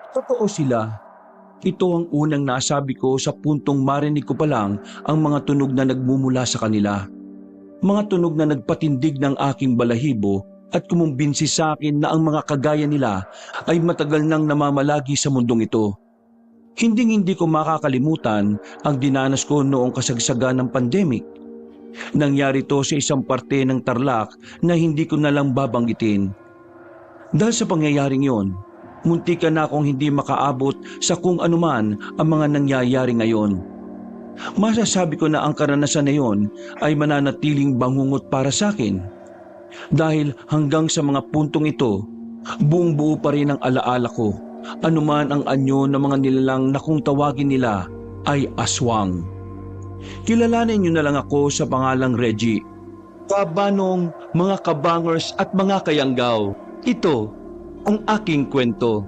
Totoo sila. Ito ang unang nasabi ko sa puntong marinig ko pa lang ang mga tunog na nagmumula sa kanila. Mga tunog na nagpatindig ng aking balahibo at kumumbinsi sa akin na ang mga kagaya nila ay matagal nang namamalagi sa mundong ito. Hinding-hindi ko makakalimutan ang dinanas ko noong kasagsagan ng pandemic. Nangyari to sa isang parte ng Tarlac na hindi ko na lang babanggitin. Dahil sa pangyayaring yon, muntikan na akong hindi makaabot sa kung anuman ang mga nangyayari ngayon. Masasabi ko na ang karanasan na yon ay mananatiling bangungot para sa akin. Dahil hanggang sa mga puntong ito, buong buo pa rin ang alaala ko, anuman ang anyo ng mga nilalang na kung tawagin nila ay aswang. Kilalanin niyo na lang ako sa pangalang Reggie. Kabanong, mga kabangers at mga kayanggaw, ito ang aking kwento.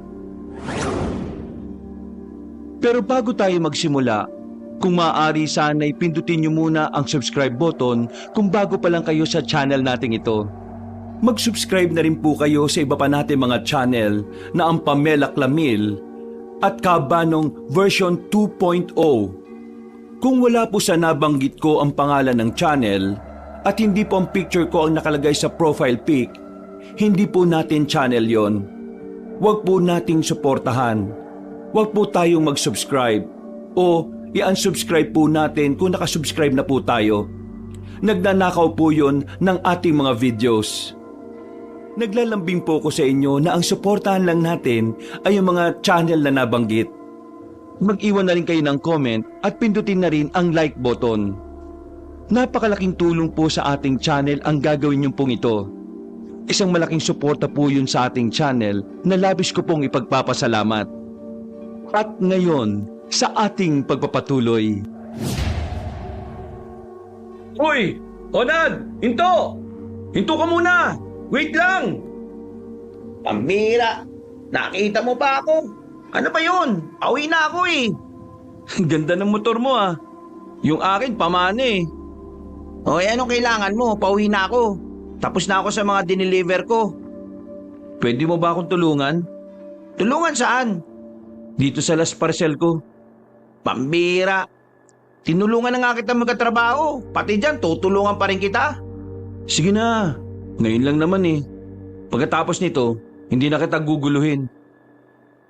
Pero bago tayo magsimula, kung maaari sana'y pindutin niyo muna ang subscribe button kung bago pa lang kayo sa channel nating ito. Mag-subscribe na rin po kayo sa iba pa natin mga channel na ang Pamela Clamil at Kabanong version 2.0. Kung wala po sa nabanggit ko ang pangalan ng channel at hindi po ang picture ko ang nakalagay sa profile pic, hindi po natin channel yon. Huwag po nating suportahan. Huwag po tayong mag-subscribe o i-unsubscribe po natin kung nakasubscribe na po tayo. Nagnanakaw po yon ng ating mga videos. Naglalambing po ko sa inyo na ang suportahan lang natin ay ang mga channel na nabanggit. Mag-iwan na rin kayo ng comment at pindutin na rin ang like button. Napakalaking tulong po sa ating channel ang gagawin niyo pong ito. Isang malaking suporta po yun sa ating channel na labis ko pong ipagpapasalamat. At ngayon, sa ating pagpapatuloy. Uy! Onad! Hinto! Hinto ka muna! Wait lang! Pambira! Nakita mo pa ako? Ano ba yun? Pauwi na ako eh. Ganda ng motor mo ah. Yung akin pamana eh. Hoy, anong kailangan mo? Pauwi na ako. Tapos na ako sa mga dineliver ko. Pwede mo ba akong tulungan? Tulungan saan? Dito sa Las Parcel ko. Pambira! Tinulungan na nga kita magkatrabaho. Pati dyan, tutulungan pa rin kita. Sige na. Ngayon lang naman eh. Pagkatapos nito, hindi na kita guguluhin.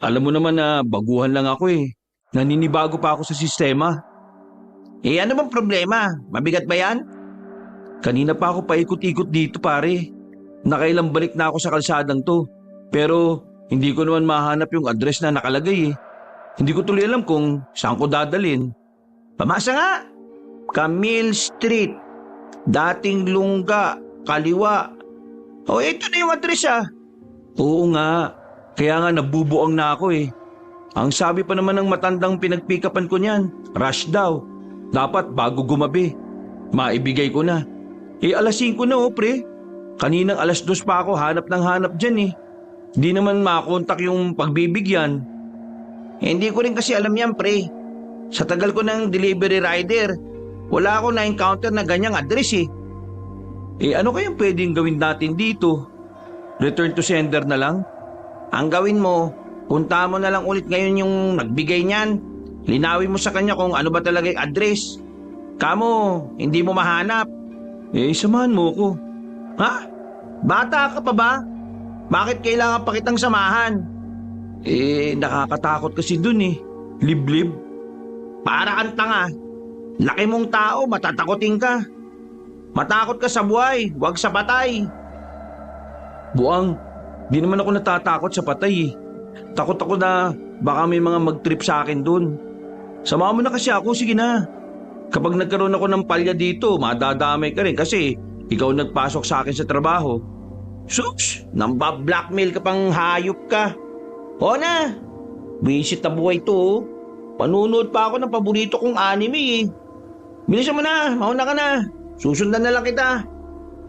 Alam mo naman na baguhan lang ako eh. Naninibago pa ako sa sistema. Eh ano bang problema? Mabigat ba yan? Kanina pa ako paikot-ikot dito pare. Nakailang balik na ako sa kalsadang to. Pero hindi ko naman mahanap yung address na nakalagay eh. Hindi ko tuloy alam kung saan ko dadalhin. Pamasa nga! Camille Street. Dating Lungga. Kaliwa. O ito na yung address ah. Oo nga. Kaya nga nabubuang na ako eh. Ang sabi pa naman ng matandang pinagpikapan ko niyan, rush daw. Dapat bago gumabi. Maibigay ko na. Eh alas 5 na oh pre. Kaninang alas 2 pa ako hanap ng hanap dyan eh. Di naman makontak yung pagbibigyan. Eh, hindi ko rin kasi alam yan pre. Sa tagal ko ng delivery rider, wala ako na-encounter na ganyang address eh. Eh ano kayang pwedeng gawin natin dito? Return to sender na lang? Ang gawin mo, punta mo na lang ulit ngayon yung nagbigay niyan. Linawin mo sa kanya kung ano ba talaga yung address. Kamo, hindi mo mahanap. Eh, samahan mo ko. Ha? Bata ka pa ba? Bakit kailangan pa kitang samahan? Eh, nakakatakot kasi dun eh. Liblib. Para kang tanga. Laki mong tao, matatakotin ka. Matakot ka sa buhay, huwag sa patay. Buang, di naman ako natatakot sa patay eh. Takot ako na baka may mga mag-trip sa akin dun. Samahan mo na kasi ako, sige na. Kapag nagkaroon ako ng palya dito, madadamay ka rin kasi ikaw nagpasok sa akin sa trabaho. Sus, nambablackmail ka pang hayop ka. O na, visit na buhay to oh. Panunood pa ako ng paborito kong anime eh. Bilisan mo na, mauna ka na. Susundan na lang kita.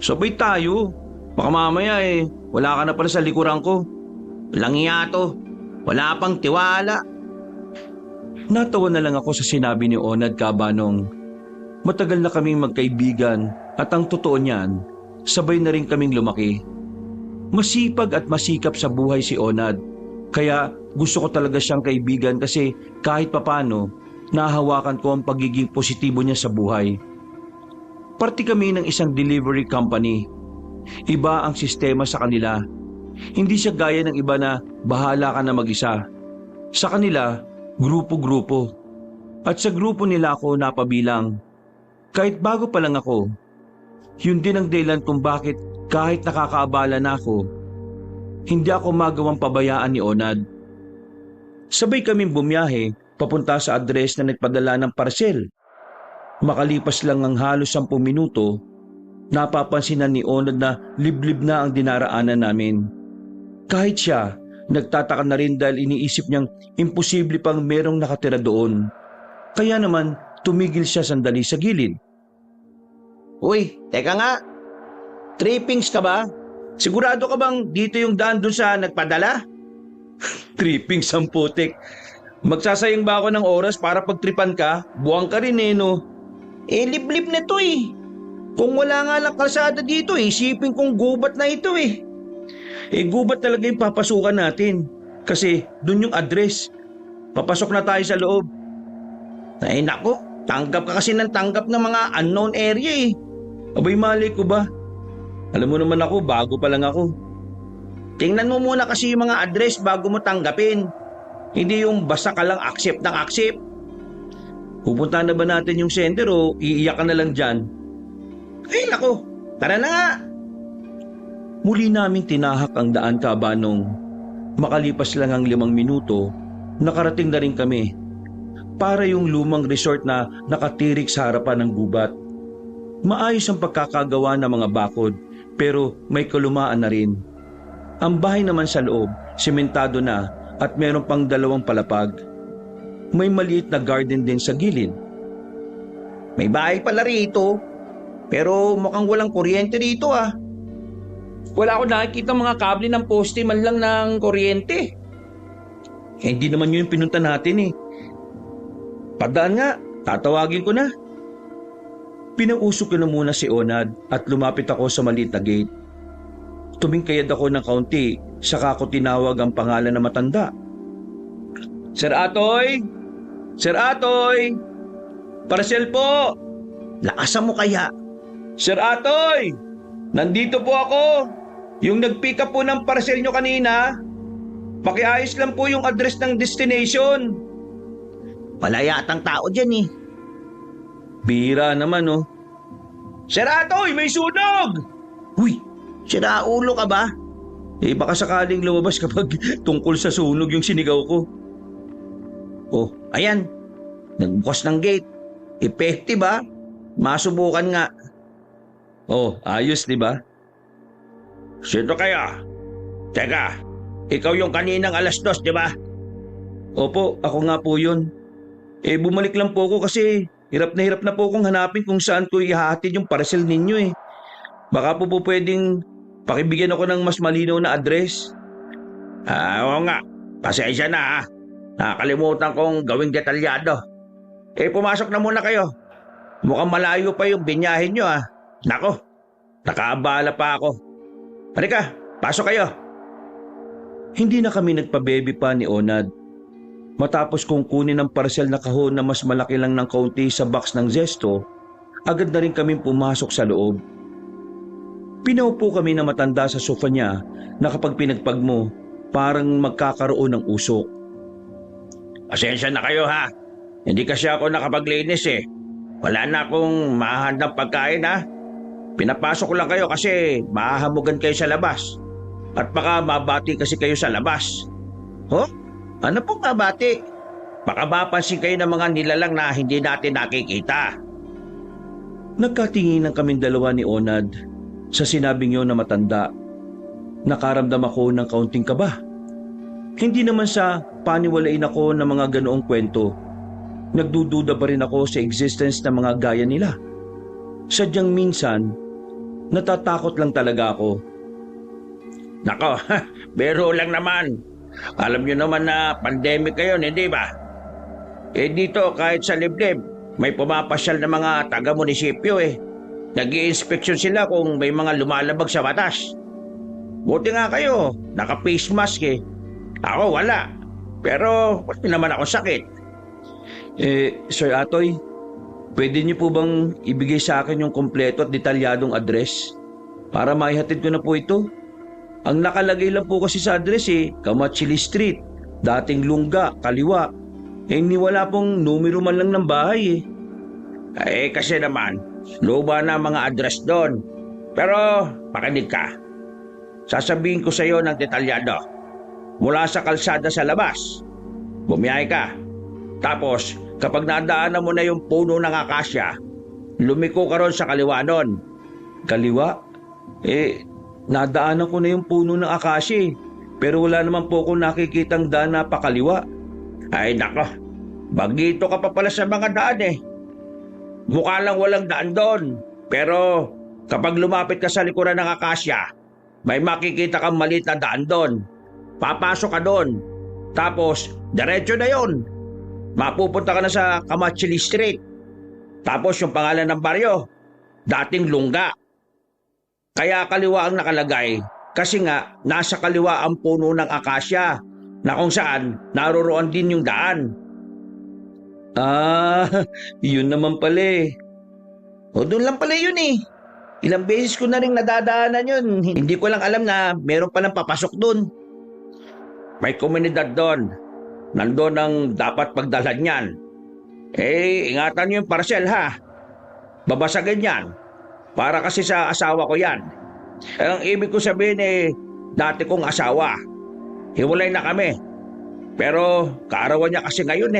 Sabay tayo. Baka mamaya eh, wala ka na pala sa likuran ko. Walang iya to. Wala pang tiwala. Natawa na lang ako sa sinabi ni Onad Kabanong. Matagal na kaming magkaibigan at ang totoo niyan, sabay na rin kaming lumaki. Masipag at masikap sa buhay si Onad. Kaya gusto ko talaga siyang kaibigan kasi kahit papano, nahahawakan ko ang pagiging positibo niya sa buhay. Parte kami ng isang delivery company. Iba ang sistema sa kanila. Hindi siya gaya ng iba na bahala ka na mag-isa. Sa kanila, grupo-grupo. At sa grupo nila ako napabilang. Kahit bago pa lang ako, yun din ang dahilan kung bakit kahit nakakaabala na ako, hindi ako magawang pabayaan ni Onad. Sabay kaming bumiyahe papunta sa address na nagpadala ng parcel. Makalipas lang ng halos 10 minuto, napapansinan ni Onad na liblib na ang dinaraanan namin. Kahit siya, nagtataka na rin dahil iniisip niyang imposible pang merong nakatira doon. Kaya naman, tumigil siya sandali sa gilid. Uy, teka nga. Trippings ka ba? Sigurado ka bang dito yung daan dun sa nagpadala? Tripping samputik. Magsasayang ba ako ng oras para pagtripan ka? Buwang ka rin no? Liblib na to eh. Kung wala nga lang kalsada dito, isipin kong gubat na ito eh. Gubat talaga yung papasukan natin. Kasi dun yung address. Papasok na tayo sa loob. Ay nako, tanggap ka kasi ng tanggap ng mga unknown area eh. Abay mali ko ba? Alam mo naman ako, bago pa lang ako. Tingnan mo muna kasi yung mga address bago mo tanggapin. Hindi yung basta ka lang accept ng accept. Pupunta na ba natin yung center o iiyak ka na lang dyan? Ay nako, tara na nga. Muli naming tinahak ang daan kabanong. Makalipas lang ang 5 minuto, nakarating na rin kami. Para yung lumang resort na nakatirik sa harapan ng gubat. Maayos ang pagkakagawa ng mga bakod, pero may kalumaan na rin. Ang bahay naman sa loob, sementado na at meron pang 2 palapag. May maliit na garden din sa gilid. May bahay pala rito, pero mukhang walang kuryente rito ah. Wala ako nakikita mga kable ng poste man lang ng kuryente. Hindi naman yun yung pinunta natin eh. Padaan nga, tatawagin ko na. Pinausok ko na muna si Onad at lumapit ako sa maliit na gate. Tumingkayad ako ng kaunti, saka ko tinawag ang pangalan na matanda. Sir Atoy! Sir Atoy! Parcel po! Lakasan mo kaya? Sir Atoy! Nandito po ako! Yung nag-pick up po ng parcel nyo kanina, pakiayos lang po yung address ng destination. Wala yatang tao dyan eh. Bira naman oh. Sir Atoy, may sunog! Uy, sira ulo ka ba? Baka sakaling lumabas kapag tungkol sa sunog yung sinigaw ko. Oh, ayan. Nagbukas ng gate. Effective ba? Masubukan nga. Oh, ayos di ba? Sino kaya? Teka, ikaw yung kaninang 2:00, di ba? Opo, ako nga po yun. Bumalik lang po ako kasi hirap na po akong hanapin kung saan ko ihahatid yung parcel ninyo eh. Baka po pwedeng pakibigyan ako ng mas malinaw na address. Oo nga. Pasensya na ha. Nakakalimutan kong gawing detalyado. Pumasok na muna kayo. Mukhang malayo pa yung binyahin nyo ha. Nako, nakaabala pa ako. Halika, pasok kayo. Hindi na kami nagpa-baby pa ni Onad. Matapos kong kunin ang parcel na kahon na mas malaki lang ng kaunti sa box ng Zesto, agad na rin kami pumasok sa loob. Pinaupo kami na matanda sa sofa niya na kapag pinagpag mo, parang magkakaroon ng usok. Pasensya na kayo ha. Hindi kasi ako nakapaglinis eh. Wala na akong mahahandang pagkain ha. Pinapasok ko lang kayo kasi mahahamugan kayo sa labas. At baka mabati kasi kayo sa labas. Huh? Ano pong mabati? Baka mapansin kayo ng mga nilalang na hindi natin nakikita. Nagkatinginan kaming dalawa ni Onad sa sinabing yun na matanda. Nakaramdam ako ng kaunting kaba. Hindi naman sa paniwalain ako ng mga ganoong kwento. Nagdududa pa rin ako sa existence ng mga gaya nila. Sadyang minsan, natatakot lang talaga ako. Nako, biro lang naman. Alam nyo naman na pandemic ngayon, hindi ba? Dito kahit sa liblib, may pumapasyal na mga taga-munisipyo eh. Nag-i-inspeksyon sila kung may mga lumalabag sa batas. Buti nga kayo, naka-face mask eh. Ako wala. Pero wala naman ako sakit. Sir Atoy, pwede niyo po bang ibigay sa akin yung kompleto at detalyadong address? Para maihatid ko na po ito. Ang nakalagay lang po kasi sa address Kamachili Street, dating Lungga, kaliwa. Hindi wala pong numero man lang ng bahay Kasi naman, luba na ang mga address doon. Pero pakinig ka. Sasabihin ko sa iyo ng detalyado. Mula sa kalsada sa labas, bumiyahe ka. Tapos, kapag nadaanan mo na yung puno ng akasya, lumiko ka ron sa kaliwa nun. Kaliwa? Nadaanan ko na yung puno ng akasya pero wala naman po akong nakikitang daan na pakaliwa. Ay nako, bagito ka pa pala sa mga daan Mukha lang walang daan doon. Pero kapag lumapit ka sa likuran ng akasya, may makikita kang maliit na daan doon. Papasok ka doon. Tapos, diretso na yon. Mapupunta ka na sa Kamachili Street. Tapos yung pangalan ng baryo, dating Lungga. Kaya kaliwa ang nakalagay kasi nga nasa kaliwa ang puno ng akasya na kung saan naroroon din yung daan. Yun naman pala O doon lang pala yun Ilang beses ko na rin nadadaanan yun. Hindi ko lang alam na meron palang papasok doon. May komunidad doon. Nandun ang dapat pagdalhan yan. Ingatan niyo yung parcel ha. Babasagin yan. Para kasi sa asawa ko yan. Ang ibig ko sabihin dati kong asawa. Hiwalay na kami. Pero kaarawan niya kasi ngayon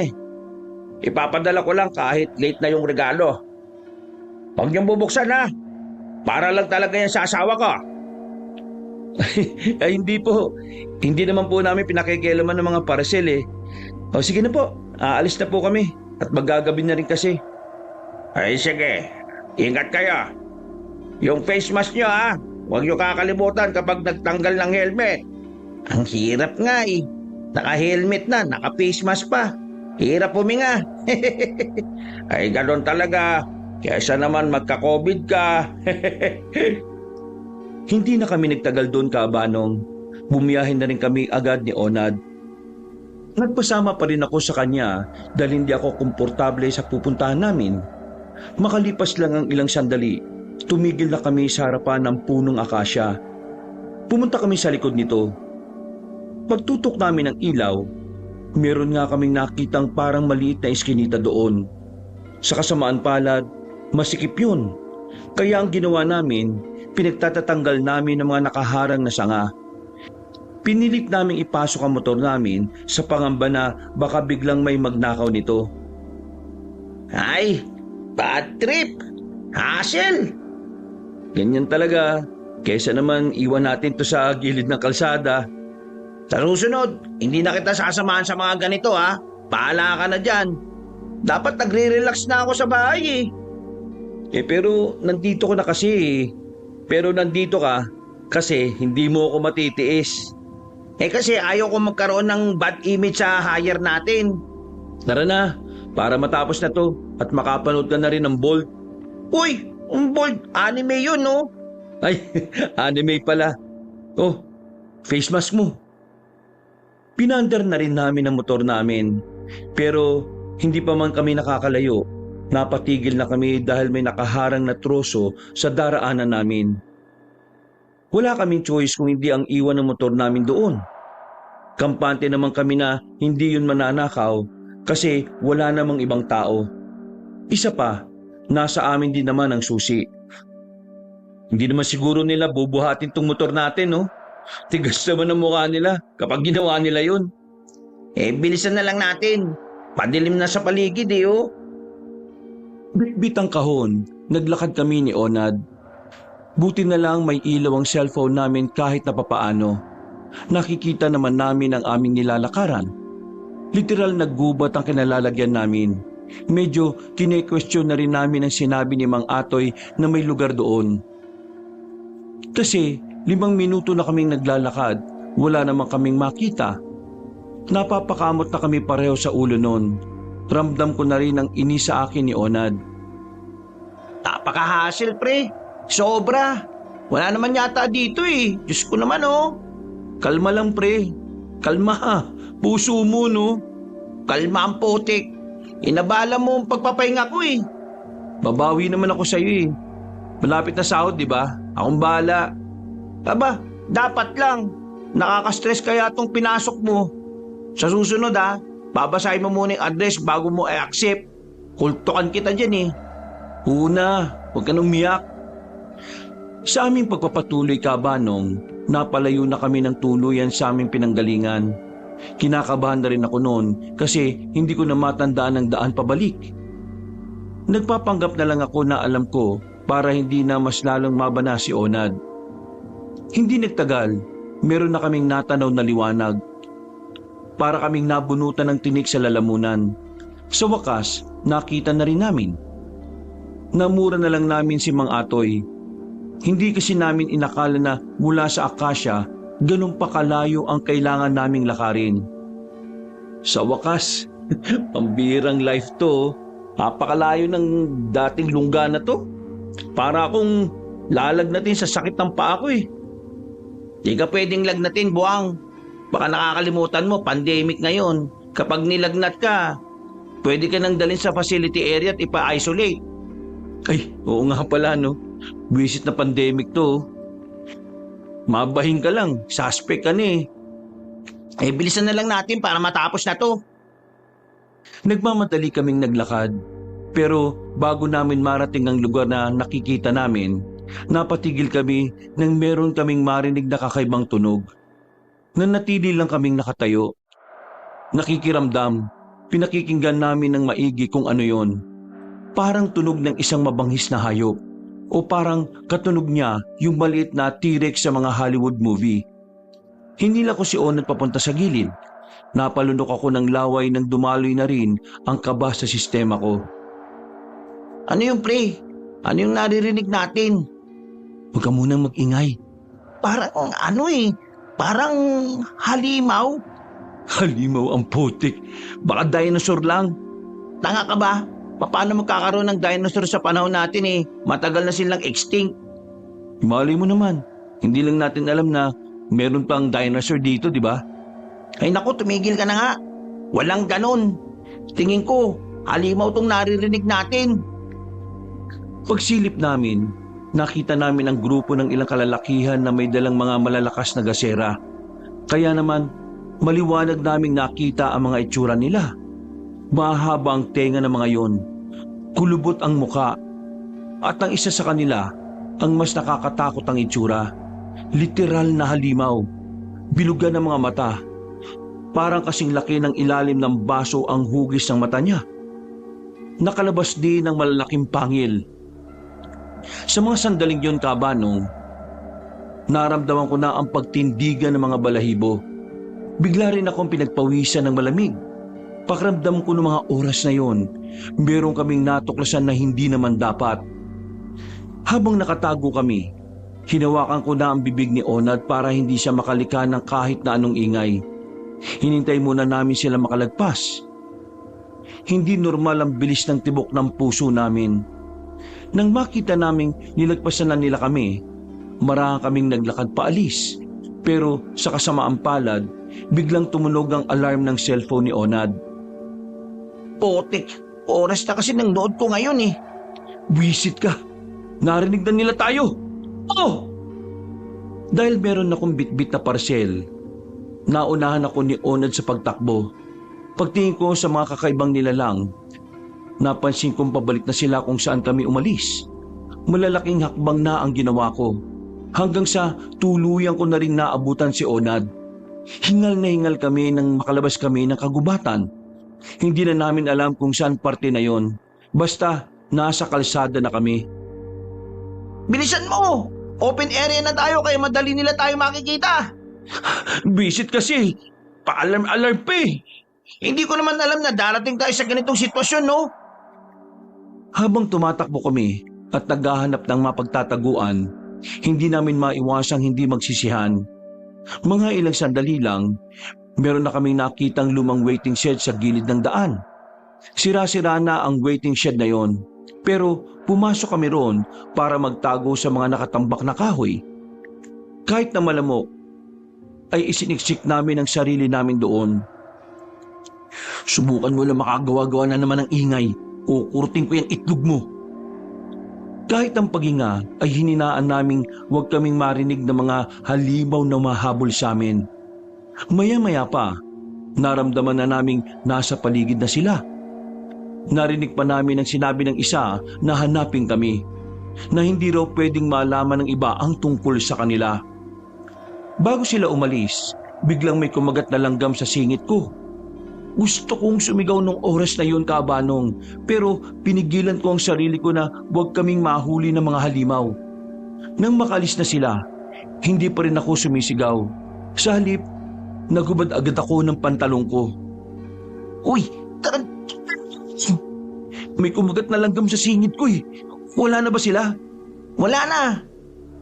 Ipapadala ko lang kahit late na yung regalo. Huwag niyong bubuksan ha. Para lang talaga yan sa asawa ko. Hindi po. Hindi naman po namin pinakikialaman ng mga parcel sige na po. Aalis na po kami. At magagabi na rin kasi. Sige. Ingat kayo. Yung face mask niyo ha. Huwag niyo kakalimutan kapag nagtanggal ng helmet. Ang hirap nga Naka-helmet na, naka-face mask pa. Hirap huminga. Ay ganon talaga. Kaysa naman magka-COVID ka. Hindi na kami nagtagal doon, Kaabanong. Bumiyahin na rin kami agad ni Onad. Nagpasama pa rin ako sa kanya dahil hindi ako komportable sa pupuntahan namin. Makalipas lang ang ilang sandali, tumigil na kami sa harapan ng punong akasya. Pumunta kami sa likod nito. Pagtutok namin ng ilaw, meron nga kaming nakitang parang maliit na iskinita doon. Sa kasamaan palad, masikip yun. Kaya ang ginawa namin, pinagtatatanggal namin ng mga nakaharang na sanga. Pinilit naming ipasok ang motor namin sa pangamba na baka biglang may magnakaw nito. Ay, bad trip! Hassle! Ganyan talaga. Kesa naman iwan natin to sa gilid ng kalsada. Sa susunod, hindi na kita sasamahan sa mga ganito ha. Pahala ka na dyan. Dapat nagre-relax na ako sa bahay Pero nandito ko na kasi Pero nandito ka kasi hindi mo ako matitiis. Kasi ayaw ko magkaroon ng bad image sa hire natin. Tara na, para matapos na to at makapanood ka na rin ng Bolt. Uy, ang Bolt, anime yun Ay, anime pala. Face mask mo. Pinandar na rin namin ang motor namin. Pero hindi pa man kami nakakalayo. Napatigil na kami dahil may nakaharang na troso sa daraanan namin. Wala kaming choice kung hindi ang iwan ng motor namin doon. Kampante naman kami na hindi yun mananakaw kasi wala namang ibang tao. Isa pa, nasa amin din naman ang susi. Hindi naman siguro nila bubuhatin tong motor natin, Tigas naman ang mukha nila kapag ginawa nila yun. Bilisan na lang natin. Padilim na sa paligid Bitbit ang kahon, naglakad kami ni Onad. Buti na lang may ilaw ang cellphone namin kahit na papaano. Nakikita naman namin ang aming nilalakaran. Literal naggubat ang kinalalagyan namin. Medyo kine-question na rin namin ang sinabi ni Mang Atoy na may lugar doon. Kasi 5 minuto na kaming naglalakad, wala naman kaming makita. Napapakamot na kami pareho sa ulo noon. Ramdam ko na rin ang inis sa akin ni Onad. Napaka-hassle pre. Sobra. Wala naman yata dito Diyos ko naman Kalma lang pre. Kalma ha, puso mo no. Kalma ang putik. Inabala mo ang pagpapahinga ko eh. Babawi naman ako sa'yo eh. Malapit na sahod, di ba? Akong bahala. Aba, dapat lang. Nakaka-stress kaya tong pinasok mo. Sa susunod babasahin mo muna yung address bago mo i-accept. Kultukan kita dyan eh. Una, huwag ka nang umiyak. Sa aming pagpapatuloy kabanong, napalayo na kami ng tuluyan sa aming pinanggalingan. Kinakabahan na rin ako noon kasi hindi ko na matandaan ang daan pabalik. Nagpapanggap na lang ako na alam ko para hindi na mas lalong mabana si Onad. Hindi nagtagal, meron na kaming natanaw na liwanag. Para kaming nabunutan ng tinik sa lalamunan. Sa wakas, nakita na rin namin. Namura na lang namin si Mang Atoy. Hindi kasi namin inakala na mula sa Akasya, ganun pa kalayo ang kailangan naming lakarin. Sa wakas, pambirang life to. Napakalayo ng dating lungga na to. Para akong lalagnatin sa sakit ng paa ko eh. Di ka pwedeng lagnatin, buwang. Baka nakakalimutan mo, pandemic ngayon. Kapag nilagnat ka, pwede ka nang dalhin sa facility area at ipa-isolate. Ay, oo nga pala no. Visit na pandemic to. Mabahin ka lang, suspect ka na eh. Bilisan na lang natin para matapos na to. Nagmamadali kaming naglakad. Pero bago namin marating ang lugar na nakikita namin, napatigil kami nang meron kaming marinig na kakaibang tunog. Nanatili lang kaming nakatayo. Nakikiramdam, pinakikinggan namin ng maigi kung ano yon. Parang tunog ng isang mabanghis na hayop o parang katunog niya yung maliit na T-Rex sa mga Hollywood movie. Hinila ko si Onad papunta sa gilid. Napalunok ako ng laway nang dumaloy na rin ang kaba sa sistema ko. Ano yung pre? Ano yung naririnig natin? Huwag ka munang mag-ingay. Parang parang halimaw. Halimaw ang putik. Baka dinosaur lang. Tanga ka ba? Paano magkakaroon ng dinosaur sa panahon natin eh? Matagal na silang extinct. Malay mo naman. Hindi lang natin alam na meron pang dinosaur dito, di ba? Ay naku, tumigil ka na nga. Walang ganon. Tingin ko, halimaw tong naririnig natin. Pagsilip namin, nakita namin ang grupo ng ilang kalalakihan na may dalang mga malalakas na gasera. Kaya naman, maliwanag naming nakita ang mga itsura nila. Mahaba ang tenga ng mga yon. Kulubot ang muka. At ang isa sa kanila, ang mas nakakatakot ang itsura. Literal na halimaw. Bilugan ng mga mata. Parang kasing laki ng ilalim ng baso ang hugis ng mata niya. Nakalabas din ng malalaking pangil. Sa mga sandaling yon kabanong, naramdaman ko na ang pagtindigan ng mga balahibo. Bigla rin akong pinagpawisan ng malamig. Pakiramdam ko ng mga oras na yon, meron kaming natuklasan na hindi naman dapat. Habang nakatago kami, hinawakan ko na ang bibig ni Onad para hindi siya makalika ng kahit na anong ingay. Hinintay muna namin sila makalagpas. Hindi normal ang bilis ng tibok ng puso namin. Nang makita naming nilagpasan na nila kami, marahang kaming naglakad paalis. Pero sa kasamaang palad, biglang tumunog ang alarm ng cellphone ni Onad. Potik, oras na kasi ng nood ko ngayon eh. Wisit ka! Narinig na nila tayo! Oh! Dahil meron akong bitbit na parcel, naunahan ako ni Onad sa pagtakbo. Pagtingin ko sa mga kakaibang nilalang, napansin kong pabalik na sila kung saan kami umalis. Malalaking hakbang na ang ginawa ko. Hanggang sa tuluyan ko na rin naabutan si Onad. Hingal na hingal kami nang makalabas kami ng kagubatan. Hindi na namin alam kung saan parte na yon. Basta nasa kalsada na kami. Bilisan mo! Open area na tayo kaya madali nila tayo makikita. Visit kasi. Pa-alarm pa eh. Hindi ko naman alam na darating tayo sa ganitong sitwasyon, no? Habang tumatakbo kami at naghahanap ng mapagtataguan, hindi namin maiwasang hindi magsisihan. Mga ilang sandali lang, meron na kaming nakitang lumang waiting shed sa gilid ng daan. Sira-sira na ang waiting shed na yon, pero pumasok kami roon para magtago sa mga nakatambak na kahoy. Kahit na malamok, ay isiniksik namin ang sarili namin doon. Subukan mo lang makagawa-gawa na naman ng ingay. Kukurting ko yung itlog mo. Kahit ang paghinga ay hininaan naming huwag kaming marinig ng mga halimaw na mahabol sa amin. Maya-maya pa, naramdaman na naming nasa paligid na sila. Narinig pa namin ang sinabi ng isa na hanapin kami, na hindi raw pwedeng malaman ng iba ang tungkol sa kanila. Bago sila umalis, biglang may kumagat na langgam sa singit ko. Gusto kong sumigaw nung oras na yun, Kabanong, pero pinigilan ko ang sarili ko na huwag kaming mahuli ng mga halimaw. Nang makalis na sila, hindi pa rin ako sumisigaw. Sa halip, nagubad agad ako ng pantalong ko. Uy! May kumagat na langgam sa singit ko eh. Wala na ba sila? Wala na.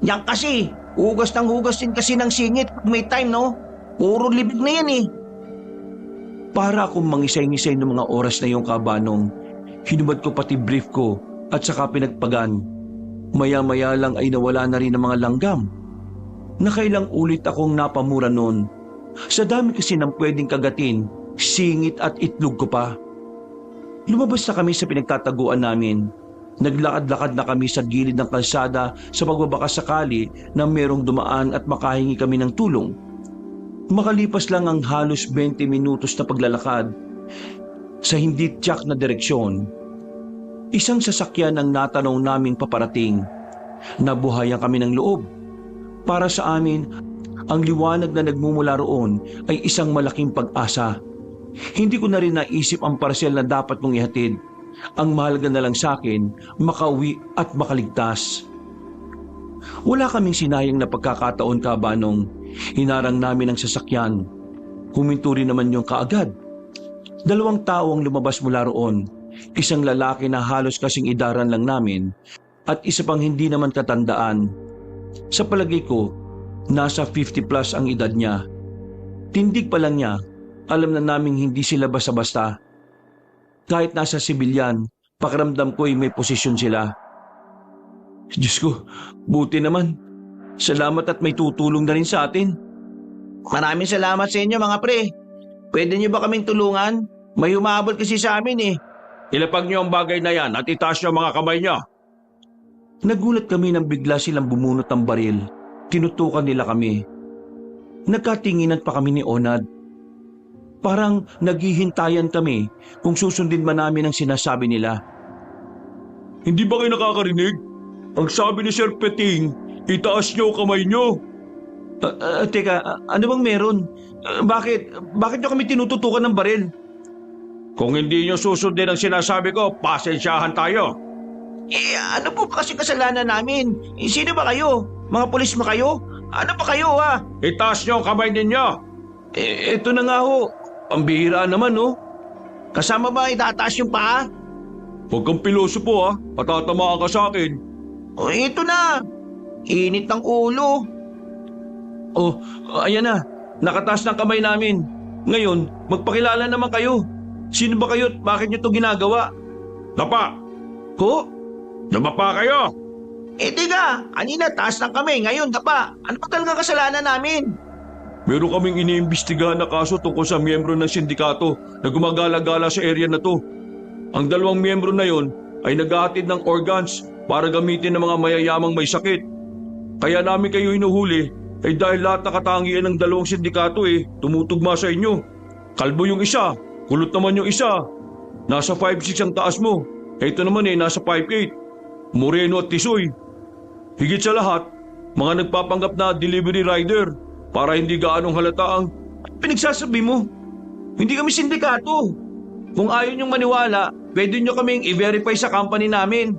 Yan kasi, hugas ng hugas din kasi ng singit pag may time, no? Puro libig na yan eh. Para akong mangisay-ngisay ng mga oras na yung, Kabanong. Hinubad ko pati brief ko at saka pinagpagan. Maya-maya lang ay nawala na rin ang mga langgam. Nakailang ulit akong napamura noon. Sa dami kasi ng pwedeng kagatin, singit at itlog ko pa. Lumabas na kami sa pinagtataguan namin. Naglakad-lakad na kami sa gilid ng kalsada sa pagbabaka sakali na merong dumaan at makahingi kami ng tulong. Makalipas lang ang halos 20 minutos na paglalakad sa hindi tiyak na direksyon, isang sasakyan ang natanaw naming paparating. Nabuhayan kami ng loob. Para sa amin, ang liwanag na nagmumula roon ay isang malaking pag-asa. Hindi ko na rin naisip ang parcel na dapat mong ihatid. Ang mahalaga na lang sa akin, makauwi at makaligtas. Wala kaming sinayang na pagkakataon, Kabanong. Hinarang namin ang sasakyan. Huminto rin naman yung kaagad. 2 tao ang lumabas mula roon. Isang lalaki na halos kasing idaran lang namin at isa pang hindi naman katandaan. Sa palagay ko, nasa 50 plus ang edad niya. Tindig pa lang niya, alam na naming hindi sila basta-basta. Kahit nasa sibilyan, pakiramdam ko ay may posisyon sila. Diyos ko, buti naman. Salamat at may tutulong na rin sa atin. Maraming salamat sa inyo mga pre. Pwede niyo ba kaming tulungan? May humabol kasi sa amin eh. Ilapag niyo ang bagay na yan at itaas niyo ang mga kamay niyo. Nagulat kami nang bigla silang bumunot ng baril. Tinutukan nila kami. Nagkatinginan pa kami ni Onad. Parang naghihintayan kami kung susundin ba namin ang sinasabi nila. Hindi ba kayo nakakarinig? Ang sabi ni Sir Peting, itaas niyo kamay niyo. Teka, ano bang meron? Bakit niyo kami tinututukan ng baril? Kung hindi niyo susundin ang sinasabi ko, pasensyahan tayo. Ano po ba kasi kasalanan namin? Sino ba kayo? Mga pulis ba kayo? Ano ba kayo ha? Itaas niyo ang kamay ninyo. Ito na nga ho. Pambihira naman oh. Kasama ba itataas yung paa? Huwag kang piloso po ha. Patatamaan ka sa akin. Ito na. Init ng ulo. Ayan na. Nakataas ng kamay namin. Ngayon, magpakilala naman kayo. Sino ba kayo at bakit niyo ito ginagawa? Dapa! Ko? Dapa pa kayo! Tiga, kanina taas ng kamay, ngayon dapa. Ano pa talagang kasalanan namin? Meron kaming iniimbestigahan na kaso tungkol sa miyembro ng sindikato na gumagala-gala sa area na to. Ang 2 miyembro na yon ay naghahatid ng organs para gamitin ng mga mayayamang may sakit. Kaya namin kayo hinuhuli ay dahil lahat na katangian ng 2 sindikato tumutugma sa inyo. Kalbo yung isa, kulot naman yung isa. Nasa 5'6" ang taas mo. Ito naman nasa 5'8". Moreno at tisoy. Higit sa lahat, mga nagpapanggap na delivery rider para hindi gaanong halata ang pinagsasabi mo. Hindi kami sindikato. Kung ayaw niyong maniwala, pwede niyo kaming i-verify sa company namin.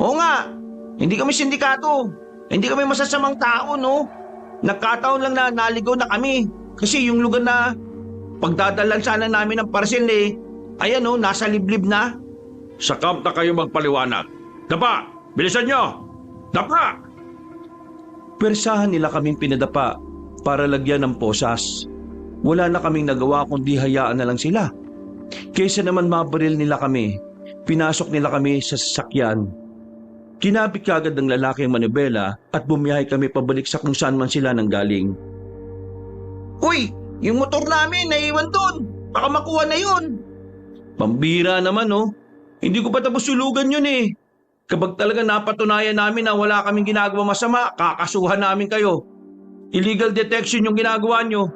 Oo nga, hindi kami sindikato. Hindi kami masasamang tao, no? Nagkataon lang na naligaw na kami. Kasi yung lugar na pagdadalan sana namin ng parcel ayan nasa liblib na. Sa camp na kayo magpaliwanag. Dapa! Bilisan niyo! Dapa! Persahan nila kaming pinadapa para lagyan ng posas. Wala na kaming nagawa kundi hayaan na lang sila. Kaysa naman mabaril nila kami, pinasok nila kami sa sasakyan. Kinabit kaagad ng lalaki ang manibela at bumiyahe kami pabalik sa kung saan man sila nanggaling. Uy, yung motor namin naiwan doon. Baka makuha na yun. Pambira naman oh. Hindi ko pa tapos sulugan yun eh. Kapag talaga napatunayan namin na wala kaming ginagawa masama, kakasuhan namin kayo. Illegal detection yung ginagawa nyo.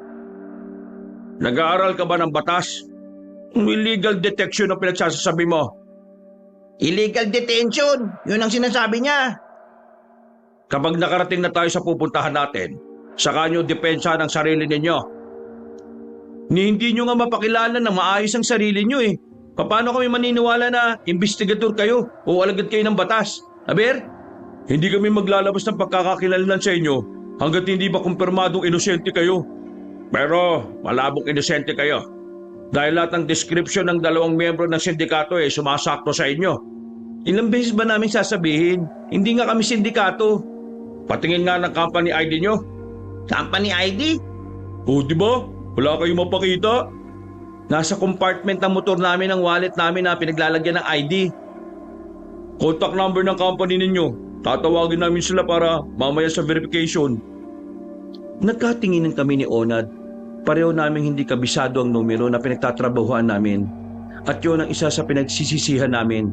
Nag-aaral ka ba ng batas? Illegal detection ang pinagsasabi mo. Illegal detention, yun ang sinasabi niya. Kapag nakarating na tayo sa pupuntahan natin, saka nyo depensa ng sarili ninyo. Hindi nyo nga mapakilala na maayos ang sarili nyo eh. Paano kami maniniwala na investigador kayo o alagad kayo ng batas? Aber, hindi kami maglalabas ng pagkakakilanlan sa inyo hanggat hindi ba kumpirmadong inosente kayo. Pero malabong inosente kayo. Dahil lahat ng description ng dalawang miyembro ng sindikato sumasakto sa inyo. Ilang beses ba namin sasabihin, hindi nga kami sindikato. Patingin nga ng company ID nyo. Company ID? O di ba? Wala kayong mapakita. Nasa compartment ng motor namin ang wallet namin na pinaglalagyan ng ID. Contact number ng company ninyo. Tatawagin namin sila para mamaya sa verification. Nagkatinginan kami ni Onad. Pareho namin hindi kabisado ang numero na pinagtatrabahuan namin. At yun ang isa sa pinagsisisihan namin.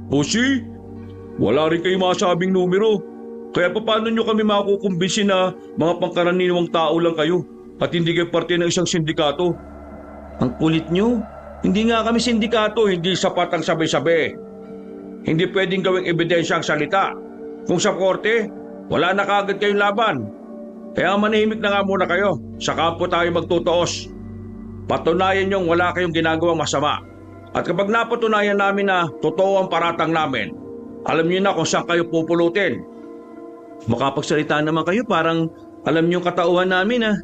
Bossy, wala rin kayo masabing numero. Kaya paano nyo kami makukumbinsi na mga pangkaraniwang tao lang kayo at hindi kayo parte ng isang sindikato? Ang kulit nyo. Hindi nga kami sindikato, hindi sapat ang sabi-sabi. Hindi pwedeng gawing ebidensya ang salita. Kung sa korte, wala na kaagad kayong laban. Kaya manahimik na nga muna kayo. Sa kampo tayo magtutuos. Patunayan niyong wala kayong ginagawang masama. At kapag napatunayan namin na totoo ang paratang namin, alam niyo na kung saan kayo pupulutin. Makapagsalita naman kayo, parang alam niyo yung katauhan namin ah.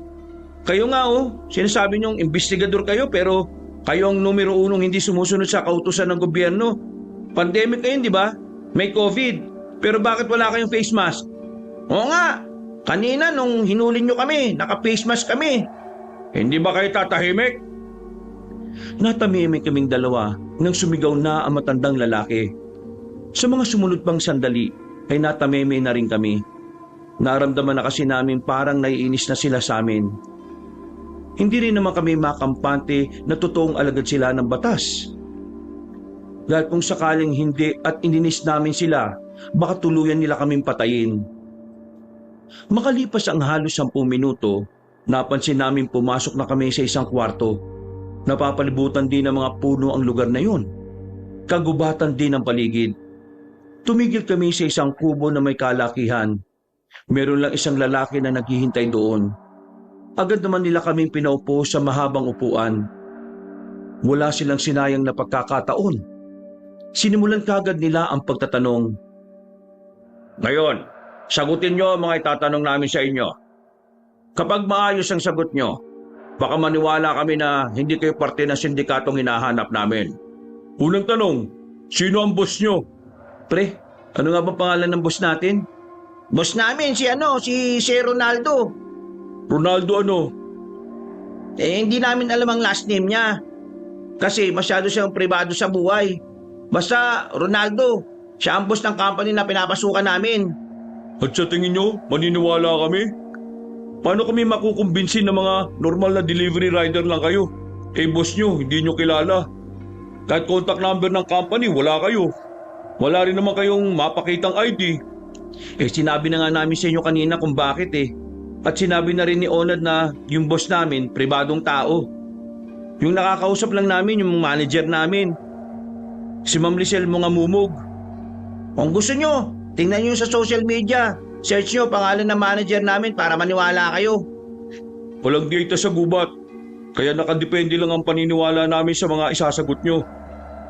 Kayo nga sinasabi niyong investigador kayo pero kayo ang numero 1 hindi sumusunod sa kautusan ng gobyerno. Pandemic kayo, di ba? May COVID. Pero bakit wala kayong face mask? Oo nga, kanina nung hinuli niyo kami, naka-face mask kami. Hindi ba kayo tatahimik? Natamimik kaming dalawa nang sumigaw na ang matandang lalaki. Sa mga sumunod pang sandali ay natameme na rin kami. Naramdaman na kasi namin parang naiinis na sila sa amin. Hindi rin naman kami makampante na totoong alagad sila ng batas. Dahil kung sakaling hindi at ininis namin sila, baka tuluyan nila kaming patayin. Makalipas ang halos 10 minuto, napansin namin pumasok na kami sa isang kwarto. Napapalibutan din ng mga puno ang lugar na yun. Kagubatan din ang paligid. Tumigil kami sa isang kubo na may kalakihan. Meron lang isang lalaki na naghihintay doon. Agad naman nila kaming pinaupo sa mahabang upuan. Wala silang sinayang na pagkakataon. Sinimulan kagad nila ang pagtatanong. Ngayon, sagutin nyo ang mga itatanong namin sa inyo. Kapag maayos ang sagot nyo, baka maniwala kami na hindi kayo parte ng sindikatong hinahanap namin. Unang tanong, sino ang boss nyo? Pre, ano nga ba pangalan ng boss natin? Boss namin si Sir Ronaldo. Ronaldo ano? Hindi namin alam ang last name niya. Kasi masyado siyang pribado sa buhay. Basta Ronaldo, siya ang boss ng company na pinapasukan namin. At sa tingin nyo, maniniwala kami? Paano kami makukumbinsi na mga normal na delivery rider lang kayo? Boss nyo, hindi nyo kilala. Kahit contact number ng company, wala kayo. Wala rin naman kayong mapakitang ID. Sinabi na nga namin sa inyo kanina kung bakit At sinabi na rin ni Onad na yung boss namin, pribadong tao. Yung nakakausap lang namin, yung manager namin. Si Ma'am Lisel Mongamumog. Kung gusto nyo, tingnan nyo sa social media. Search nyo pangalan ng manager namin para maniwala kayo. Walang data sa gubat. Kaya nakadepende lang ang paniniwala namin sa mga isasagot nyo.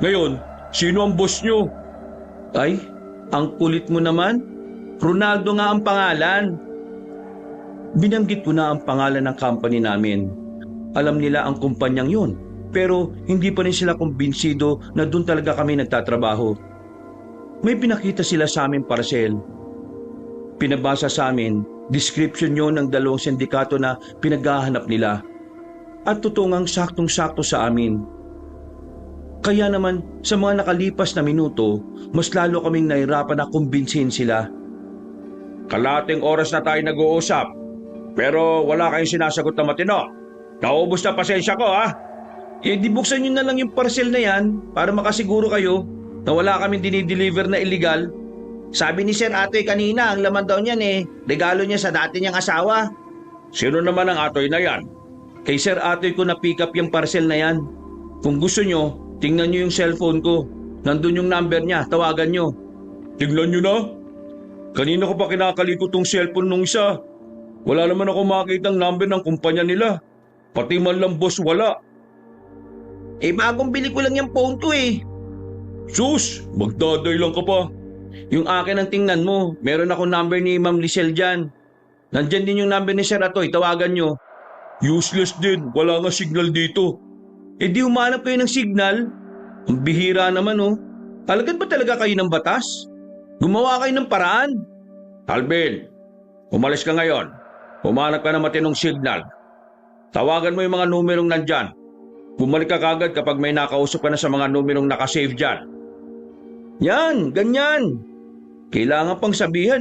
Ngayon, sino ang boss nyo? Ay, ang kulit mo naman. Ronaldo nga ang pangalan. Binanggit ko na ang pangalan ng company namin. Alam nila ang kumpanyang yun, pero hindi pa rin sila kumbinsido na doon talaga kami nagtatrabaho. May pinakita sila sa amin parcel. Pinabasa sa amin, description yun ng 2 sindikato na pinaghahanap nila. At totoo ngang saktong-sakto sa amin. Kaya naman, sa mga nakalipas na minuto, mas lalo kaming nahirapan na kumbinsin sila. Kalating oras na tayo nag-uusap. Pero wala kayong sinasagot na matino. Naubos na pasensya ko ha. Di buksan nyo na lang yung parcel na yan para makasiguro kayo na wala kaming dinideliver na illegal. Sabi ni Sir Atoy kanina, ang laman daw niyan regalo niya sa dati niyang asawa. Sino naman ang Atoy na yan? Kay Sir Atoy ko na pick up yung parcel na yan. Kung gusto nyo, tingnan nyo yung cellphone ko. Nandun yung number niya, tawagan nyo. Tingnan nyo na? Kanina ko pa kinakalikot tong cellphone nung isa. Wala naman ako makita ang number ng kumpanya nila. Pati man lang boss wala. Bagong bili ko lang yung phone ko Sus, magdaday lang ka pa. Yung akin ang tingnan mo, meron ako number ni Ma'am Lisel dyan. Nandyan din yung number ni Sir Atoy, tawagan nyo. Useless din, wala nga signal dito. Di humanap kayo ng signal? Ang bihira naman Alagad ba talaga kayo ng batas? Gumawa kayo ng paraan. Alvin, umalis ka ngayon. Humanap ka ng matinong signal. Tawagan mo yung mga numerong nandyan. Bumalik ka kagad kapag may nakausap ka na sa mga numerong nakasave dyan. Yan, ganyan. Kailangan pang sabihan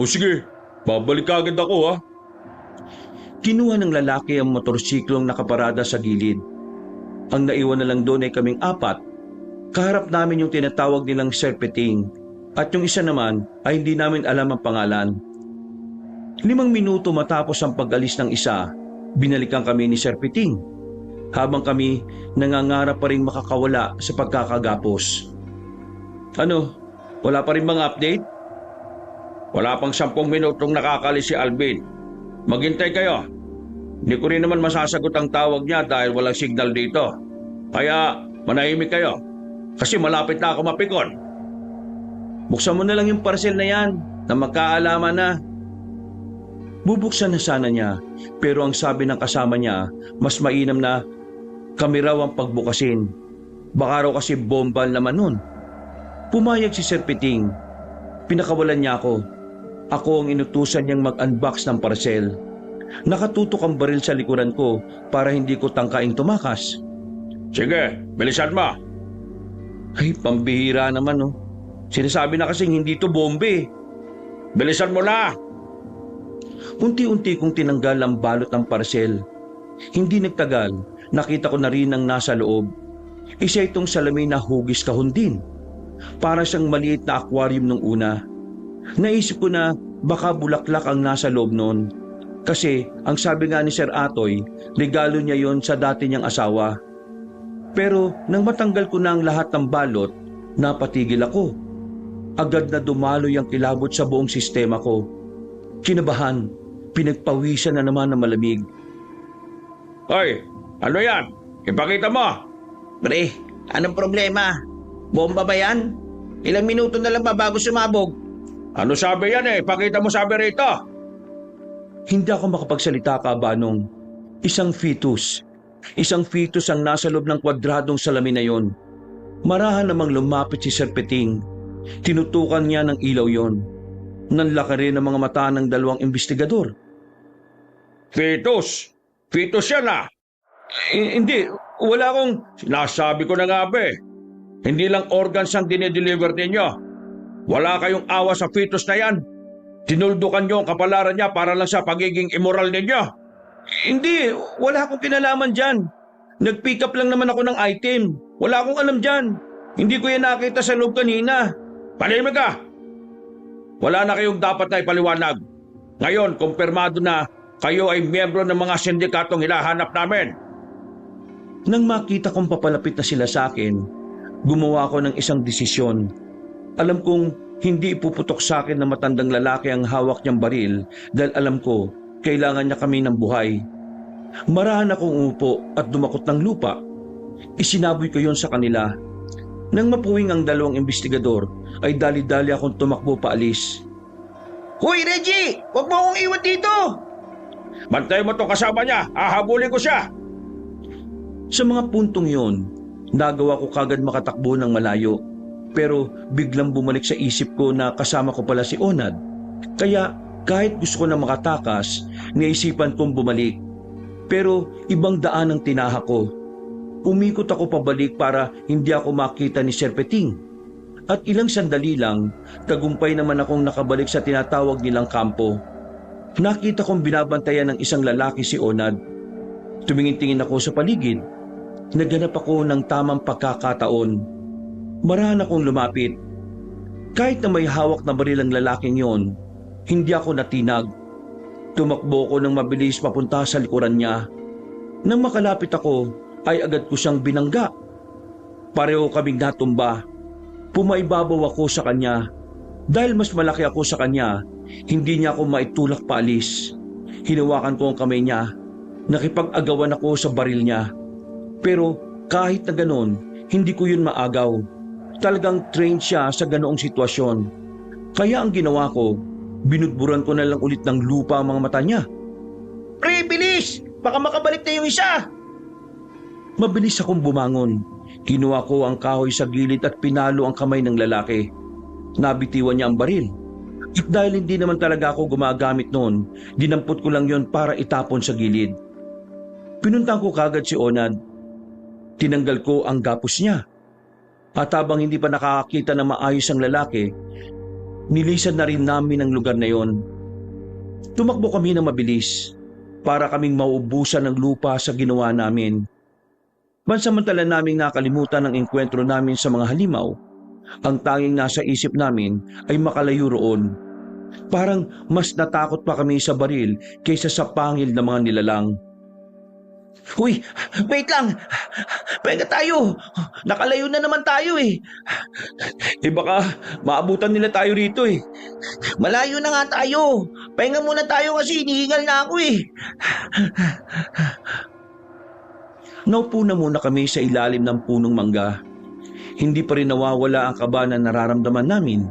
O sige, babalik kagad ako Kinuha ng lalaki ang motorsiklong nakaparada sa gilid. Ang naiwan na lang doon ay kaming apat. Kaharap namin yung tinatawag nilang Sir Peting at yung isa naman ay hindi namin alam ang pangalan. 5 minuto matapos ang pag-alis ng isa, binalikan kami ni Sir Peting. Habang kami nangangarap pa rin makakawala sa pagkakagapos. Ano? Wala pa rin mga update? Wala pang 10 minutong nakakalis si Alvin. Maghintay kayo. Hindi ko rin naman masasagot ang tawag niya dahil walang signal dito. Kaya manahimik kayo. Kasi malapit na ako mapikon. Buksan mo na lang yung parcel na yan na magkaalaman na. Bubuksan na sana niya pero ang sabi ng kasama niya mas mainam na kami raw ang pagbukasin. Baka raw kasi bomba ang laman nun. Pumayag si Sir Piting. Pinakawalan niya ako. Ako ang inutusan niyang mag-unbox ng parcel. Nakatutok ang baril sa likuran ko para hindi ko tangkaing tumakas. Sige, bilisan mo. Ay, pambihira naman Sinasabi na kasing hindi to bombe. Bilisan mo na! Unti-unti kong tinanggal ang balot ng parcel. Hindi nagtagal, nakita ko na rin ang nasa loob. Isa itong salamin na hugis kahon din. Para siyang maliit na aquarium nung una. Naisip ko na baka bulaklak ang nasa loob noon. Kasi ang sabi nga ni Sir Atoy, regalo niya yon sa dati niyang asawa. Pero nang matanggal ko na ang lahat ng balot, napatigil ako. Agad na dumaloy ang kilabot sa buong sistema ko. Kinabahan, pinagpawisan na naman ng malamig. Hoy, ano yan? Ipakita mo! Pre, anong problema? Bomba ba yan? Ilang minuto na lang ba bago sumabog? Ano sabi yan Pakita mo sabi rito! Hindi ako makapagsalita, Kabanong. Isang fetus. Isang fetus ang nasa loob ng kwadradong salamin na yon. Marahan namang lumapit si Sir Peting. Tinutukan niya ng ilaw yon. Nanlaki rin ang mga mata ng 2 investigador. Fetus! Fetus yan Hindi, wala akong... Sinasabi ko na nga hindi lang organs ang dinideliver ninyo. Wala kayong awa sa fetus na yan. Tinuldukan nyo ang kapalaran niya para lang sa pagiging immoral ninyo. Hindi, wala akong kinalaman dyan. Nag-pick up lang naman ako ng item. Wala akong alam dyan. Hindi ko yan nakita sa loob kanina. Panimig ka! Wala na kayong dapat na ipaliwanag. Ngayon, kumpirmado na kayo ay miyembro ng mga sindikatong hinahanap namin. Nang makita kong papalapit na sila sa akin, gumawa ako ng isang desisyon. Alam kong hindi ipuputok sa akin na matandang lalaki ang hawak niyang baril dahil alam ko kailangan niya kami ng buhay. Marahan akong upo at dumakot ng lupa. Isinaboy ko yon sa kanila. Nang mapuwing ang 2 investigador, ay dali-dali akong tumakbo paalis. Hoy, Reggie! Huwag mo akong iwan dito! Bantay mo to kasama niya! Hahabulin ko siya! Sa mga puntong yon, nagawa ko kagad makatakbo ng malayo. Pero biglang bumalik sa isip ko na kasama ko pala si Onad. Kaya kahit gusto ko na makatakas, naisipan kong bumalik. Pero ibang daan ang tinahak ko. Umikot ako pabalik para hindi ako makita ni Sir Peting. At ilang sandali lang, tagumpay naman akong nakabalik sa tinatawag nilang kampo. Nakita kong binabantayan ng isang lalaki si Onad. Tumingin-tingin ako sa paligid. Naghanap ako ng tamang pagkakataon. Marahan akong lumapit. Kahit na may hawak na baril ang lalaking yon, hindi ako natinag. Tumakbo ko ng mabilis papunta sa likuran niya. Nang makalapit ako, ay agad ko siyang binangga. Pareho kaming natumba. Pumaibabaw ako sa kanya. Dahil mas malaki ako sa kanya, hindi niya ako maitulak paalis. Hinawakan ko ang kamay niya. Nakipag-agawan ako sa baril niya. Pero kahit na ganon, hindi ko yun maagaw. Talagang trained siya sa ganoong sitwasyon. Kaya ang ginawa ko, binudburan ko na lang ulit ng lupa ang mga mata niya. Pre, bilis! Baka makabalik na yung isa! Mabilis akong bumangon. Kinuha ko ang kahoy sa gilid at pinalo ang kamay ng lalaki. Nabitiwan niya ang baril. At dahil hindi naman talaga ako gumagamit noon, dinampot ko lang yon para itapon sa gilid. Pinuntang ko kagad si Onad. Tinanggal ko ang gapos niya. At habang hindi pa nakakakita na maayos ang lalaki, nilisan na rin namin ang lugar na yon. Tumakbo kami ng mabilis para kaming maubusan ng lupa sa ginawa namin. Pansamantala naming nakalimutan ang engkwentro namin sa mga halimaw. Ang tanging nasa isip namin ay makalayo roon. Parang mas natakot pa kami sa baril kaysa sa pangil ng mga nilalang. Uy, wait lang! Pahinga tayo! Nakalayo na naman tayo eh! Baka maabutan nila tayo rito eh. Malayo na nga tayo! Pahinga muna tayo kasi hinihingal na ako eh! Naupo na muna kami sa ilalim ng punong mangga. Hindi pa rin nawawala ang kaba na nararamdaman namin.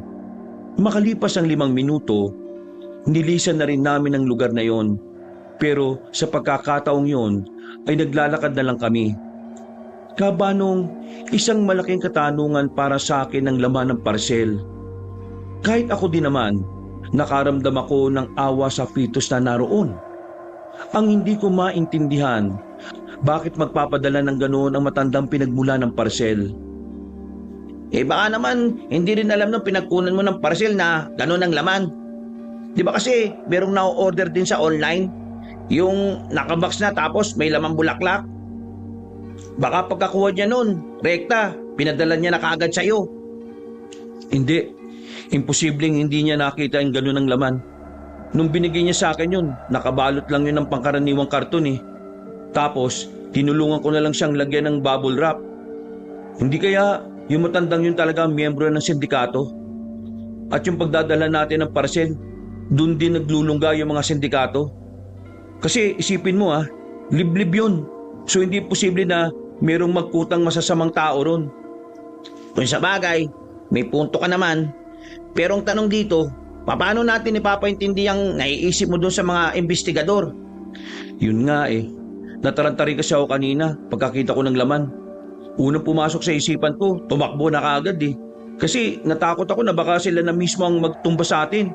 Makalipas ang 5 minuto, nilisan na rin namin ang lugar na yon. Pero sa pagkakataong yon, ay naglalakad na lang kami. Kabanong isang malaking katanungan para sa akin ang laman ng parsel. Kahit ako din naman, nakaramdam ako ng awa sa fetus na naroon. Ang hindi ko maintindihan, bakit magpapadala ng ganoon ang matandang pinagmula ng parsel? Baka naman hindi rin alam ng pinagkunan mo ng parcel na gano'n ang laman. Di ba kasi merong na-order din sa online? Yung nakabox na tapos may lamang bulaklak. Baka pagkakuha niya nun, rekta, pinadala niya na kaagad sa'yo. Hindi. Imposibleng hindi niya nakita yung gano'n ang laman. Nung binigay niya sa akin yun, nakabalot lang yun ng pangkaraniwang karton eh. Tapos, tinulungan ko na lang siyang lagyan ng bubble wrap. Hindi kaya yung matandang yun talaga miyembro ng sindikato? At yung pagdadala natin ng parcel, dun din naglulungga yung mga sindikato. Kasi isipin mo liblib yun. So hindi posible na merong magkutang masasamang tao ron. Kung sa bagay, may punto ka naman. Pero ang tanong dito, paano natin ipapaintindi ang naiisip mo dun sa mga investigador? Yun nga eh. Natarantari kasi ako kanina pagkakita ko ng laman. Unang pumasok sa isipan ko, tumakbo na kaagad eh. Kasi natakot ako na baka sila na mismo ang magtumba sa atin.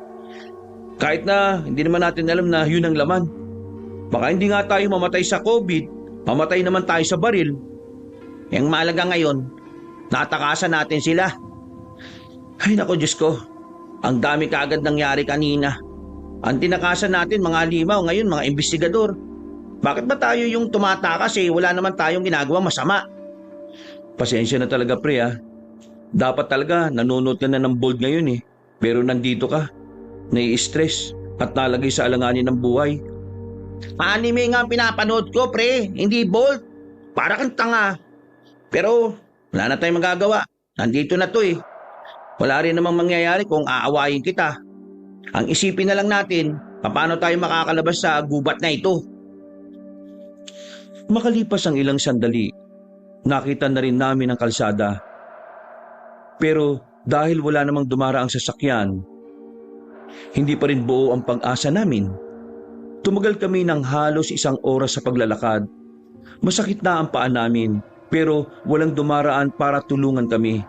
Kahit na hindi naman natin alam na yun ang laman. Baka hindi nga tayo mamatay sa COVID, mamatay naman tayo sa baril. Ang mahalaga ngayon, natakasan natin sila. Ay nako Diyos ko, ang dami kaagad nangyari kanina. Ang tinakasan natin mga halimaw, ngayon mga investigador. Bakit ba tayo yung tumatakas wala naman tayong ginagawa masama? Pasensya na talaga pre. Dapat talaga nanonood ka na ng bold ngayon eh. Pero nandito ka, nai-stress at nalagay sa alanganin ng buhay. Anime nga ang pinapanood ko pre, hindi bold. Para kang tanga. Pero wala na tayong magagawa. Nandito na to eh. Wala rin namang mangyayari kung aawayin kita. Ang isipin na lang natin, paano tayo makakalabas sa gubat na ito? Makalipas ang ilang sandali, nakita na rin namin ang kalsada. Pero dahil wala namang dumaraang sasakyan, hindi pa rin buo ang pag-asa namin. Tumagal kami ng halos 1 oras sa paglalakad. Masakit na ang paa namin, pero walang dumaraan para tulungan kami.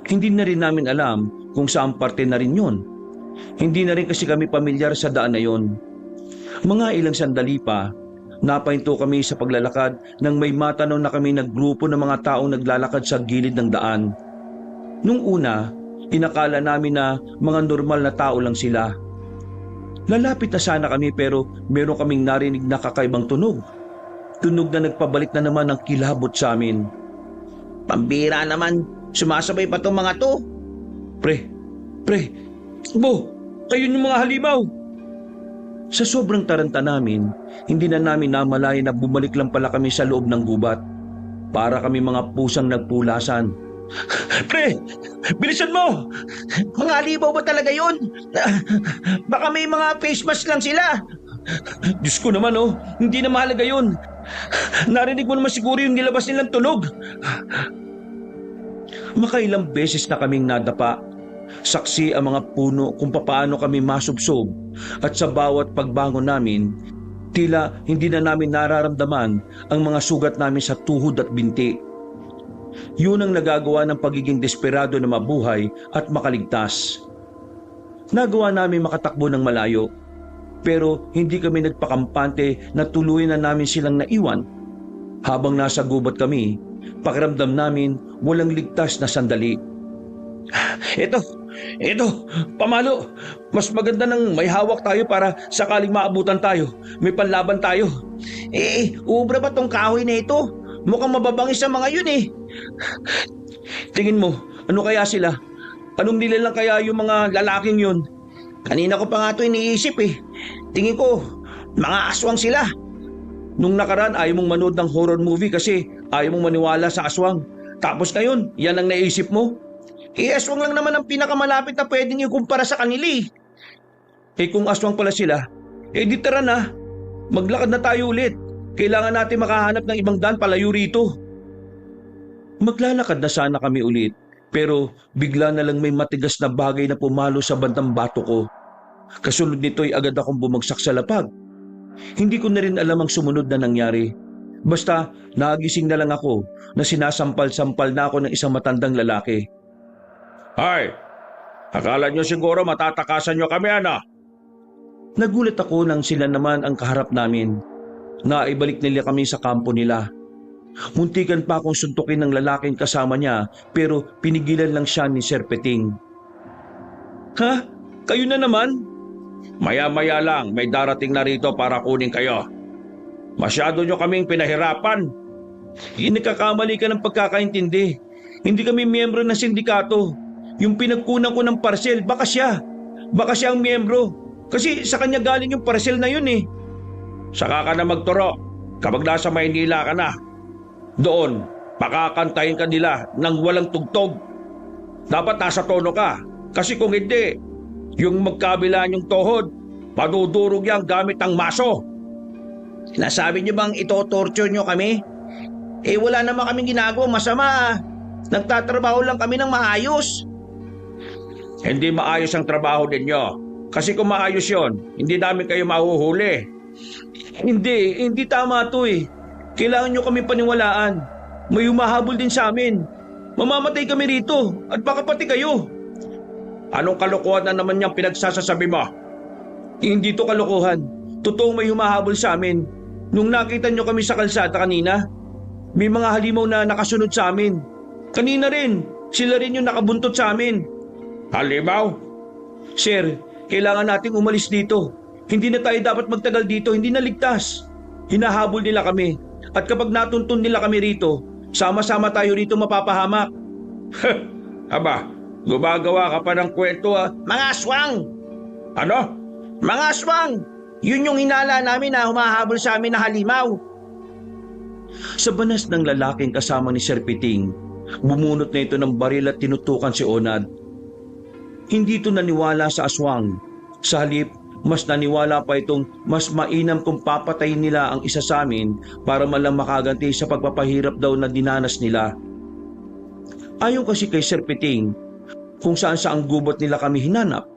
Hindi na rin namin alam kung saan parte na rin yun. Hindi na rin kasi kami pamilyar sa daan na yun. Mga ilang sandali pa, napahinto kami sa paglalakad nang may matanaw na kami ng grupo ng mga taong naglalakad sa gilid ng daan. Nung una, inakala namin na mga normal na tao lang sila. Lalapit na sana kami pero meron kaming narinig na kakaibang tunog. Tunog na nagpabalik na naman ng kilabot sa amin. Pambira naman, sumasabay pa tong mga to. Pre, bo, kayo yung mga halimaw. Sa sobrang taranta namin, hindi na namin namalaya na bumalik lang pala kami sa loob ng gubat. Para kami mga pusang nagpulasan. Pre, bilisan mo! Mga halimaw ba talaga yun? Baka may mga face mask lang sila. Diyos ko naman hindi na mahalaga yun. Narinig mo naman siguro yung nilabas nilang tunog. Makailang beses na kaming nadapa. Saksi ang mga puno kung papaano kami masubsob at sa bawat pagbangon namin, tila hindi na namin nararamdaman ang mga sugat namin sa tuhod at binti. Yun ang nagagawa ng pagiging desperado na mabuhay at makaligtas. Nagawa namin makatakbo ng malayo, pero hindi kami nagpakampante na tuluyan na namin silang naiwan. Habang nasa gubat kami, pakiramdam namin walang ligtas na sandali. Ito, pamalo. Mas maganda nang may hawak tayo para sakaling maabutan tayo. May panlaban tayo. Ubra ba tong kahoy na ito? Mukhang mababangis sa mga yun eh. Tingin mo, ano kaya sila? Anong nilalang kaya yung mga lalaking yun? Kanina ko pa nga ito iniisip eh. Tingin ko, mga aswang sila. Nung nakaraan ayaw mong manood ng horror movie kasi ayaw mong maniwala sa aswang. Tapos ngayon, yan ang naisip mo? Aswang lang naman ang pinakamalapit na pwedeng ikumpara sa kanila eh. Kung aswang pala sila, di tara na. Maglakad na tayo ulit. Kailangan natin makahanap ng ibang daan palayo rito. Maglalakad na sana kami ulit, pero bigla na lang may matigas na bagay na pumalo sa bandang bato ko. Kasunod nito'y agad akong bumagsak sa lapag. Hindi ko na rin alam ang sumunod na nangyari. Basta nagising na lang ako na sinasampal-sampal na ako ng isang matandang lalaki. Hay! Akala nyo siguro matatakasan nyo kami, ano? Nagulat ako nang sila naman ang kaharap namin. Naibalik nila kami sa kampo nila. Muntikan pa akong suntukin ng lalaking kasama niya pero pinigilan lang siya ni Sir Peting. Ha? Kayo na naman? Maya-maya lang may darating na rito para kunin kayo. Masyado nyo kaming pinahirapan. Nagkakamali ka ng pagkakaintindi. Hindi kami miyembro ng sindikato. Yung pinagkunan ko ng parcel, baka siya. Baka siya ang miyembro. Kasi sa kanya galing yung parcel na yun eh. Saka ka na magturo kapag nasa Maynila ka na. Doon, pakakantahin ka nila ng walang tugtog. Dapat nasa tono ka. Kasi kung hindi, yung magkabilaan yung tuhod, padudurog yan gamit ang maso. Sinasabi niyo bang ito-torture niyo kami? Wala naman kaming ginagawa masama. Nagtatrabaho lang kami ng maayos. Hindi maayos ang trabaho ninyo. Kasi kung maayos yon, hindi namin kayo mahuhuli. Hindi tama to eh. Kailangan nyo kami paniwalaan. May humahabol din sa amin. Mamamatay kami rito at baka pati kayo. Anong kalokohan na naman niyang pinagsasasabi mo? Hindi to kalokohan. Totoong may humahabol sa amin. Nung nakita nyo kami sa kalsada kanina, may mga halimaw na nakasunod sa amin. Kanina rin, sila rin yung nakabuntot sa amin. Halimaw? Sir, kailangan nating umalis dito. Hindi na tayo dapat magtagal dito, hindi na ligtas. Hinahabol nila kami. At kapag natuntun nila kami rito, sama-sama tayo rito mapapahamak. Aba, gumagawa ka pa ng kwento ah. Mga aswang! Ano? Mga aswang! Yun yung hinala namin na humahabol sa amin na halimaw. Sa banas ng lalaking kasama ni Sir Piting, bumunot na ito ng baril at tinutukan si Onad. Hindi ito naniwala sa aswang. Sa halip, mas naniwala pa itong mas mainam kung papatayin nila ang isa sa amin para malang makaganti sa pagpapahirap daw na dinanas nila. Ayaw kasi kay Sir Piting kung saan sa ang gubot nila kami hinanap.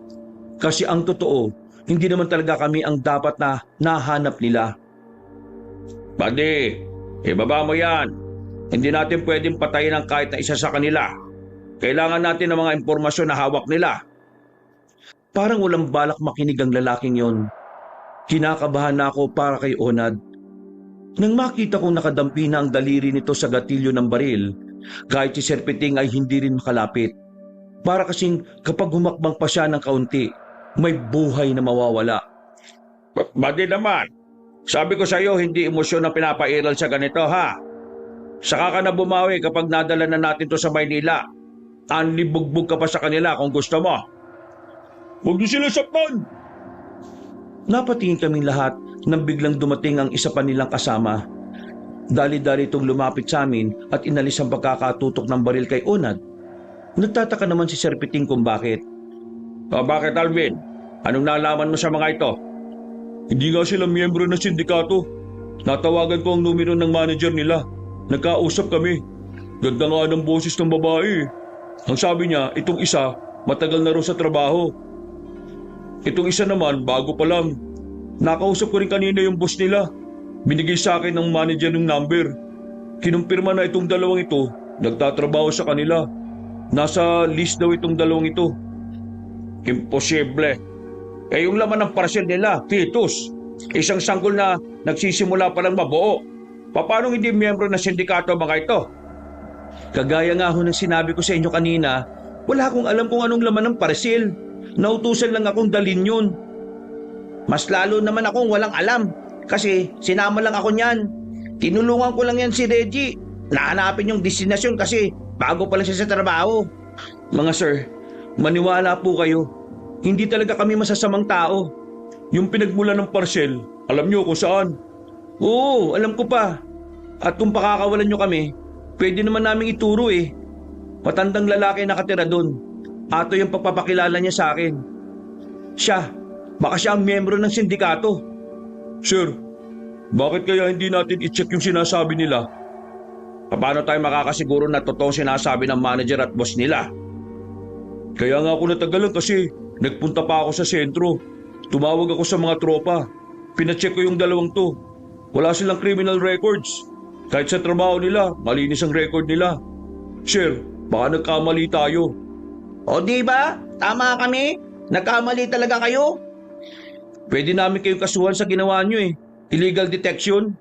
Kasi ang totoo, hindi naman talaga kami ang dapat na nahanap nila. Buddy, ibaba mo yan. Hindi natin pwedeng patayin ang kahit na isa sa kanila. Kailangan natin ng mga impormasyon na hawak nila. Parang walang balak makinig ang lalaking yon. Kinakabahan na ako para kay Onad. Nang makita kong nakadampi na ang daliri nito sa gatilyo ng baril, kahit si Sir Piting ay hindi rin makalapit. Para kasing kapag humakbang pa siya ng kaunti, may buhay na mawawala. Badi naman, sabi ko sa iyo hindi emosyon ang pinapairal sa ganito ha. Saka ka na bumawi kapag nadala na natin to sa Maynila. Anlibugbog ka pa sa kanila kung gusto mo. Huwag niyo sila saktan! Napatingin kaming lahat nang biglang dumating ang isa pa nilang kasama. Dali-dali itong lumapit sa amin at inalis ang pagkakatutok ng baril kay Onad. Nagtataka naman si Sir Piting kung bakit. Bakit Alvin? Anong nalaman mo sa mga ito? Hindi nga sila miyembro ng sindikato. Natawagan ko ang numero ng manager nila. Nagkausap kami. Ganda nga ng boses ng babae. Ang sabi niya, itong isa, matagal na raw sa trabaho. Itong isa naman, bago pa lang. Nakausap ko rin kanina yung boss nila. Binigay sa akin ng manager ng number. Kinumpirma na itong dalawang ito, nagtatrabaho sa kanila. Nasa list daw itong dalawang ito. Imposible. Yung laman ng parcel nila, fetus. Isang sanggol na nagsisimula pa lang mabuo. Paano hindi miyembro ng sindikato mga ito? Kagaya nga ho ng sinabi ko sa inyo kanina, wala akong alam kung anong laman ng parcel. Nautusan lang akong dalin yun. Mas lalo naman akong walang alam kasi sinama lang ako niyan. Tinulungan ko lang yan si Reggie. Nahanapin yung destinasyon kasi bago pa lang siya sa trabaho. Mga sir, maniwala po kayo. Hindi talaga kami masasamang tao. Yung pinagmula ng parcel, alam niyo kung saan? Oo, alam ko pa. At kung pakakawalan nyo kami, pwede naman naming ituro eh. Matandang lalaki nakatira doon. Ato yung pagpapakilala niya sa akin. Baka siya ang miyembro ng sindikato. Sir, bakit kaya hindi natin i-check yung sinasabi nila? Paano tayo makakasiguro na totoong sinasabi ng manager at boss nila? Kaya nga ako natagalan kasi nagpunta pa ako sa sentro. Tumawag ako sa mga tropa. Pinacheck ko yung dalawang to. Wala silang criminal records. Kahit sa trabaho nila, malinis ang record nila. Sir, baka nagkamali tayo. O di ba? Tama kami. Nagkamali talaga kayo. Pwede namin kayong kasuhan sa ginawa nyo eh. Illegal detection.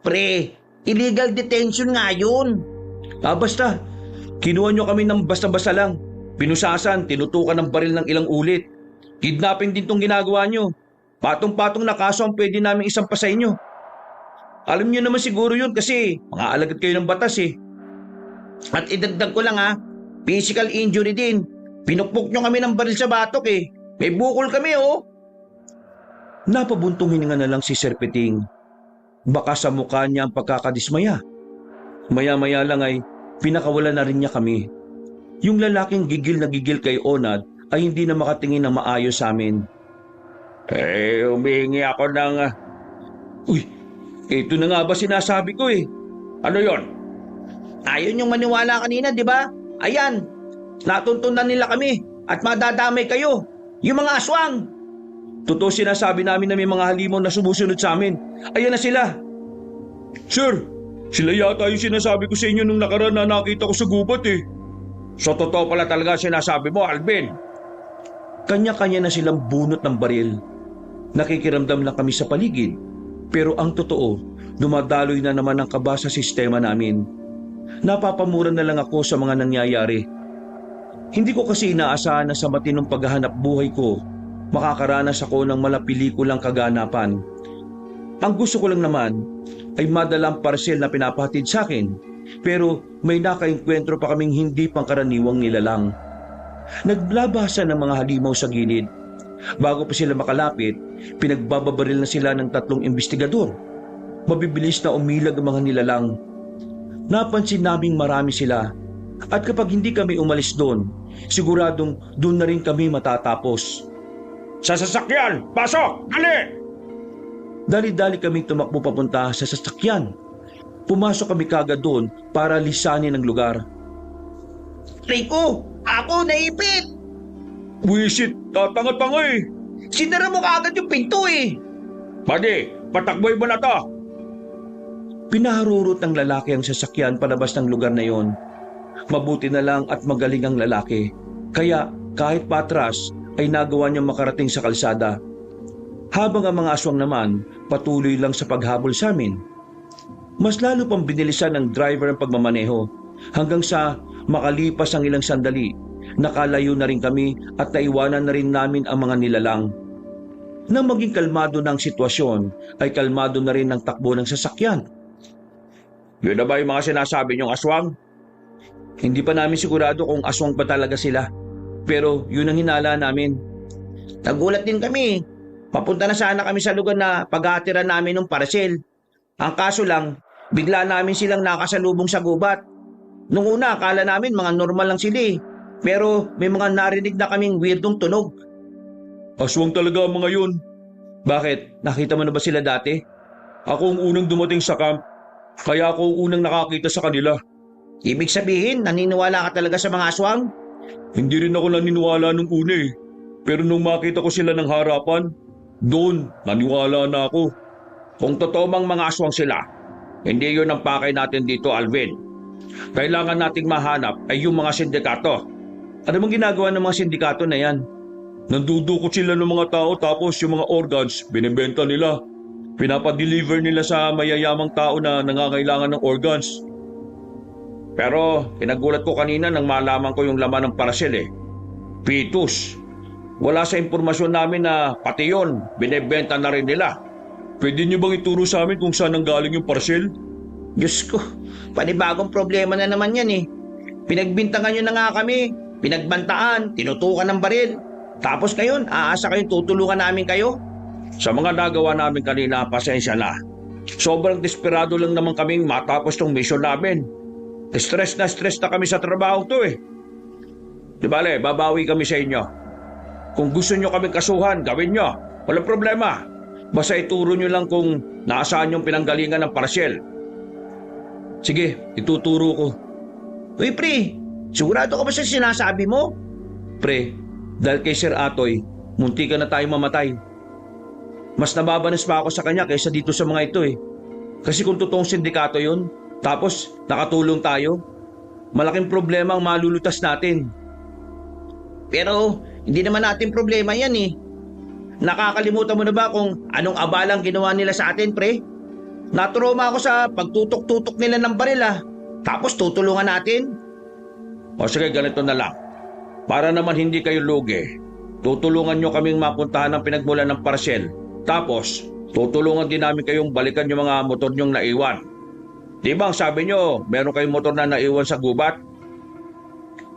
Pre, illegal detention nga yun. Basta. Kinuha nyo kami ng basta-basta lang. Pinusasan, tinutukan ng baril ng ilang ulit. Kidnapping din tong ginagawa nyo. Patong-patong na kaso ang pwede namin isampa sa inyo. Alam nyo naman siguro yun kasi mga alagad kayo ng batas eh. At idagdag ko lang physical injury din. Pinukpok nyo kami ng baril sa batok eh. May bukol kami oh. Napabuntong hininga na lang si Sir Piting. Baka sa mukha niya ang pagkakadismaya. Maya-maya lang ay pinakawala na rin niya kami. Yung lalaking gigil na gigil kay Onad ay hindi na makatingin ng maayos sa amin. Humihingi ako ng... Uy, ito na nga ba sinasabi ko eh. Ano yon? Ayun yung maniwala kanina, di ba? Ayan, natuntunan nila kami at madadamay kayo. Yung mga aswang. Totoo sinasabi namin na may mga halimaw na sumusunod sa amin. Ayan na sila. Sir, sila yata yung sinasabi ko sa inyo nung nakaraan na nakita ko sa gubat eh. So totoo pala talaga sinasabi mo, Alvin. Kanya-kanya na silang bunot ng baril. Nakikiramdam lang kami sa paligid. Pero ang totoo, dumadaloy na naman ang kaba sa sistema namin. Napapamura na lang ako sa mga nangyayari. Hindi ko kasi inaasahan na sa matinong paghahanap buhay ko, makakaranas ako ng malapelikulang kaganapan. Ang gusto ko lang naman ay madala ang parcel na pinapahatid sa akin, pero may nakaengkwentro pa kaming hindi pangkaraniwang nilalang. Naglabasa ng mga halimaw sa gilid. Bago pa sila makalapit, pinagbababaril na sila ng 3 investigador. Mabibilis na umilag ang mga nilalang. Napansin naming marami sila. At kapag hindi kami umalis doon, siguradong doon na rin kami matatapos. Sa sasakyan! Pasok! Dali! Dali-dali kaming tumakbo papunta sa sasakyan. Pumasok kami kagad doon para lisanin ang lugar. Rico, ako naipit! Wisit, tatanga-tanga eh! Sinara mo kaagad yung pinto eh! Buddy, patakboy mo na to! Pinaharurot ng lalaki ang sasakyan palabas ng lugar na yon. Mabuti na lang at magaling ang lalaki. Kaya kahit patras ay nagawa niyang makarating sa kalsada. Habang ang mga aswang naman patuloy lang sa paghabol sa amin. Mas lalo pang binilisan ng driver ang pagmamaneho hanggang sa makalipas ang ilang sandali. Nakalayo na rin kami at naiwanan na rin namin ang mga nilalang. Nang maging kalmado na ang sitwasyon, ay kalmado na rin ang takbo ng sasakyan. Yun na ba yung mga sinasabi niyong aswang? Hindi pa namin sigurado kung aswang pa talaga sila. Pero yun ang hinala namin. Nagulat din kami. Papunta na sana kami sa lugar na pag-aatiran namin ng parcel. Ang kaso lang, bigla namin silang nakasalubong sa gubat. Nung una, akala namin mga normal lang sila eh. Pero may mga narinig na kaming weirdong tunog. Aswang talaga ang mga yun. Bakit? Nakita mo na ba sila dati? Ako ang unang dumating sa camp, kaya ako ang unang nakakita sa kanila. Ibig sabihin, naniniwala ka talaga sa mga aswang? Hindi rin ako naniniwala nung una eh. Pero nung makita ko sila ng harapan, doon naniwala na ako. Kung totoo mang mga aswang sila, hindi yun ang pakay natin dito, Alvin. Kailangan nating mahanap ay yung mga sindikato. Ano bang ginagawa ng mga sindikato na yan? Nandudukot sila ng mga tao tapos yung mga organs, binibenta nila. Pinapadeliver nila sa mayayamang tao na nangangailangan ng organs. Pero kinagulat ko kanina nang malaman ko yung laman ng parcel eh. Fetus. Wala sa impormasyon namin na pati yun, binibenta na rin nila. Pwede niyo bang ituro sa amin kung saan nanggaling yung parcel? Diyos ko, panibagong problema na naman yan eh. Pinagbintangan nyo na nga kami, pinagbantaan, tinutukan ng baril. Tapos ngayon, aasa kayong tutulungan namin kayo? Sa mga nagawa namin kanina, pasensya na. Sobrang desperado lang naman kaming matapos tong mission namin. Stress na kami sa trabaho to eh. Di bale, babawi kami sa inyo. Kung gusto nyo kaming kasuhan, gawin nyo. Walang problema. Basta ituro nyo lang kung nasaan yung pinanggalingan ng parcel. Sige, ituturo ko. Uy pre, sigurado ka ba sa sinasabi mo? Pre, dahil kay Sir Atoy, munti ka na tayo mamatay. Mas nababanas pa ako sa kanya kaysa dito sa mga ito eh. Kasi kung totoong sindikato yun, tapos nakatulong tayo, malaking problema ang malulutas natin. Pero hindi naman natin problema yan eh. Nakakalimutan mo na ba kung anong abalang ginawa nila sa atin, pre? Naturoma ako sa pagtutok-tutok nila ng baril ah. Tapos tutulungan natin. O sige, ganito na lang. Para naman hindi kayo lugi, tutulungan nyo kaming mapuntahan ng pinagmulan ng parcel. Tapos, tutulungan din namin kayong balikan yung mga motor nyong naiwan. Di ba ang sabi nyo, meron kayong motor na naiwan sa gubat?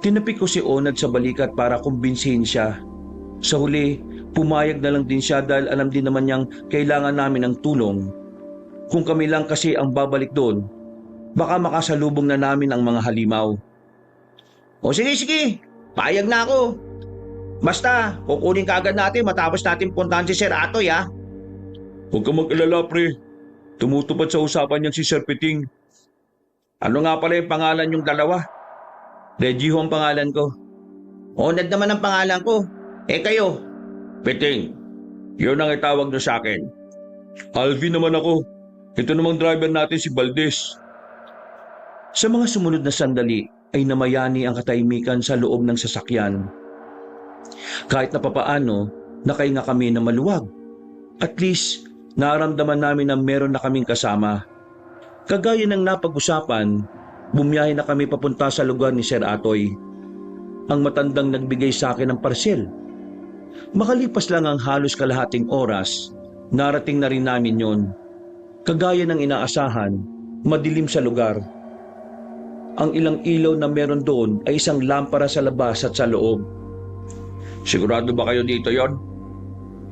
Tinapik ko si Onad sa balikat para kumbinsihin siya. Sa huli, pumayag na lang din siya dahil alam din naman niyang kailangan namin ng tulong. Kung kami lang kasi ang babalik doon, baka makasalubong na namin ang mga halimaw. O sige, payag na ako. Basta, kukunin ka agad natin matapos natin puntahan si Sir Atoy ah. Huwag ka mag-alala, pre. Tumutupad sa usapan niyan si Sir Piting. Ano nga pala yung pangalan yung dalawa? Reggie ho ang pangalan ko. Onad naman ang pangalan ko. Eh kayo? Piting, yun ang itawag nyo sa akin. Alvin naman ako. Ito namang driver natin si Valdez. Sa mga sumunod na sandali ay namayani ang katahimikan sa loob ng sasakyan. Kahit na papaano, nakahinga kami na maluwag. At least, naramdaman namin na meron na kaming kasama. Kagaya ng napag-usapan, bumiyahe na kami papunta sa lugar ni Sir Atoy. Ang matandang nagbigay sa akin ng parcel. Makalipas lang ang halos kalahating oras, narating na rin namin yon. Kagaya ng inaasahan, madilim sa lugar. Ang ilang ilaw na meron doon ay isang lampara sa labas at sa loob. Sigurado ba kayo dito yon?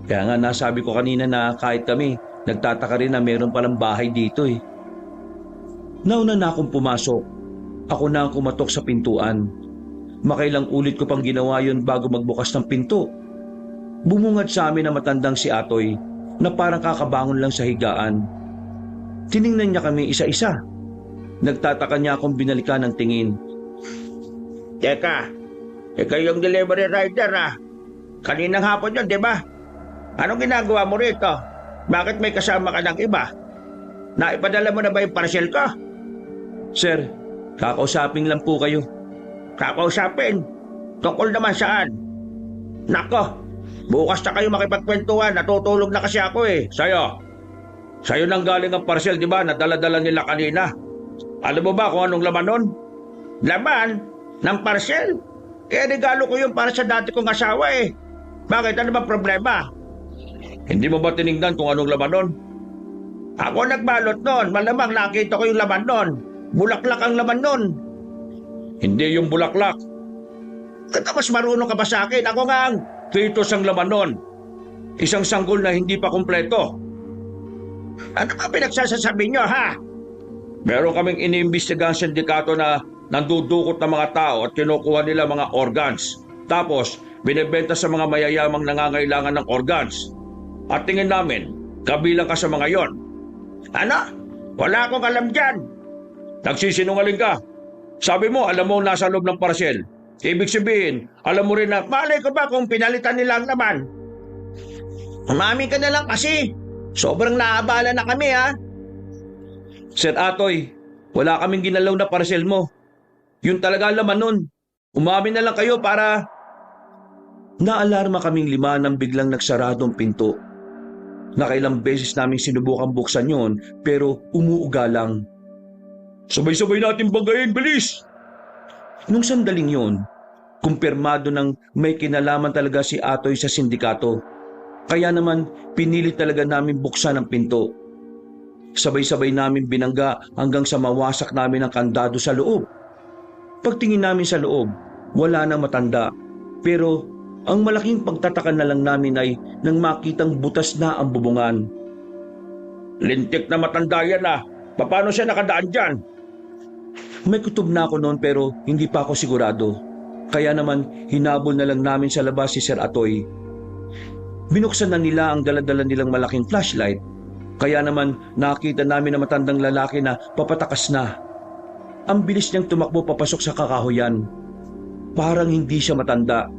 Kaya nga nasabi ko kanina na kahit kami, nagtataka rin na meron palang bahay dito eh. Nauna na akong pumasok. Ako na ang kumatok sa pintuan. Makailang ulit ko pang ginawa yon bago magbukas ng pinto. Bumungad sa amin na matandang si Atoy na parang kakabangon lang sa higaan. Tiningnan niya kami isa-isa. Nagtataka niya akong binalikan ng tingin. Teka, ikaw yung delivery rider ah. Kaninang hapon yun, di ba? Anong ginagawa mo rito? Bakit may kasama ka ng iba? Naipadala mo na ba yung parcel ko? Sir, kakausapin lang po kayo. Kakausapin? Tungkol naman saan? Nako, bukas na kayo makipagkwentuhan. Natutulog na kasi ako eh. Sa'yo nang galing ang parcel, di ba? Nadala-dala nila kanina. Alam mo ba kung anong laman nun? Laman? Ng parcel? Eh, regalo ko yung para sa dati kong asawa eh. Bakit? Ano ba problema? Hindi mo ba tinignan kung anong laman nun? Ako nagbalot nun. Malamang nakita ko yung laman nun. Bulaklak ang laman nun. Hindi yung bulaklak. Mas marunong ka ba sa akin? Ako nga ang... Fetus ang laman nun. Isang sanggol na hindi pa kumpleto. Ano ba pinagsasasabi nyo, ha? Meron kaming iniimbestigahan sindikato na nandudukot ng mga tao at kinukuha nila mga organs. Tapos, binebenta sa mga mayayamang nangangailangan ng organs. At tingin namin, kabilang ka sa mga yon. Ano? Wala akong alam dyan. Nagsisinungaling ka. Sabi mo, alam mo nasa loob ng parcel. Ibig sabihin, alam mo rin na Malay ko ba kung pinalitan nila ang laman? Umami ka na lang kasi. Sobrang naabala na kami, ha? Sir Atoy, wala kaming ginalaw na parcel mo. Yun talaga ang laman nun. Umamin na lang kayo para... Naalarma kaming 5 nang biglang nagsaradong pinto. Nakailang beses namin sinubukang buksan yon pero umuuga lang. Sabay-sabay natin banggain, bilis! Nung sandaling yon, kumpirmado ng may kinalaman talaga si Atoy sa sindikato. Kaya naman pinilit talaga namin buksan ang pinto. Sabay-sabay namin binangga hanggang sa mawasak namin ang kandado sa loob. Pagtingin namin sa loob, wala nang matanda. Pero ang malaking pagtataka na lang namin ay nang makitang butas na ang bubungan. Lintik na matanda yan ah. Paano siya nakadaan dyan? May kutob na ako noon pero hindi pa ako sigurado. Kaya naman hinabol na lang namin sa labas si Sir Atoy. Binuksan na nila ang daladala nilang malaking flashlight. Kaya naman nakita namin na matandang lalaki na papatakas na. Ang bilis niyang tumakbo papasok sa kakahuyan. Parang hindi siya matanda.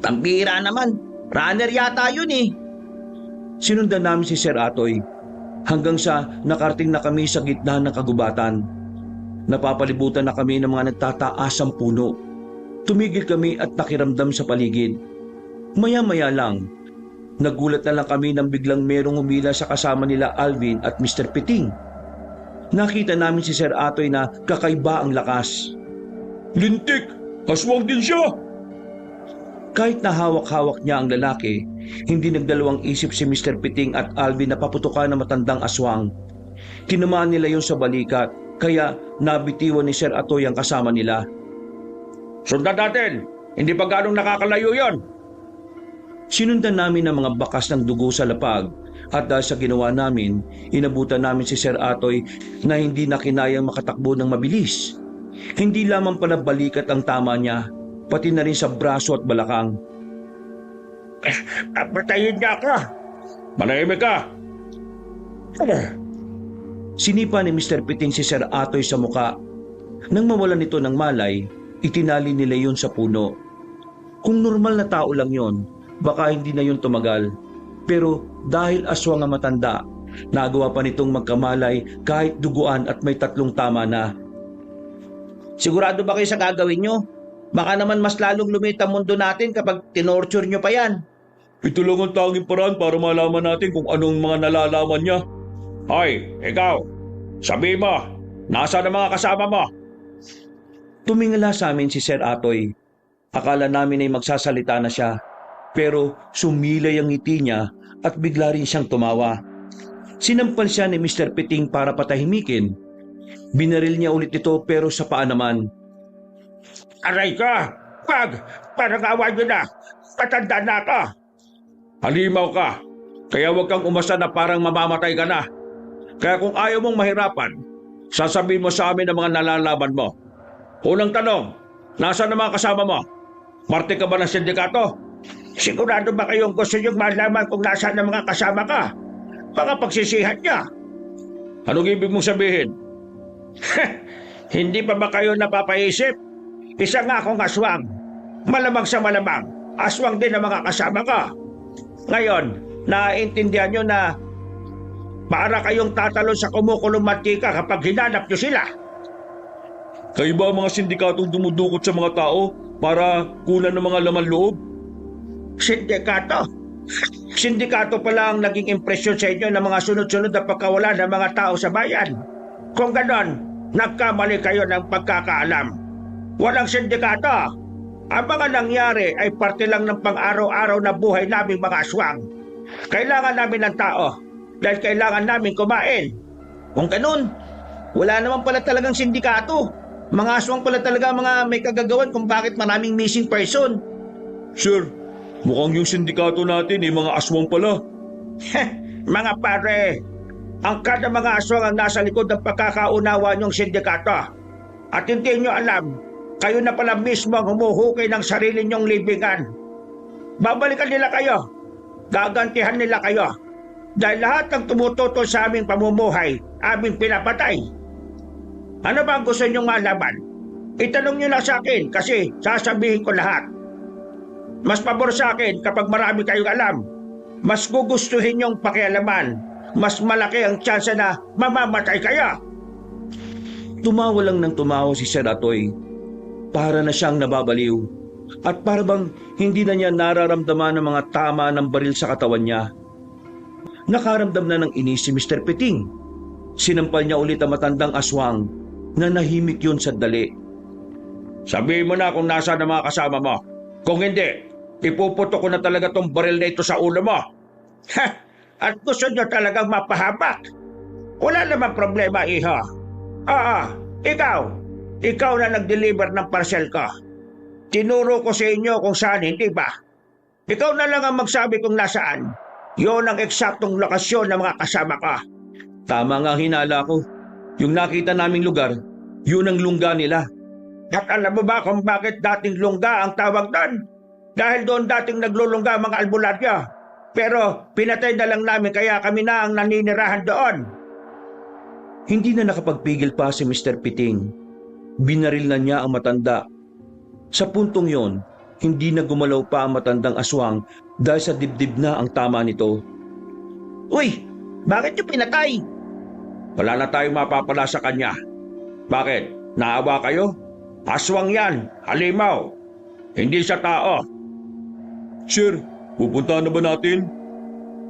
Pambira naman. Runner yata yun eh. Sinundan namin si Sir Atoy hanggang sa nakarating na kami sa gitna ng kagubatan. Napapalibutan na kami ng mga nagtataasang puno. Tumigil kami at nakiramdam sa paligid. Maya-maya lang, nagulat na lang kami nang biglang merong umila sa kasama nila Alvin at Mr. Piting. Nakita namin si Sir Atoy na kakaiba ang lakas. Lintik! Aswang din siya! Kahit na hawak-hawak niya ang lalaki, hindi nagdalawang isip si Mr. Piting at Alvin na paputukan ng matandang aswang. Tinamaan nila yon sa balikat, kaya nabitiwan ni Sir Atoy ang kasama nila. Sundan natin! Hindi pa ganong nakakalayo yon. Sinundan namin ang mga bakas ng dugo sa lapag at dahil sa ginawa namin, inabutan namin si Sir Atoy na hindi na kinayang makatakbo ng mabilis. Hindi lamang pala balikat ang tama niya, pati na rin sa braso at balakang. Patayin niya ako. Manahimik ka! Sinipa ni Mr. Piting si Sir Atoy sa muka. Nang mawalan nito ng malay, itinali nila yun sa puno. Kung normal na tao lang yon, baka hindi na yun tumagal. Pero dahil aswang ang matanda, nagawa pa nitong magkamalay kahit duguan at may 3 tama na. Sigurado ba kayo sa gagawin nyo? Baka naman mas lalong lumit ang mundo natin kapag tinorture nyo pa yan. Ito lang ang tanging paraan para malaman natin kung anong mga nalalaman niya. Hoy, ikaw! Sabi mo, nasaan ang mga kasama mo? Tumingala sa amin si Sir Atoy. Akala namin ay magsasalita na siya. Pero sumilay ang ngiti niya at bigla rin siyang tumawa. Sinampal siya ni Mr. Piting para patahimikin. Binaril niya ulit ito pero sa paa naman. Aray ka! Wag! Parang awa nyo na! Patanda na ka! Halimaw ka, kaya huwag kang umasa na parang mamamatay ka na. Kaya kung ayaw mong mahirapan, sasabihin mo sa amin ang mga nalalaman mo. Unang tanong, nasaan ang mga kasama mo? Parte ka ba ng sindikato? Sigurado ba kayong gusto nyo malaman kung nasaan ang mga kasama ka? Baka pagsisihan niya. Anong ibig mong sabihin? Hindi pa ba kayo napapaisip? Isa nga akong aswang. Malamang sa malamang, aswang din ang mga kasama ka. Ngayon, naiintindihan nyo na para kayong tatalon sa kumukulong mantika kapag hinanap nyo sila. Kayo ba ang mga sindikatong dumudukot sa mga tao para kunan ng mga laman loob? Sindikato? Sindikato pala ang naging impresyon sa inyo ng mga sunod-sunod na pagkawala ng mga tao sa bayan. Kung ganon, nagkamali kayo ng pagkakaalam. Walang sindikato. Ang mga nangyari ay parte lang ng pang-araw-araw na buhay naming mga aswang. Kailangan namin ng tao dahil kailangan namin kumain. Kung ganun, wala naman pala talagang sindikato. Mga aswang pala talaga mga may kagagawan kung bakit maraming missing person. Sir, mukhang yung sindikato natin mga aswang pala. Mga pare, ang kada mga aswang ang nasa likod ng pagkakaunawa niyong sindikato. At hindi niyo alam, kayo na pala mismo ang humuhukay ng sarili niyong libingan. Babalikan nila kayo. Gagantihan nila kayo. Dahil lahat ng tumututol sa aming pamumuhay, aming pinapatay. Ano ba ang gusto niyong malaman? Itanong niyo lang sa akin kasi sasabihin ko lahat. Mas pabor sa akin kapag marami kayong alam. Mas gugustuhin niyong pakialaman. Mas malaki ang tsansa na mamamatay kayo. Tumawa lang ng tumawa si Sir Atoy. Para na siyang nababaliw. At para bang hindi na niya nararamdaman ng mga tama ng baril sa katawan niya. Nakaramdam na ng inis si Mr. Piting. Sinampal niya ulit ang matandang aswang na nahimik yun sa dali. Sabihin mo na kung nasaan ang mga kasama mo. Kung hindi, ipuputo ko na talaga tong baril na ito sa ulo mo. Ha! At gusto nyo talagang mapahabak. Wala namang problema, iho. Ikaw. Ikaw na nag-deliver ng parcel ko. Tinuro ko sa inyo kung saan, hindi ba? Ikaw na lang ang magsabi kung nasaan. Yon ang eksaktong lokasyon ng mga kasama ko. Tama nga hinala ko. Yung nakita naming lugar, yun ang lungga nila. At alam mo ba kung bakit dating lungga ang tawag doon? Dahil doon dating naglulungga ang mga albularyo. Pero pinatay na lang namin kaya kami na ang naninirahan doon. Hindi na nakapagpigil pa si Mr. Piting. Binaril na niya ang matanda. Sa puntong yon, hindi na gumalaw pa ang matandang aswang dahil sa dibdib na ang tama nito. Uy, bakit niyo pinatay? Wala na tayong mapapala sa kanya. Bakit? Naawa kayo? Aswang yan, halimaw. Hindi siya tao. Sir, pupunta na ba natin?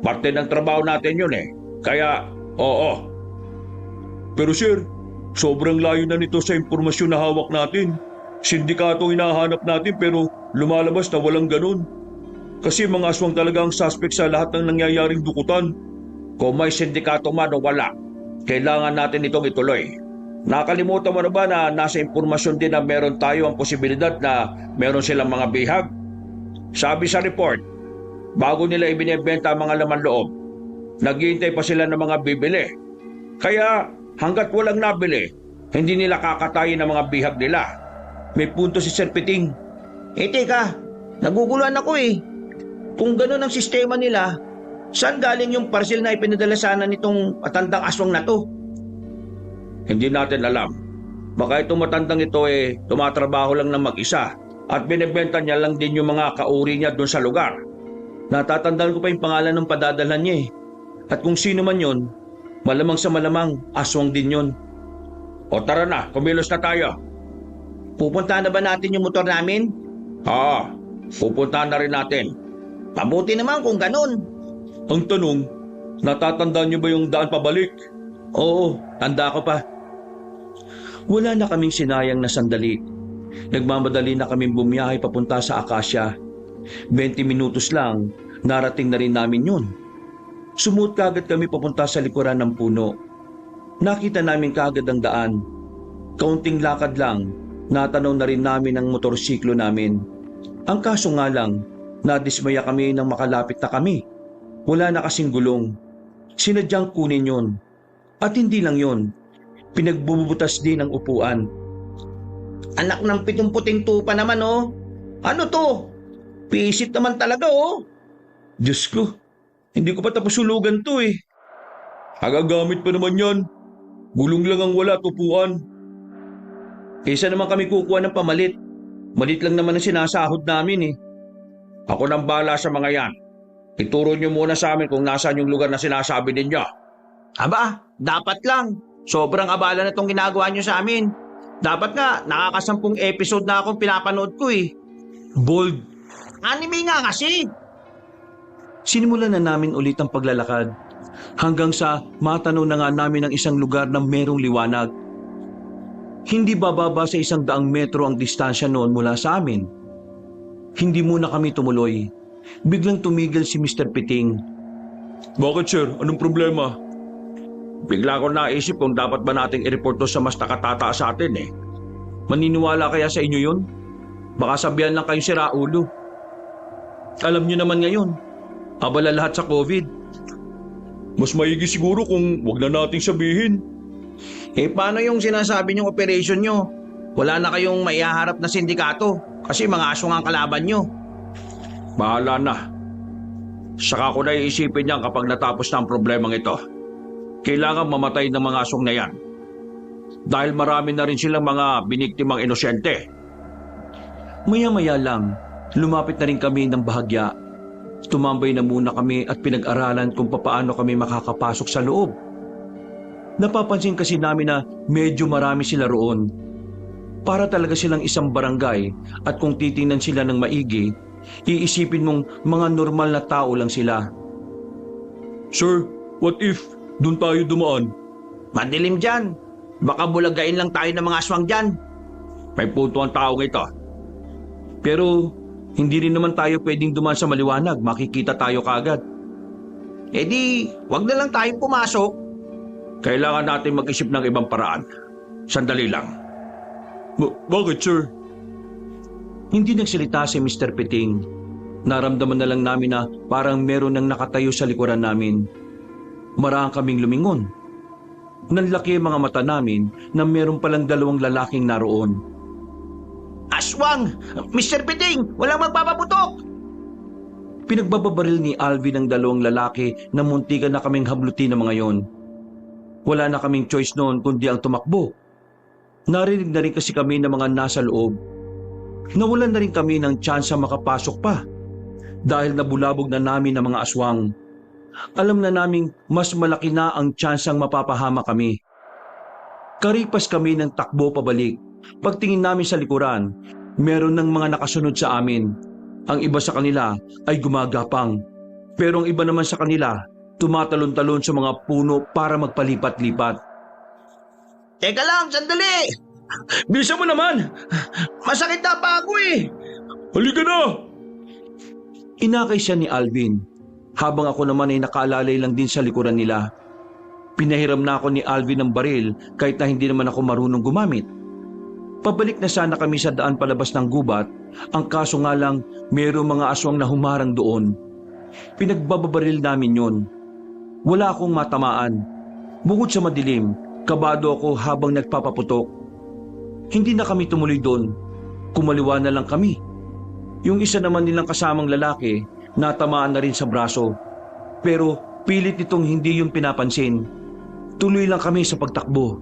Parte ng trabaho natin yun eh. Kaya, oo. Pero sir, sobrang layo na nito sa impormasyon na hawak natin. Sindikato ang hinahanap natin pero lumalabas na walang ganun. Kasi mga aswang talaga ang suspect sa lahat ng nangyayaring dukutan. Kung may sindikato man o wala, kailangan natin itong ituloy. Nakalimutan mo na ba na nasa impormasyon din na meron tayo ang posibilidad na meron silang mga bihag? Sabi sa report, bago nila ibinebenta ang mga laman loob, naghihintay pa sila ng mga bibili. Kaya hanggat walang nabili, hindi nila kakatayin ang mga bihag nila. May punto si Sir Piting. Teka, naguguluhan ako eh. Kung ganun ang sistema nila, saan galing yung parcel na ipinadala sana nitong matandang aswang na to? Hindi natin alam. Baka itong matandang ito tumatrabaho lang ng mag-isa at binibenta niya lang din yung mga kauri niya doon sa lugar. Natatandaan ko pa yung pangalan ng padadalhan niya eh. At kung sino man yon, malamang sa malamang aswang din yon. O tara na, kumilos na tayo. Pupunta na ba natin yung motor namin? Oo, pupunta na rin natin. Mabuti naman kung ganun. Ang tanong, natatandaan niyo ba yung daan pabalik? Oo, tanda ko pa. Wala na kaming sinayang na sandali. Nagmamadali na kaming bumiyahe papunta sa Acacia. 20 minutos lang, narating na rin namin yun. Sumuot kagad kami papunta sa likuran ng puno. Nakita namin kagad ang daan. Kaunting lakad lang, natanaw na rin namin ang motorsiklo namin. Ang kaso nga lang, nadismaya kami nang makalapit na kami. Wala na kasing gulong. Sinadyang kunin yun. At hindi lang yun, pinagbubutas din ang upuan. Anak ng pitong-puting tupa naman oh. Ano to? Pisit naman talaga oh. Diyos ko, hindi ko pa tapos sulugan to eh. Agagamit pa naman yan. Gulong lang ang wala at upuan. Kaysa naman kami kukuha ng pamalit. Malit lang naman ang sinasahod namin eh. Ako nang bahala sa mga yan. Ituro nyo muna sa amin kung nasaan yung lugar na sinasabi ninyo. Aba, dapat lang. Sobrang abala na itong ginagawa nyo sa amin. Dapat nga, nakakasampung episode na akong pinapanood ko eh. Bold. Anime nga kasi. Sinimulan na namin ulit ang paglalakad. Hanggang sa matanaw na nga namin ang isang lugar na merong liwanag. Hindi bababa sa 100 metro ang distansya noon mula sa amin. Hindi muna kami tumuloy. Biglang tumigil si Mr. Piting. Bakit sir? Anong problema? Bigla ko naisip kung dapat ba nating i-report to sa mas nakatataas sa atin eh. Maniniwala kaya sa inyo yun? Baka sabihan lang kayong siraulo. Alam nyo naman ngayon, abala lahat sa COVID. Mas maigi siguro kung wag na nating sabihin. Paano yung sinasabi niyong operation nyo? Wala na kayong maihaharap na sindikato kasi mga aswang ang kalaban nyo. Bahala na. Saka ko na iisipin niyan kapag natapos na ang problemang ito. Kailangan mamatay ng mga aswang na yan. Dahil marami na rin silang mga biniktimang inosyente. Maya-maya lang, lumapit na rin kami ng bahagya. Tumambay na muna kami at pinag-aralan kung papaano kami makakapasok sa loob. Napapansin kasi namin na medyo marami sila roon. Para talaga silang isang barangay at kung titingnan sila ng maigi, iisipin mong mga normal na tao lang sila. Sir, what if doon tayo dumaan? Madilim dyan. Baka bulagain lang tayo ng mga aswang dyan. May punto ang taong ito. Pero hindi rin naman tayo pwedeng dumaan sa maliwanag, makikita tayo kaagad. Wag na lang tayong pumasok. Kailangan natin mag-isip ng ibang paraan. Sandali lang. Bakit, sir? Hindi nagsalita si Mr. Piting. Naramdaman na lang namin na parang meron nang nakatayo sa likuran namin. Marahang kaming lumingon. Nanlaki ang mga mata namin na meron palang dalawang lalaking naroon. Aswang! Mr. Piting! Walang magpapaputok! Pinagbababaril ni Alvin ang dalawang lalaki na muntikan na kaming hablutin ng mga yon. Wala na kaming choice noon kundi ang tumakbo. Narinig na rin kasi kami ng mga nasa loob. Nawalan na rin kami ng tsansa makapasok pa dahil nabulabog na namin ang mga aswang. Alam na naming mas malaki na ang tsansang mapapahama kami. Karipas kami ng takbo pabalik. Pagtingin namin sa likuran, meron ng mga nakasunod sa amin. Ang iba sa kanila ay gumagapang. Pero ang iba naman sa kanila, tumatalon-talon sa mga puno para magpalipat-lipat. Teka lang, sandali! Bisa mo naman! Masakit na pa ako eh! Halika na! Inakay siya ni Alvin, habang ako naman ay nakaalalay lang din sa likuran nila. Pinahiram na ako ni Alvin ng baril kahit na hindi naman ako marunong gumamit. Pabalik na sana kami sa daan palabas ng gubat, ang kaso nga lang mayroong mga aswang na humarang doon. Pinagbababaril namin yon. Wala akong matamaan. Bukod sa madilim, kabado ako habang nagpapaputok. Hindi na kami tumuloy doon. Kumaliwa na lang kami. Yung isa naman nilang kasamang lalaki, natamaan na rin sa braso. Pero pilit nitong hindi yung pinapansin. Tuloy lang kami sa pagtakbo.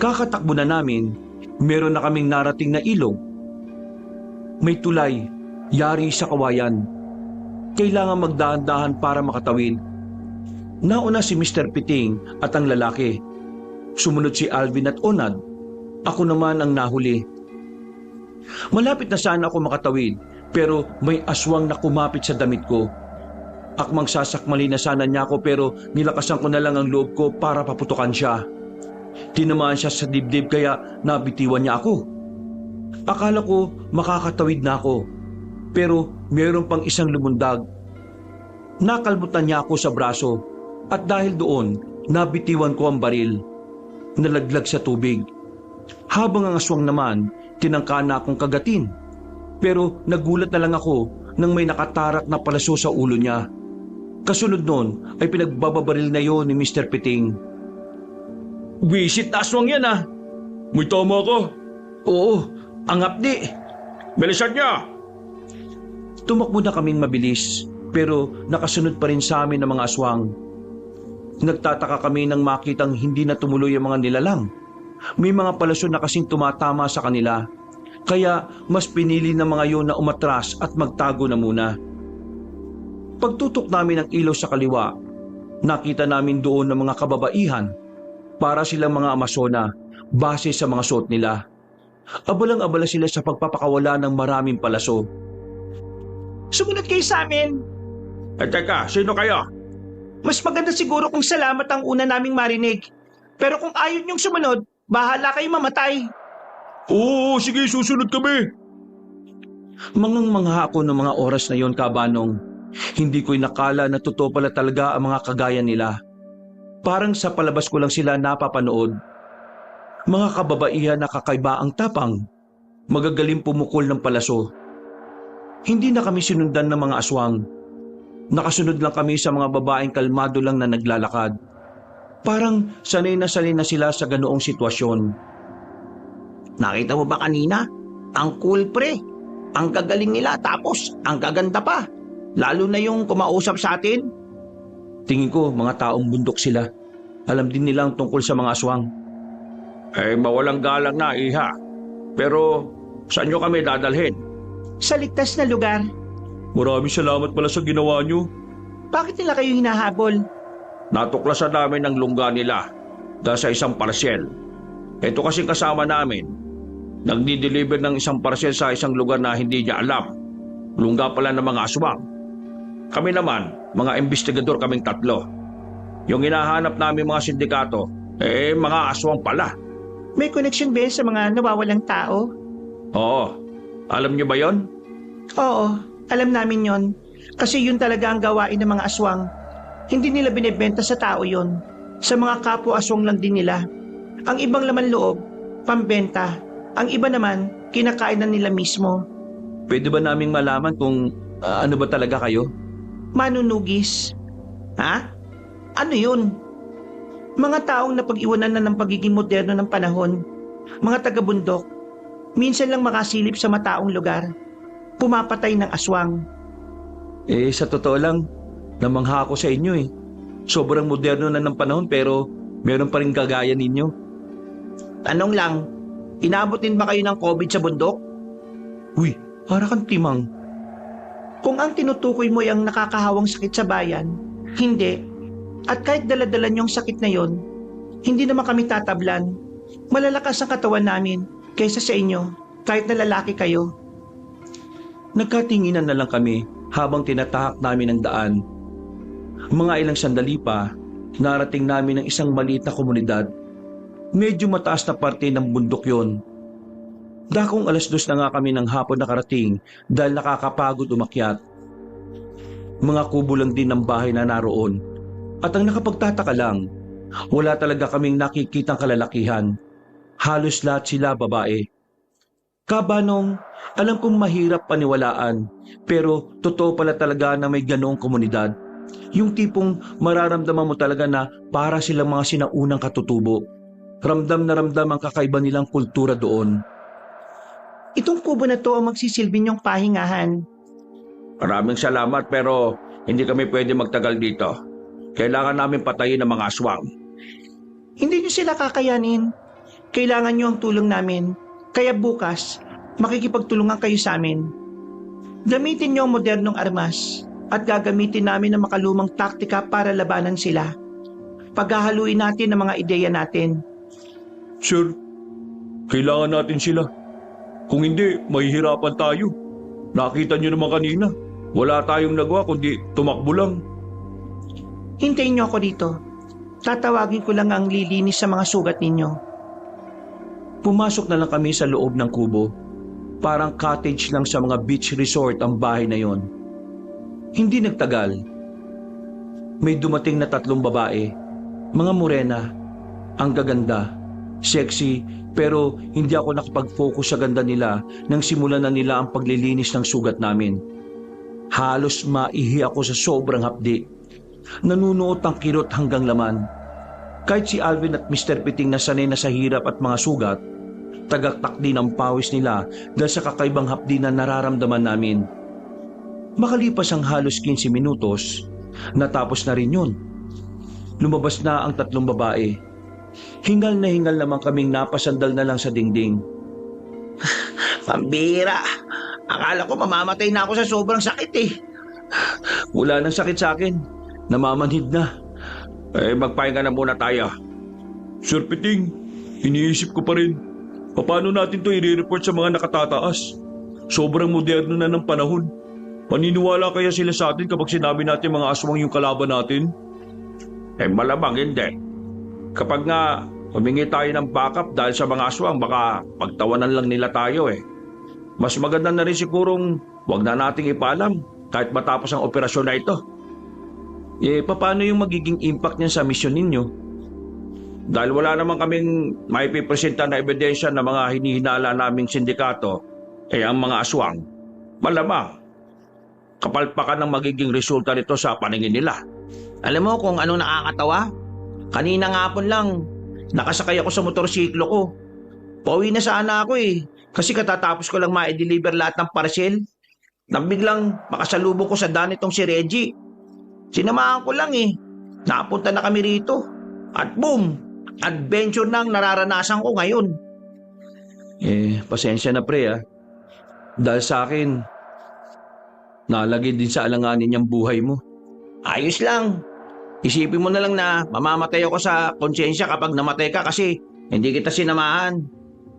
Kakatakbo na namin, meron na kaming narating na ilog. May tulay, yari sa kawayan. Kailangan magdahan-dahan para makatawid. Nauna si Mr. Piting at ang lalaki. Sumunod si Alvin at Onad. Ako naman ang nahuli. Malapit na sana ako makatawid, pero may aswang na kumapit sa damit ko. Akmang sasakmali na sana niya ako pero nilakasan ko na lang ang loob ko para paputukan siya. Tinamaan siya sa dibdib kaya nabitiwan niya ako. Akala ko makakatawid na ako, pero mayroon pang isang lumundag. Nakalbutan niya ako sa braso at dahil doon nabitiwan ko ang baril. Nalaglag sa tubig. Habang ang aswang naman, tinangka na akong kagatin. Pero nagulat na lang ako nang may nakatarak na palaso sa ulo niya. Kasunod noon ay pinagbababaril na yon ni Mr. Piting. Wisit na aswang yan ah! May tama ka! Oo, ang hapdi. Bilisan niya! Tumakbo na kaming mabilis, pero nakasunod pa rin sa amin ang mga aswang. Nagtataka kami nang makitang hindi na tumuloy ang mga nilalang. May mga palasyon na kasing tumatama sa kanila, kaya mas pinili ng mga yon na umatras at magtago na muna. Pagtutok namin ng ilaw sa kaliwa, nakita namin doon ng mga kababaihan, para silang mga Amazona, base sa mga suot nila. Abalang-abala sila sa pagpapakawala ng maraming palaso. Sumunod kayo sa amin! Teka, sino kayo? Mas maganda siguro kung salamat ang una naming marinig. Pero kung ayaw niyong sumunod, bahala kayo mamatay. Oo, sige, susunod kami. Mangangmangha ako ng mga oras na yon, Kabanong. Hindi ko inakala na totoo pala talaga ang mga kagaya nila. Parang sa palabas ko lang sila napapanood. Mga kababaihan na kakaiba ang tapang, magagaling pumukol ng palaso. Hindi na kami sinundan ng mga aswang. Nakasunod lang kami sa mga babaeng kalmado lang na naglalakad. Parang sanay na sila sa ganoong sitwasyon. Nakita mo ba kanina? Ang cool pre. Ang gagaling nila tapos ang gaganda pa. Lalo na yung kumausap sa atin. Tingin ko mga taong bundok sila. Alam din nila ang tungkol sa mga aswang. Mawalang galang na, iha. Pero saan nyo kami dadalhin? Sa ligtas na lugar. Maraming salamat pala sa ginawa nyo. Bakit nila kayo hinahabol? Natuklasan namin ang lungga nila dahil sa isang parcel. Ito kasing kasama namin. Nagdi-deliver ng isang parcel sa isang lugar na hindi niya alam. Lungga pala ng mga aswang. Kami naman, mga investigador kaming 3. Yung hinahanap namin mga sindikato, mga aswang pala. May connection ba sa mga nawawalang tao? Oo. Alam niyo ba yon? Oo, alam namin yon. Kasi yun talaga ang gawain ng mga aswang. Hindi nila binibenta sa tao yon. Sa mga kapwa aswang lang din nila. Ang ibang laman loob, pambenta. Ang iba naman, kinakain na nila mismo. Pwede ba naming malaman kung ano ba talaga kayo? Manunugis. Ha? Ano yun? Mga taong napag-iwanan na ng pagiging moderno ng panahon. Mga taga-bundok. Minsan lang makasilip sa mataong lugar. Pumapatay ng aswang. Sa totoo lang, namangha ako sa inyo eh. Sobrang moderno na ng panahon pero meron pa rin gagaya ninyo. Tanong lang, inabot din ba kayo ng COVID sa bundok? Uy, para kang timang. Kung ang tinutukoy mo ay ang nakakahawang sakit sa bayan, hindi. At kahit dala-dala niyong sakit na yon, hindi naman kami tatablan. Malalakas ang katawan namin kaysa sa inyo, kahit na lalaki kayo. Nagkatinginan na lang kami habang tinatahak namin ang daan. Mga ilang sandali pa, narating namin ang isang maliit na komunidad. Medyo mataas na parte ng bundok yon. Dakong 2:00 na nga kami ng hapon nakarating dahil nakakapagod umakyat. Mga kubo lang din ng bahay na naroon. At ang nakapagtataka lang, wala talaga kaming nakikitang kalalakihan. Halos lahat sila babae. Kabanong, alam kong mahirap paniwalaan, pero totoo pala talaga na may ganoong komunidad. Yung tipong mararamdaman mo talaga na para silang mga sinaunang katutubo. Ramdam na ramdam ang kakaiba nilang kultura doon. Itong kubo na to ang magsisilbi niyong pahingahan. Maraming salamat pero hindi kami pwede magtagal dito. Kailangan namin patayin ang mga aswang. Hindi niyo sila kakayanin. Kailangan niyo ang tulong namin. Kaya bukas, makikipagtulungan kayo sa amin. Gamitin niyo ang modernong armas at gagamitin namin ang makalumang taktika para labanan sila. Paghahaluin natin ang mga ideya natin. Sir, kailangan natin sila. Kung hindi, mahihirapan tayo. Nakita niyo naman kanina. Wala tayong nagawa kundi tumakbo lang. Hintayin niyo ako dito. Tatawagin ko lang ang lilinis sa mga sugat ninyo. Pumasok na lang kami sa loob ng kubo. Parang cottage lang sa mga beach resort ang bahay na yon. Hindi nagtagal. May dumating na 3 babae. Mga morena. Ang gaganda. Sexy. Pero hindi ako nakapag-focus sa ganda nila nang simulan na nila ang paglilinis ng sugat namin. Halos maihi ako sa sobrang hapdi. Nanunuot ang kirot hanggang laman. Kahit si Alvin at Mr. Piting na sanay na sa hirap at mga sugat, tagaktak din ang pawis nila dahil sa kakaibang hapdi na nararamdaman namin. Makalipas ang halos 15 minutos, natapos na rin yun. Lumabas na ang 3 babae. Hingal na hingal naman kaming napasandal na lang sa dingding. Pambira! Akala ko mamamatay na ako sa sobrang sakit eh. Wala nang sakit sa akin. Namamanhid na. Magpahinga na muna tayo. Sir Piting, iniisip ko pa rin. Paano natin to i-report sa mga nakatataas? Sobrang moderno na ng panahon. Paniniwala kaya sila sa atin kapag sinabi natin mga aswang yung kalaban natin? Malamang hindi. Kapag nga humingi tayo ng backup dahil sa mga aswang, baka pagtawanan lang nila tayo eh. Mas maganda na rin sigurong wag na nating ipaalam kahit matapos ang operasyon na ito. Paano yung magiging impact niyan sa misyon ninyo? Dahil wala naman kaming maipipresenta na ebidensya ng mga hinihinala naming sindikato, ang mga aswang, malamang, kapalpakan ng magiging resulta nito sa paningin nila. Alam mo kung anong nakakatawa? Kanina nga hapon lang, nakasakay ako sa motorsiklo ko. Pauwi na sana ako kasi katatapos ko lang ma-deliver lahat ng parcel. Nang biglang makasalubong ko sa daan itong si Reggie. Sinamahan ko lang Napunta na kami rito. At boom! Adventure na ang nararanasan ko ngayon. Pasensya na pre Dahil sa akin, nalagay din sa alanganin niyang buhay mo. Ayos lang. Isipin mo na lang na mamamatay ako sa konsensya kapag namatay ka kasi hindi kita sinamahan.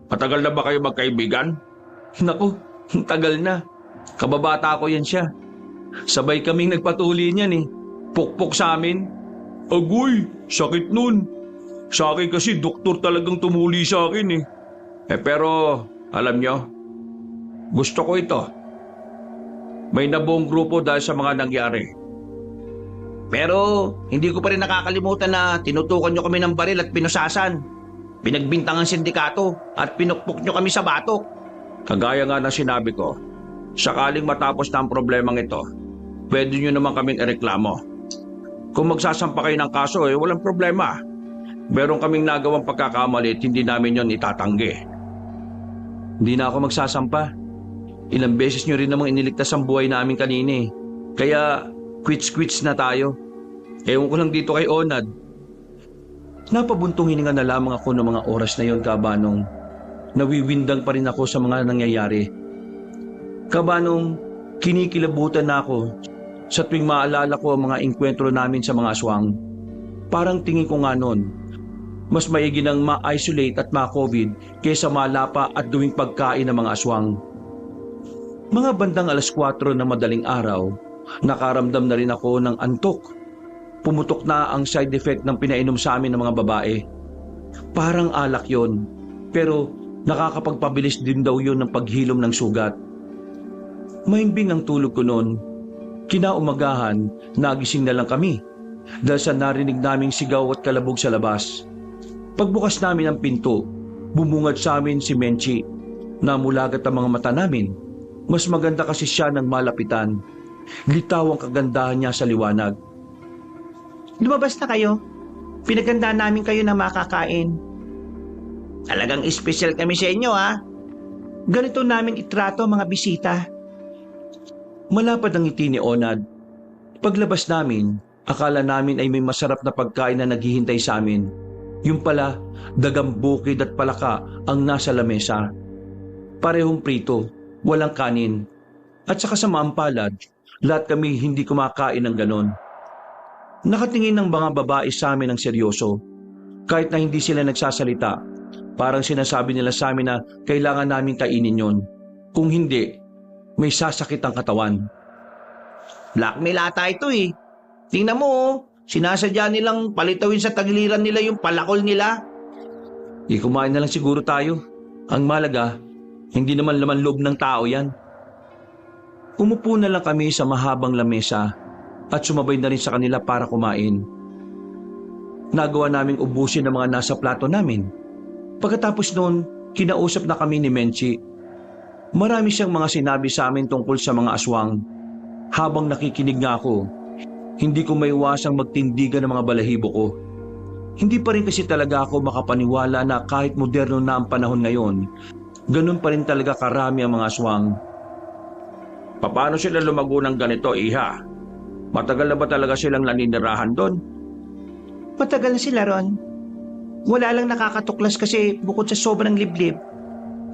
Matagal na ba kayo magkaibigan? Naku, tagal na. Kababata ko yan siya. Sabay kaming nagpatuli niyan Pukpok sa amin. Agoy, sakit nun. Sa akin kasi doktor talagang tumuli sa akin pero, alam nyo, gusto ko ito. May nabuong grupo dahil sa mga nangyari. Pero hindi ko pa rin nakakalimutan na tinutukan nyo kami ng baril at pinusasan. Pinagbintang ang sindikato at pinukpok nyo kami sa batok. Kagaya nga ng sinabi ko, sakaling matapos na ang problemang ito, pwede nyo naman kaming ireklamo. Kung magsasampa kayo ng kaso walang problema. Meron kaming nagawang pagkakamali at hindi namin yon itatanggi. Hindi na ako magsasampa. Ilang beses nyo rin namang iniligtas ang buhay namin kanina Kaya quits na tayo. Ewan ko lang dito kay Onad. Napabuntong hininga na lamang ako ng mga oras na yon, Kabanong. Nawiwindang pa rin ako sa mga nangyayari. Kabanong, kinikilabutan na ako sa tuwing maalala ko ang mga engkwentro namin sa mga aswang. Parang tingin ko nga noon, mas maigi nang ma-isolate at ma-COVID kaysa malapa at gawing pagkain ng mga aswang. Mga bandang 4:00 na madaling araw, nakaramdam na rin ako ng antok. Pumutok na ang side effect ng pinainom sa amin ng mga babae. Parang alak yon, pero nakakapagpabilis din daw yon ng paghilom ng sugat. Mahimbing ang tulog ko noon. Kinaumagahan, nagising na lang kami dahil sa narinig naming sigaw at kalabog sa labas. Pagbukas namin ang pinto, bumungad sa amin si Menchi. Namulagat ang mga mata namin. Mas maganda kasi siya ng malapitan. Litaw ang kagandahan niya sa liwanag. Lumabas na kayo. Pinagandaan namin kayo na makakain. Talagang espesyal kami sa inyo Ganito namin itrato ang mga bisita. Malapad ang ngiti ni Onad. Paglabas namin, akala namin ay may masarap na pagkain na naghihintay sa amin. Yung pala, dagang bukid at palaka ang nasa lamesa. Parehong prito, walang kanin. At sa kasamaang palad, lahat kami hindi kumakain ng ganon. Nakatingin ng mga babae sa amin ng seryoso. Kahit na hindi sila nagsasalita, parang sinasabi nila sa amin na kailangan namin kainin yon. Kung hindi, may sasakit ang katawan. Blackmail ata ito Tingnan mo sinasadya nilang palitawin sa tagiliran nila yung palakol nila. Kumain na lang siguro tayo. Ang malaga, hindi naman laman loob ng tao yan. Umupo na lang kami sa mahabang lamesa at sumabay na rin sa kanila para kumain. Nagawa naming ubusin ang mga nasa plato namin. Pagkatapos noon, kinausap na kami ni Menchi. Marami siyang mga sinabi sa amin tungkol sa mga aswang. Habang nakikinig nga ako, hindi ko maiwasang magtindigan ng mga balahibo ko. Hindi pa rin kasi talaga ako makapaniwala na kahit moderno na ang panahon ngayon, ganun pa rin talaga karami ang mga aswang. Paano sila lumago ng ganito, Iha? Matagal na ba talaga silang naninirahan doon? Matagal na sila ron. Wala lang nakakatuklas kasi bukod sa sobrang liblib,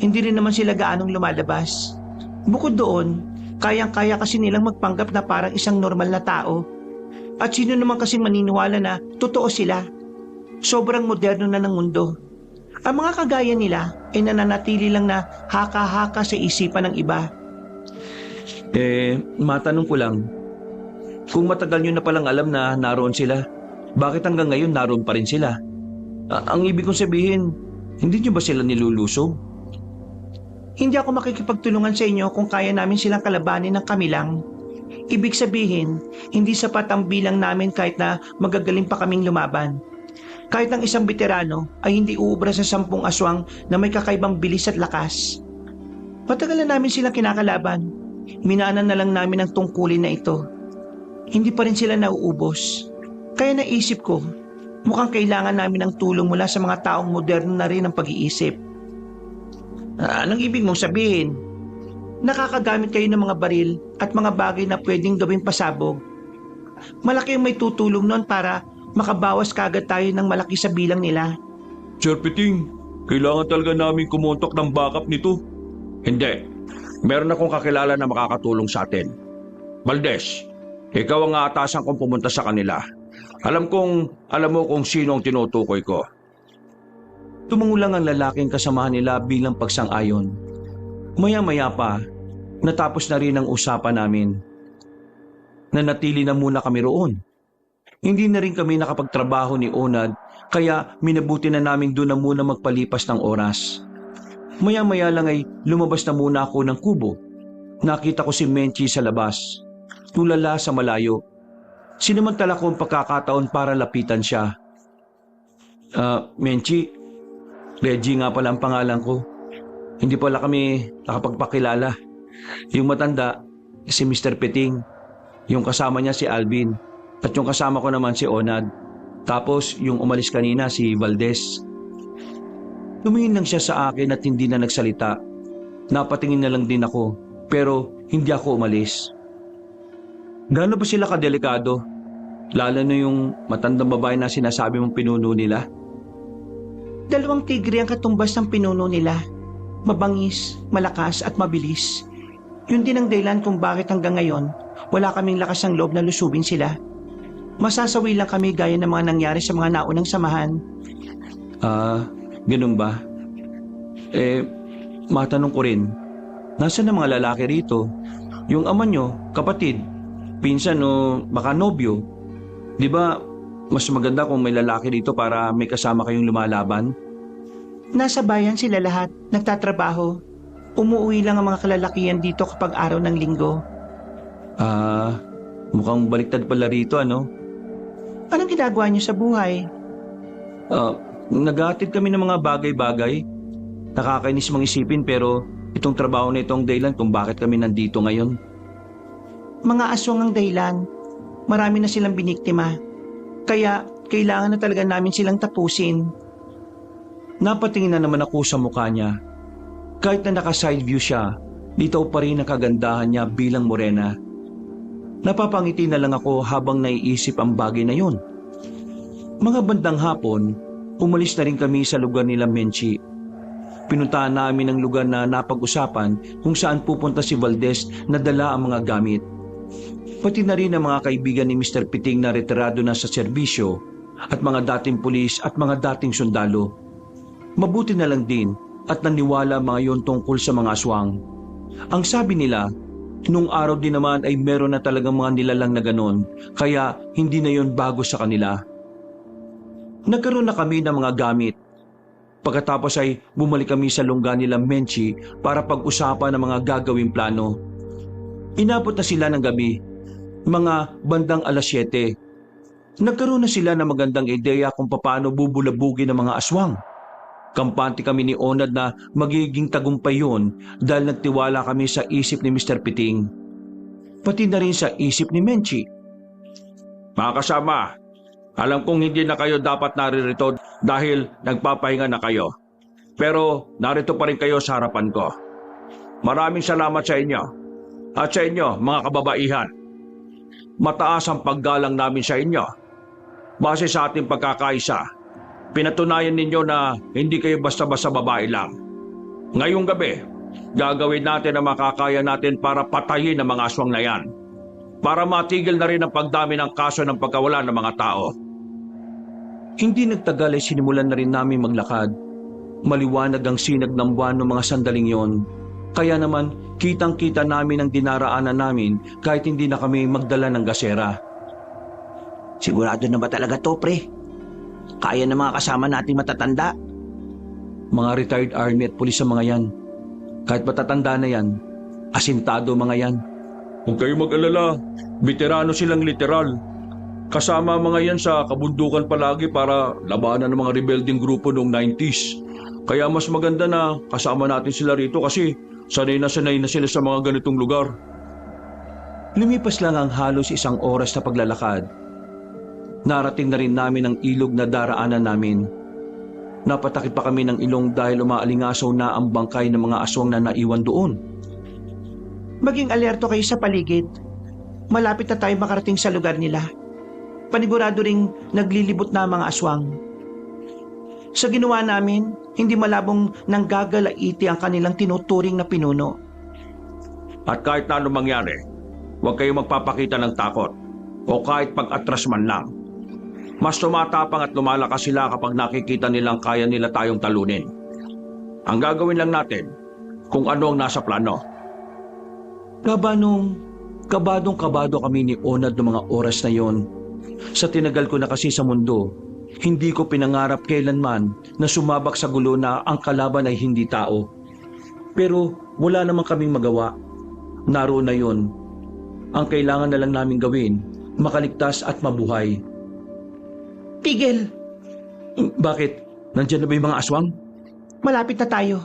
hindi rin naman sila gaanong lumalabas. Bukod doon, kayang-kaya kasi nilang magpanggap na parang isang normal na tao. At sino naman kasing maniniwala na totoo sila? Sobrang moderno na ng mundo. Ang mga kagaya nila ay nananatili lang na haka-haka sa isipan ng iba. Matanong ko lang, kung matagal nyo na palang alam na naroon sila, bakit hanggang ngayon naroon pa rin sila? Ang ibig kong sabihin, hindi nyo ba sila niluluso? Hindi ako makikipagtulungan sa inyo kung kaya namin silang kalabanin ng kami lang. Ibig sabihin, hindi sapat ang bilang namin kahit na magagaling pa kaming lumaban. Kahit ang isang veterano ay hindi uubra sa 10 aswang na may kakaibang bilis at lakas. Matagal na namin silang kinakalaban. Minaanan na lang namin ang tungkulin na ito. Hindi pa rin sila nauubos. Kaya naisip ko, mukhang kailangan namin ng tulong mula sa mga taong moderno na rin ang pag-iisip. Anong ibig mong sabihin? Nakakagamit kayo ng mga baril at mga bagay na pwedeng gawing pasabog. Malaki ang may tutulong nun para makabawas kagad tayo ng malaki sa bilang nila. Sir Piting, kailangan talaga namin kumontak ng backup nito. Hindi. Meron akong kakilala na makakatulong sa atin. Valdez, ikaw ang aatasan kong pumunta sa kanila. Alam mo kung sino ang tinutukoy ko. Tumangulang ang lalaking kasamahan nila bilang pagsang-ayon. Maya-maya pa, natapos na rin ang usapan namin. Nanatili na muna kami roon. Hindi na rin kami nakapagtrabaho ni Onad, kaya minabuti na namin doon na muna magpalipas ng oras. Maya-maya lang ay lumabas na muna ako ng kubo. Nakita ko si Menchi sa labas, tulala sa malayo. Sinamantala ko ang pagkakataon para lapitan siya. Menchi, Reggie nga pala ang pangalan ko. Hindi pala kami nakapagpakilala. Yung matanda, si Mr. Piting. Yung kasama niya si Alvin. At yung kasama ko naman si Onad. Tapos yung umalis kanina si Valdez. Tumingin lang siya sa akin at hindi na nagsalita. Napatingin na lang din ako, pero hindi ako umalis. Gaano ba sila kadelikado? Lalo na yung matandang babae na sinasabi mong pinuno nila. 2 tigre ang katumbas ng pinuno nila. Mabangis, malakas at mabilis. Yun din ang dahilan kung bakit hanggang ngayon wala kaming lakas ng loob na lusubin sila. Masasawi lang kami gaya ng mga nangyari sa mga naunang samahan. Ganun ba? Matanong ko rin, nasaan ang mga lalaki rito? Yung ama nyo, kapatid, pinsan o baka nobyo? Di ba mas maganda kung may lalaki dito para may kasama kayong lumalaban? Nasa bayan sila lahat, nagtatrabaho. Umuwi lang ang mga kalalakihan dito kapag araw ng linggo. Mukhang baliktad pala rito, ano? Anong ginagawa niyo sa buhay? Naghahatid kami ng mga bagay-bagay. Nakakainis mang isipin pero itong trabaho na itong dahilan kung bakit kami nandito ngayon. Mga aswang ang dahilan. Marami na silang biniktima. Kaya kailangan na talaga namin silang tapusin. Napatingin na naman ako sa mukha niya. Kahit na naka-side view siya, dito pa rin ang kagandahan niya bilang morena. Napapangiti na lang ako habang naiisip ang bagay na yun. Mga bandang hapon, umalis na rin kami sa lugar nila Menchi. Pinuntahan namin ang lugar na napag-usapan kung saan pupunta si Valdez na dala ang mga gamit. Pati na rin ang mga kaibigan ni Mr. Piting na retirado na sa serbisyo at mga dating pulis at mga dating sundalo. Mabuti na lang din at naniwala mga yon tungkol sa mga aswang. Ang sabi nila, nung araw din naman ay meron na talagang mga nilalang na ganon, kaya hindi na yon bago sa kanila. Nagkaroon na kami ng mga gamit. Pagkatapos ay bumalik kami sa lungga nila Menchi para pag-usapan ng mga gagawing plano. Inabot na sila ng gabi, mga bandang 7:00. Nagkaroon na sila ng magandang ideya kung paano bubulabugin ng mga aswang. Kampante kami ni Onad na magiging tagumpay yun dahil nagtiwala kami sa isip ni Mr. Piting. Pati na rin sa isip ni Menchi. Mga kasama, alam kong hindi na kayo dapat naririto dahil nagpapahinga na kayo. Pero narito pa rin kayo sa harapan ko. Maraming salamat sa inyo. At sa inyo, mga kababaihan. Mataas ang paggalang namin sa inyo. Base sa ating pagkakaisa, pinatunayan ninyo na hindi kayo basta-basta babae lang. Ngayong gabi, gagawin natin ang makakaya natin para patayin ang mga aswang na yan. Para matigil na rin ang pagdami ng kaso ng pagkawala ng mga tao. Hindi nagtagal ay sinimulan na rin namin maglakad. Maliwanag ang sinag ng buwan ng mga sandaling yon. Kaya naman, kitang-kita namin ang dinaraanan namin kahit hindi na kami magdala ng gasera. Sigurado na ba talaga to, pre? Kaya ng mga kasama nating matatanda? Mga retired army at pulis sa mga yan. Kahit matatanda na yan, asintado mga yan. Huwag kayong mag-alala, veterano silang literal. Kasama mga yan sa kabundukan palagi para labanan ng mga rebelding grupo noong 90s. Kaya mas maganda na kasama natin sila rito kasi sanay na sila sa mga ganitong lugar. Lumipas lang ang halos 1 oras na paglalakad. Narating na rin namin ang ilog na daraanan namin. Napatakip pa kami ng ilong dahil umaalingasaw na ang bangkay ng mga aswang na naiwan doon. Maging alerto kayo sa paligid. Malapit na tayo makarating sa lugar nila. Panigurado ring naglilibot na ang mga aswang. Sa ginawa namin, hindi malabong nanggagalaiti ang kanilang tinuturing na pinuno. At kahit na anong mangyari, huwag kayong magpapakita ng takot o kahit pag-atras man lang. Mas tumatapang at lumalakas sila kapag nakikita nilang kaya nila tayong talunin. Ang gagawin lang natin kung ano ang nasa plano. Kabadong-kabado kami ni Onad ng mga oras na yon. Sa tinagal ko na kasi sa mundo, hindi ko pinangarap kailanman na sumabak sa gulo na ang kalaban ay hindi tao. Pero wala naman kaming magawa. Naroon na yon. Ang kailangan na lang namin gawin, makaligtas at mabuhay. Tigil! Bakit? Nandiyan na ba yung mga aswang? Malapit na tayo.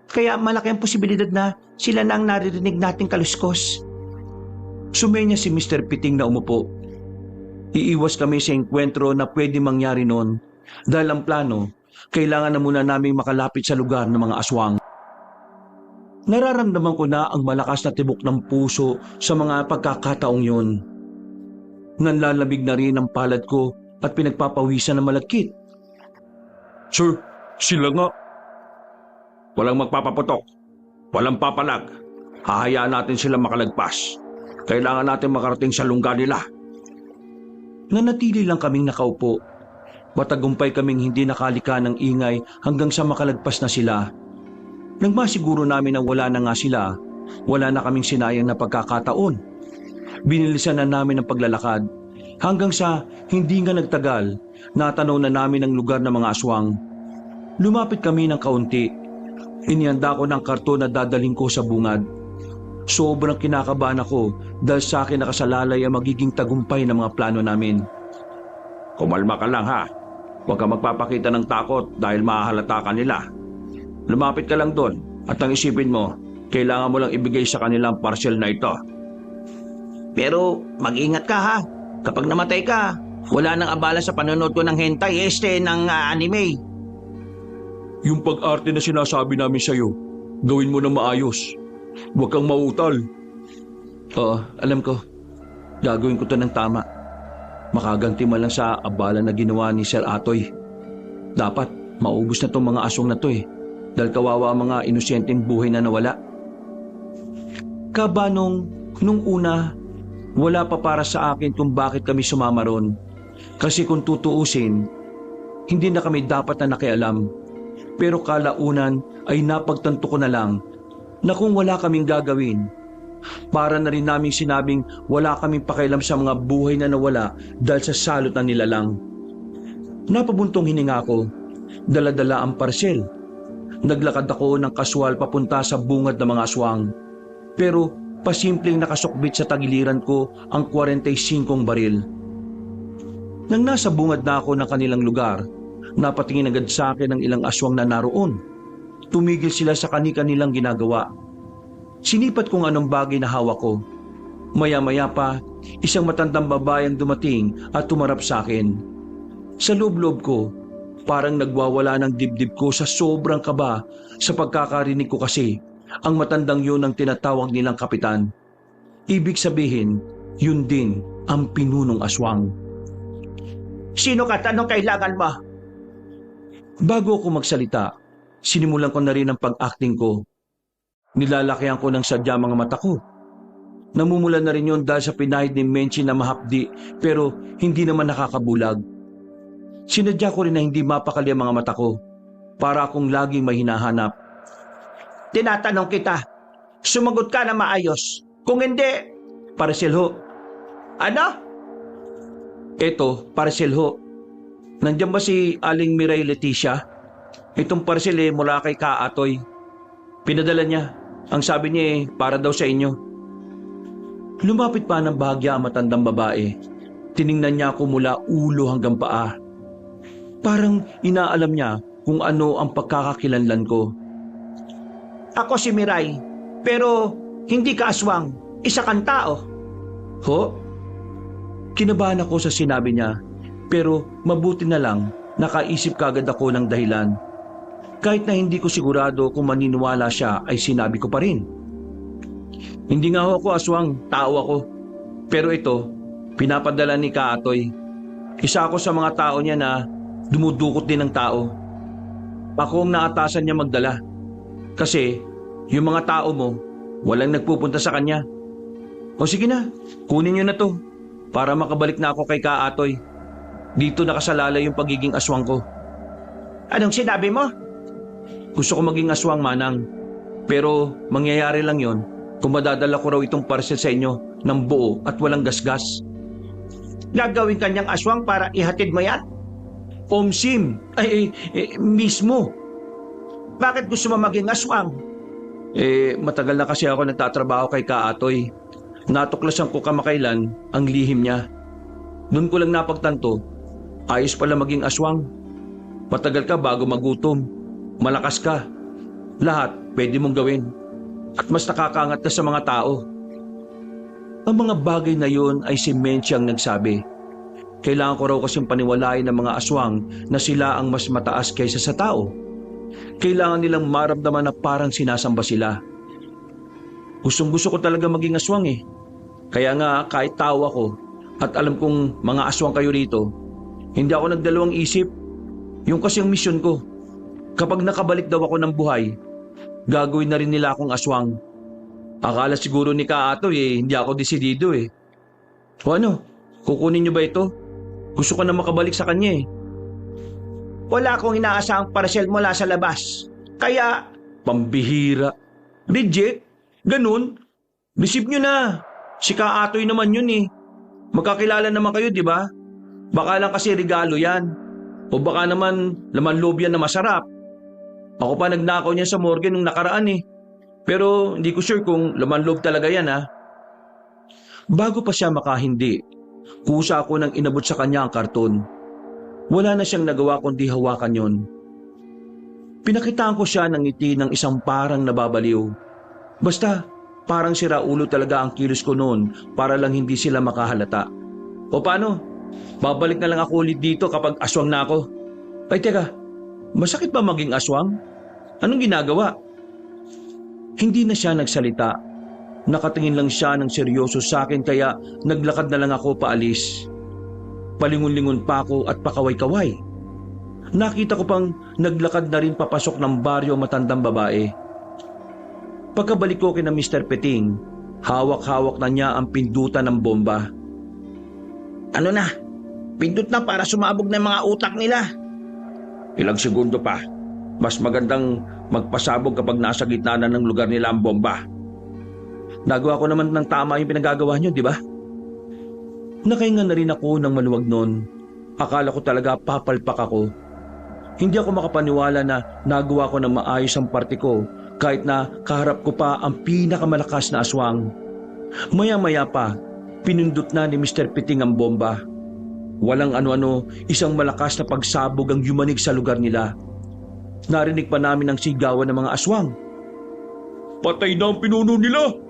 Kaya malaki ang posibilidad na sila na ang naririnig nating kaluskos. Sumenya si Mr. Piting na umupo. Iiwas kami sa engkwentro na pwede mangyari noon dahil ang plano, kailangan na muna naming makalapit sa lugar ng mga aswang. Nararamdaman ko na ang malakas na tibok ng puso sa mga pagkakataong yun. Nanlalamig na rin ang palad ko at pinagpapawisan ng malagkit. Sir, sila nga. Walang magpapaputok. Walang papalag. Hahayaan natin sila makalagpas. Kailangan natin makarating sa lungga nila. Nanatili lang kaming nakaupo. Matagumpay kaming hindi nakalika ng ingay hanggang sa makalagpas na sila. Nang masiguro namin na wala na nga sila, wala na kaming sinayang na pagkakataon. Binilisan na namin ang paglalakad hanggang sa hindi nga nagtagal, natanaw na namin ang lugar ng mga aswang. Lumapit kami ng kaunti. Inihanda ko ng karton na dadaling ko sa bungad. Sobrang kinakabahan ako dahil sa akin nakasalalay ang magiging tagumpay ng mga plano namin. Kumalma ka lang ha. Huwag ka magpapakita ng takot dahil mahahalata ka nila. Lumapit ka lang doon at ang isipin mo, kailangan mo lang ibigay sa kanila ang parcel na ito. Pero mag-ingat ka ha. Kapag namatay ka, wala nang abala sa panonood ko ng hentai ng anime. Yung pag-arte na sinasabi namin sa'yo, gawin mo na maayos. Huwag kang mautal. Oo, alam ko. Gagawin ko to ng tama. Makaganti man lang sa abala na ginawa ni Sir Atoy. Dapat maubos na tong mga aswang na to dahil kawawa ang mga inosenteng buhay na nawala. Nung una, wala pa para sa akin kung bakit kami sumama ron. Kasi kung tutuusin, hindi na kami dapat na nakialam. Pero kalaunan ay napagtanto ko na lang na kung wala kaming gagawin, para na rin naming sinabing wala kaming pakialam sa mga buhay na nawala dahil sa salot na nilalang. Napabuntong hininga ko, dala-dala ang parcel. Naglakad ako ng kaswal papunta sa bungad ng mga aswang. Pero pasimpleng nakasukbit sa tagiliran ko ang 45 baril. Nang nasa bungad na ako ng kanilang lugar, napatingin agad sa akin ang ilang aswang na naroon. Tumigil sila sa kani-kanilang ginagawa. Sinipat kung anong bagay na hawak ko. Maya-maya pa, isang matandang babae ang dumating at tumarap sa akin. Sa loob-loob ko, parang nagwawala ng dibdib ko sa sobrang kaba sa pagkakarinig ko kasi ang matandang yun ang tinatawag nilang kapitan. Ibig sabihin, yun din ang pinunong aswang. Sino ka? Anong kailangan mo? Bago ako magsalita, sinimulan ko na rin ang pag-acting ko. Nilalakihan ko ng sadya mga mata ko. Namumula na rin yun dahil sa pinahid ni Menchi na mahapdi pero hindi naman nakakabulag. Sinadya ko rin na hindi mapakali ang mga mata ko para akong laging may hinahanap. Tinatanong kita, sumagot ka na maayos. Kung hindi, Parcel ho. ano? Eto, parcel ho. Nandiyan ba si Aling Miray Leticia? Itong parcel mula kay Kaatoy. Pinadala niya. Ang sabi niya para daw sa inyo. Lumapit pa ng bahagya ang matandang babae. Tiningnan niya ako mula ulo hanggang paa. Parang inaalam niya kung ano ang pagkakakilanlan ko. Ako si Miray, pero hindi ka aswang. Isa kang tao. Ho? Kinabahan ako sa sinabi niya, pero mabuti na lang nakaisip kagad ako ng dahilan. Kahit na hindi ko sigurado kung maniniwala siya ay sinabi ko pa rin. Hindi nga ako aswang, tao ako. Pero ito, pinapadala ni Kaatoy. Isa ako sa mga tao niya na dumudukot din ng tao. Ako ang naatasan niya magdala. Kasi yung mga tao mo, walang nagpupunta sa kanya. O sige na, kunin niyo na to para makabalik na ako kay Kaatoy. Dito nakasalalay yung pagiging aswang ko. Anong sinabi mo? Gusto ko maging aswang, Manang. Pero mangyayari lang yon kung madadala ko raw itong parcel sa inyo ng buo at walang gasgas. Gagawin kanyang aswang para ihatid mo yan? Omsim! Mismo! Bakit gusto mo maging aswang? Matagal na kasi ako nagtatrabaho kay Kaatoy. Natuklasan ko kamakailan ang lihim niya. Noon ko lang napagtanto, ayos pala maging aswang. Matagal ka bago magutom. Malakas ka. Lahat pwede mong gawin. At mas nakakaangat ka sa mga tao. Ang mga bagay na yon ay si Menchi ang nagsabi. Kailangan ko raw kasing paniwalain ng mga aswang na sila ang mas mataas kaysa sa tao. Kailangan nilang maramdaman na parang sinasamba sila. Gustong-gusto ko talaga maging aswang eh. Kaya nga kahit tao ako at alam kong mga aswang kayo rito, hindi ako nagdalawang isip. Yung kasi ang misyon ko. Kapag nakabalik daw ako ng buhay, gagawin na rin nila akong aswang. Akala siguro ni Kaatoy hindi ako desidido eh. O ano, kukunin niyo ba ito? Gusto ko na makabalik sa kanya eh. Wala akong inaasahang parcel mula sa labas. Kaya, Pambihira. Legit? Ganun? Receive nyo na. Si Kaatoy naman yun eh. Magkakilala naman kayo, di ba? Baka lang kasi regalo yan. O baka naman laman loob yan na masarap. Ako pa nagnakaw niya sa morgue nung nakaraan eh. Pero hindi ko sure kung laman loob talaga yan ha. Bago pa siya makahindi, kusa ako nang inabot sa kanya ang karton. Wala na siyang nagawa kundi hawakan yon. Pinakitaan ko siya ng ngiti ng isang parang nababaliw. Basta, parang siraulo talaga ang kilos ko noon para lang hindi sila makahalata. O paano? Babalik na lang ako ulit dito kapag aswang na ako. Ay teka, masakit ba maging aswang? Anong ginagawa? Hindi na siya nagsalita. Nakatingin lang siya ng seryoso sa akin kaya naglakad na lang ako paalis. Palingon-lingon pa ako at pakaway-kaway. Nakita ko pang naglakad na rin papasok ng baryo ang matandang babae. Pagkabalik ko kina Mr. Peting, hawak-hawak na niya ang pindutan ng bomba. Ano na? Pindot na para sumabog na yung mga utak nila. Ilang segundo pa. Mas magandang magpasabog kapag nasa gitna na ng lugar nila ang bomba. Nagawa ko naman ng tama yung pinagagawa niyo, di ba? Nakahinga na rin ako ng maluwag noon. Akala ko talaga papalpak ako. Hindi ako makapaniwala na nagawa ko ng maayos ang parte ko kahit na kaharap ko pa ang pinakamalakas na aswang. Maya-maya pa, pinindot na ni Mr. Piting ang bomba. Walang ano-ano, isang malakas na pagsabog ang yumanig sa lugar nila. Narinig pa namin ang sigawan ng mga aswang. Patay na ang pinuno nila!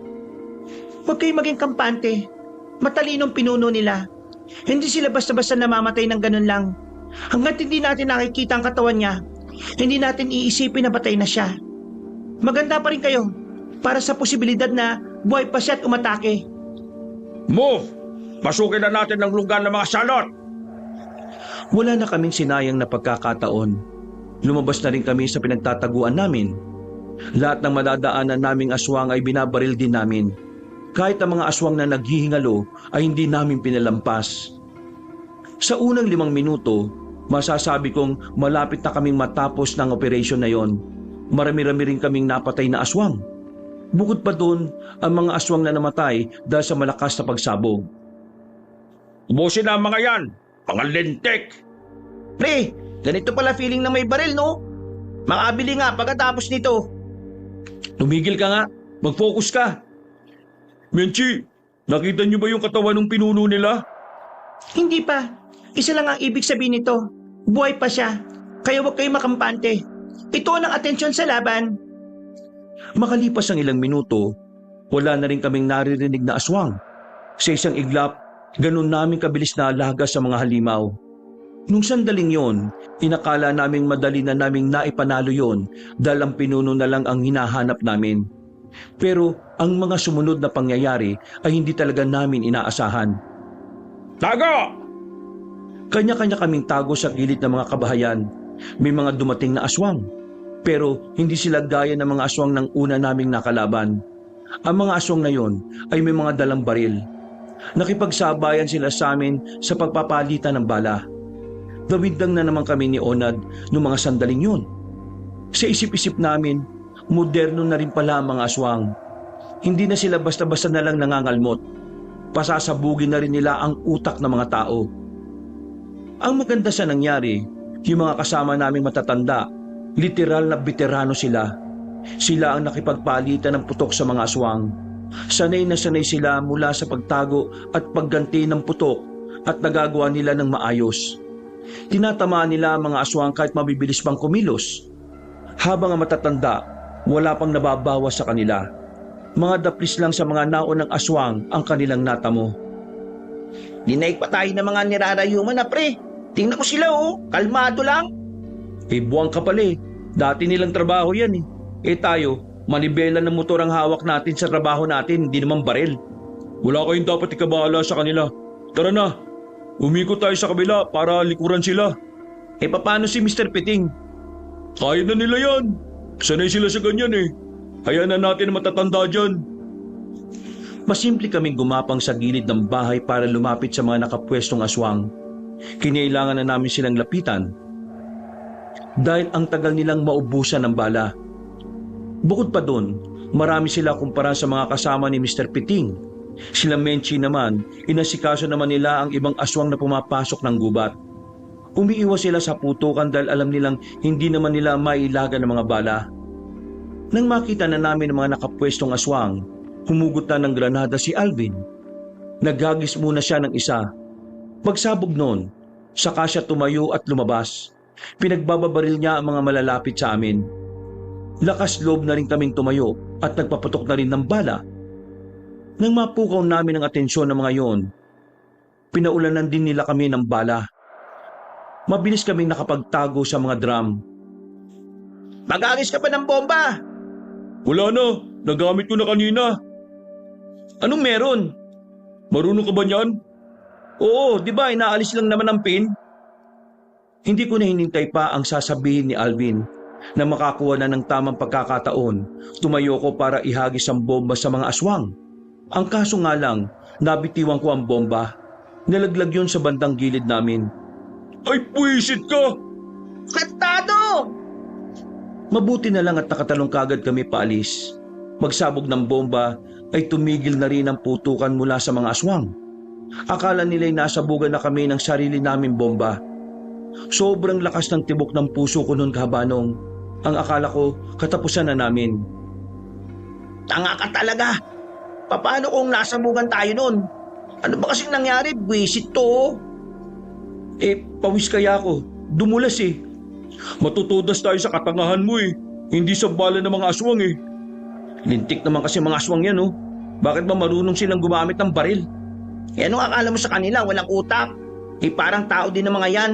huwag kayong maging kampante. Matalinong pinuno nila. Hindi sila basta-basta namamatay ng ganun lang. Hanggat hindi natin nakikita ang katawan niya, hindi natin iisipin na patay na siya. Maganda pa rin kayo para sa posibilidad na buhay pa siya at umatake. Move! Pasukin na natin ang lugar ng mga salot! Wala na kaming sinayang na pagkakataon. Lumabas na rin kami sa pinagtataguan namin. Lahat ng madadaanan naming aswang ay binabaril din namin. Kahit ang mga aswang na naghihingalo ay hindi namin pinalampas. Sa unang 5 minuto, masasabi kong malapit na kaming matapos ng operasyon na yon. Marami-rami rin kaming napatay na aswang. Bukod pa doon, ang mga aswang na namatay dahil sa malakas na pagsabog. Ubusin na ang mga yan! Mga lintik! Pre, ganito pala feeling na may baril, no? Makabili nga pagkatapos nito. Tumigil ka nga, mag-focus ka. Menchi, Nakita niyo ba yung katawan ng pinuno nila? Hindi pa. Isa lang ang ibig sabihin nito. Buhay pa siya. Kaya huwag kayo makampante. Ito ang atensyon sa laban. Makalipas ang ilang minuto, wala na rin kaming naririnig na aswang. Sa isang iglap, ganun namin kabilis na alaga sa mga halimaw. Nung sandaling yon, inakala naming madali na naming naipanalo yon dahil ang pinuno na lang ang hinahanap namin. Pero ang mga sumunod na pangyayari ay hindi talaga namin inaasahan. Tago! Kanya-kanya kaming tago sa gilid ng mga kabahayan. May mga dumating na aswang. Pero hindi sila gaya ng mga aswang ng una naming nakalaban. Ang mga aswang na yon ay may mga dalang baril. Nakipagsabayan sila sa amin sa pagpapalitan ng bala. Dawindang na naman kami ni Onad noong mga sandaling yun. Sa isip-isip namin, moderno na rin pala ang mga aswang. Hindi na sila basta-basta na lang nangangalmot. Pasasabugin na rin nila ang utak ng mga tao. Ang maganda sa nangyari, yung mga kasama naming matatanda, literal na veterano sila. Sila ang nakipagpalitan ng putok sa mga aswang. Sanay na sanay sila mula sa pagtago at pagganti ng putok at nagagawa nila ng maayos. Tinatamaan nila ang mga aswang kahit mabibilis pang kumilos. Habang ang matatanda, wala pang nababawas sa kanila. Mga daplis lang sa mga naunang aswang ang kanilang natamo. Dinaig pa tayo ng mga nirarayuman na pre. Tingnan ko sila kalmado lang. Buwang ka pala eh. Dati nilang trabaho yan eh. Tayo, manibela ng motor ang hawak natin sa trabaho natin, hindi naman baril. Wala kayong dapat ikabahala sa kanila. Tara na, umikot tayo sa kabila para likuran sila. Paano si Mr. Piting? Kaya na nila yan. Sanay sila sa ganyan eh. Hayaan na natin ang matatanda dyan. Masimple kaming gumapang sa gilid ng bahay para lumapit sa mga nakapwestong aswang. Kinailangan na namin silang lapitan dahil ang tagal nilang maubusan ng bala. Bukod pa doon, marami sila kumpara sa mga kasama ni Mr. Piting. Sila Menchi naman, inasikaso naman nila ang ibang aswang na pumapasok ng gubat. Umiiwas sila sa putukan dahil alam nilang hindi naman nila mailaga ng mga bala. Nang makita na namin ang mga nakapwestong aswang, humugot na ng granada si Alvin. Naghagis muna siya ng isa. Pagsabog noon, saka siya tumayo at lumabas. Pinagbababaril niya ang mga malalapit sa amin. Lakas loob na rin kaming tumayo at nagpaputok na rin ng bala. Nang mapukaw namin ang atensyon ng mga yon, pinaulanan din nila kami ng bala. Mabilis kaming nakapagtago sa mga drum. Mag-agis ka pa ng bomba. Wala na, nagamit ko na kanina. Anong meron? Marunong ka ba niyan? Oo, di ba inaalis lang naman ang pin? Hindi ko na hinintay pa ang sasabihin ni Alvin. Na makakuha na ng tamang pagkakataon, tumayo ko para ihagis ang bomba sa mga aswang. Ang kaso nga lang, nabitiwan ko ang bomba. Nalaglag yun sa bandang gilid namin. Ay, puwisit ka! Kantado! Mabuti na lang at nakatalong kagad kami paalis. Magsabog ng bomba ay tumigil na rin ang putukan mula sa mga aswang. Akala nila'y nasabugan na kami ng sarili naming bomba. Sobrang lakas ng tibok ng puso ko noon, Kahabanong. Ang akala ko katapusan na namin. Tanga ka talaga. Paano kung nasabugan tayo nun? Ano ba kasing nangyari? Buwisit to. Pawis kaya ako. Dumulas eh. Matutudas tayo sa katangahan mo eh. Hindi sa bala ng mga aswang eh. Lintik naman kasi mga aswang yan oh. Bakit ba marunong silang gumamit ng baril? Anong akala mo sa kanila? Walang utak. Parang tao din ng mga yan.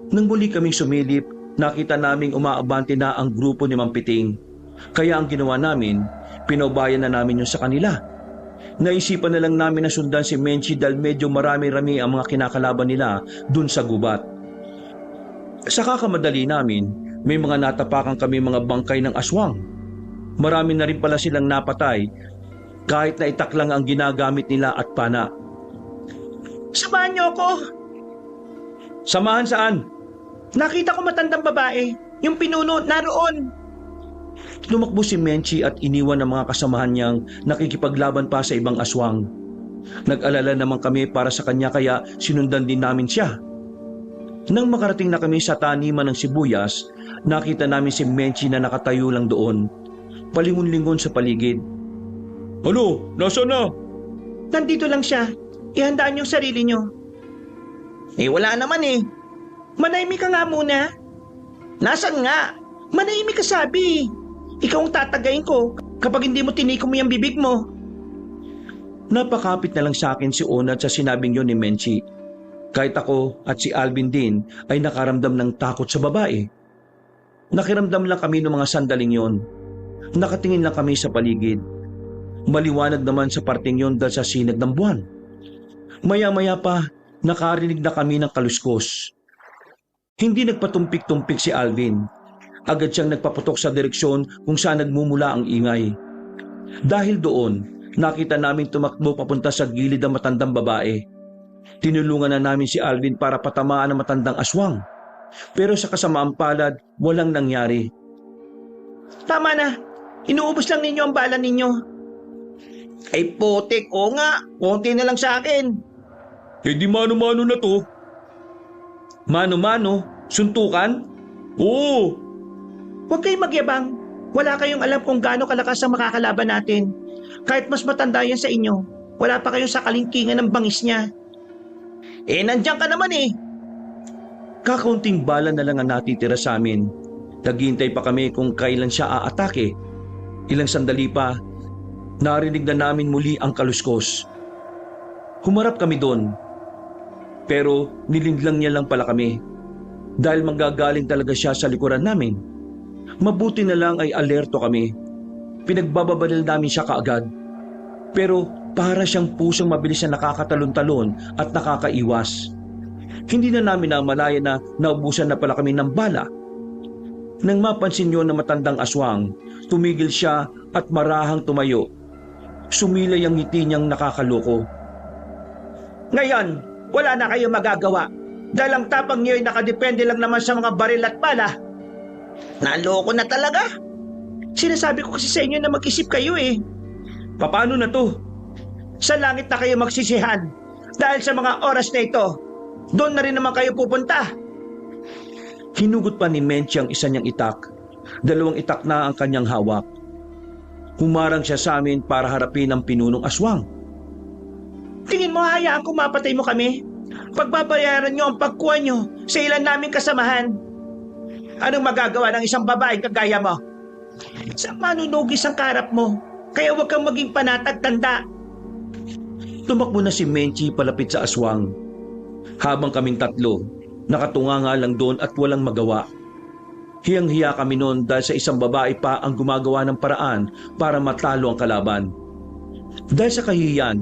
Nang muli kaming sumilip, nakita naming umaabante na ang grupo ni Mang Piting. Kaya ang ginawa namin, pinaubayan na namin yun sa kanila. Naisipan na lang namin na sundan si Menchi dahil medyo marami-rami ang mga kinakalaban nila dun sa gubat. Sa kakamadali namin, may mga natapakan kami mga bangkay ng aswang. Marami na rin pala silang napatay kahit na itak lang ang ginagamit nila at pana. Samahan niyo ako. Samahan saan? Nakita ko matandang babae. Yung pinuno, naroon. Lumakbo si Menchi at iniwan ang mga kasamahan niyang nakikipaglaban pa sa ibang aswang. Nag-alala naman kami para sa kanya kaya sinundan din namin siya. Nang makarating na kami sa taniman ng sibuyas, nakita namin si Menchi na nakatayo lang doon, palingon-lingon sa paligid. Ano? Nasaan na? Nandito lang siya. Ihandaan yung sarili niyo. Wala naman eh. Manahimik ka nga muna. Nasaan nga? Manahimik ka sabi. Ikaw ang tatagayin ko kapag hindi mo tinikom mo yung bibig mo. Napakapit na lang sa akin si Onat sa sinabing yun ni Menchi. Kahit ako at si Alvin din ay nakaramdam ng takot sa babae. Nakiramdam lang kami ng mga sandaling yon. Nakatingin lang kami sa paligid. Maliwanag naman sa parting yon dahil sa sinag ng buwan. Maya-maya pa, nakarinig na kami ng kaluskos. Hindi nagpatumpik-tumpik si Alvin. Agad siyang nagpaputok sa direksyon kung saan nagmumula ang ingay. Dahil doon, nakita namin tumakbo papunta sa gilid ng matandang babae. Tinulungan na namin si Alvin para patamaan ang matandang aswang. Pero sa kasamaang palad, walang nangyari. Tama na. Inuubos lang ninyo ang bala ninyo. Ay putik, oo nga. Konti na lang sa akin. Di mano-mano na to. Mano-mano? Suntukan? Oo, Huwag kayong magyabang. Wala kayong alam kung gaano kalakas ang makakalaban natin. Kahit mas matanda yan sa inyo, wala pa kayong sa kalingkingan ng bangis niya. Nandiyan ka naman eh. Kakaunting bala na lang ang natitira sa amin. Naghihintay pa kami kung kailan siya aatake. Ilang sandali pa, narinig na namin muli ang kaluskos. Humarap kami doon. Pero nilindlang niya lang pala kami. Dahil manggagaling talaga siya sa likuran namin. Mabuti na lang ay alerto kami. Pinagbababalil namin siya kaagad. Pero para siyang pusong mabilis na nakakatalon-talon at nakakaiwas. Hindi na namin namalayan na naubusan na pala kami ng bala. Nang mapansin yun ng matandang aswang, tumigil siya at marahang tumayo. Sumilay ang ngiti niyang nakakaloko. Ngayon, wala na kayong magagawa. Dahil ang tapang niyo ay nakadepende lang naman sa mga baril at bala. Naloko na talaga. Sinasabi ko kasi sa inyo na mag-isip kayo eh. Paano na to? Sa langit na kayo magsisihan. Dahil sa mga oras na ito, doon na rin naman kayo pupunta. Hinugot pa ni Menchi ang isa niyang itak. 2 itak na ang kanyang hawak. Humarang siya sa amin para harapin ang pinunong aswang. Tingin mo hayaan kung mapatay mo kami? Pagbabayaran nyo ang pagkuha nyo sa ilan naming kasamahan. Anong magagawa ng isang babaeng kagaya mo? Sa manunugis ang karap mo, kaya huwag kang maging panatag tanda. Tumakbo na si Menchi palapit sa aswang. Habang kaming tatlo, nakatunga nga lang doon at walang magawa. Hiyang-hiya kami noon dahil sa isang babae pa ang gumagawa ng paraan para matalo ang kalaban. Dahil sa kahihiyan,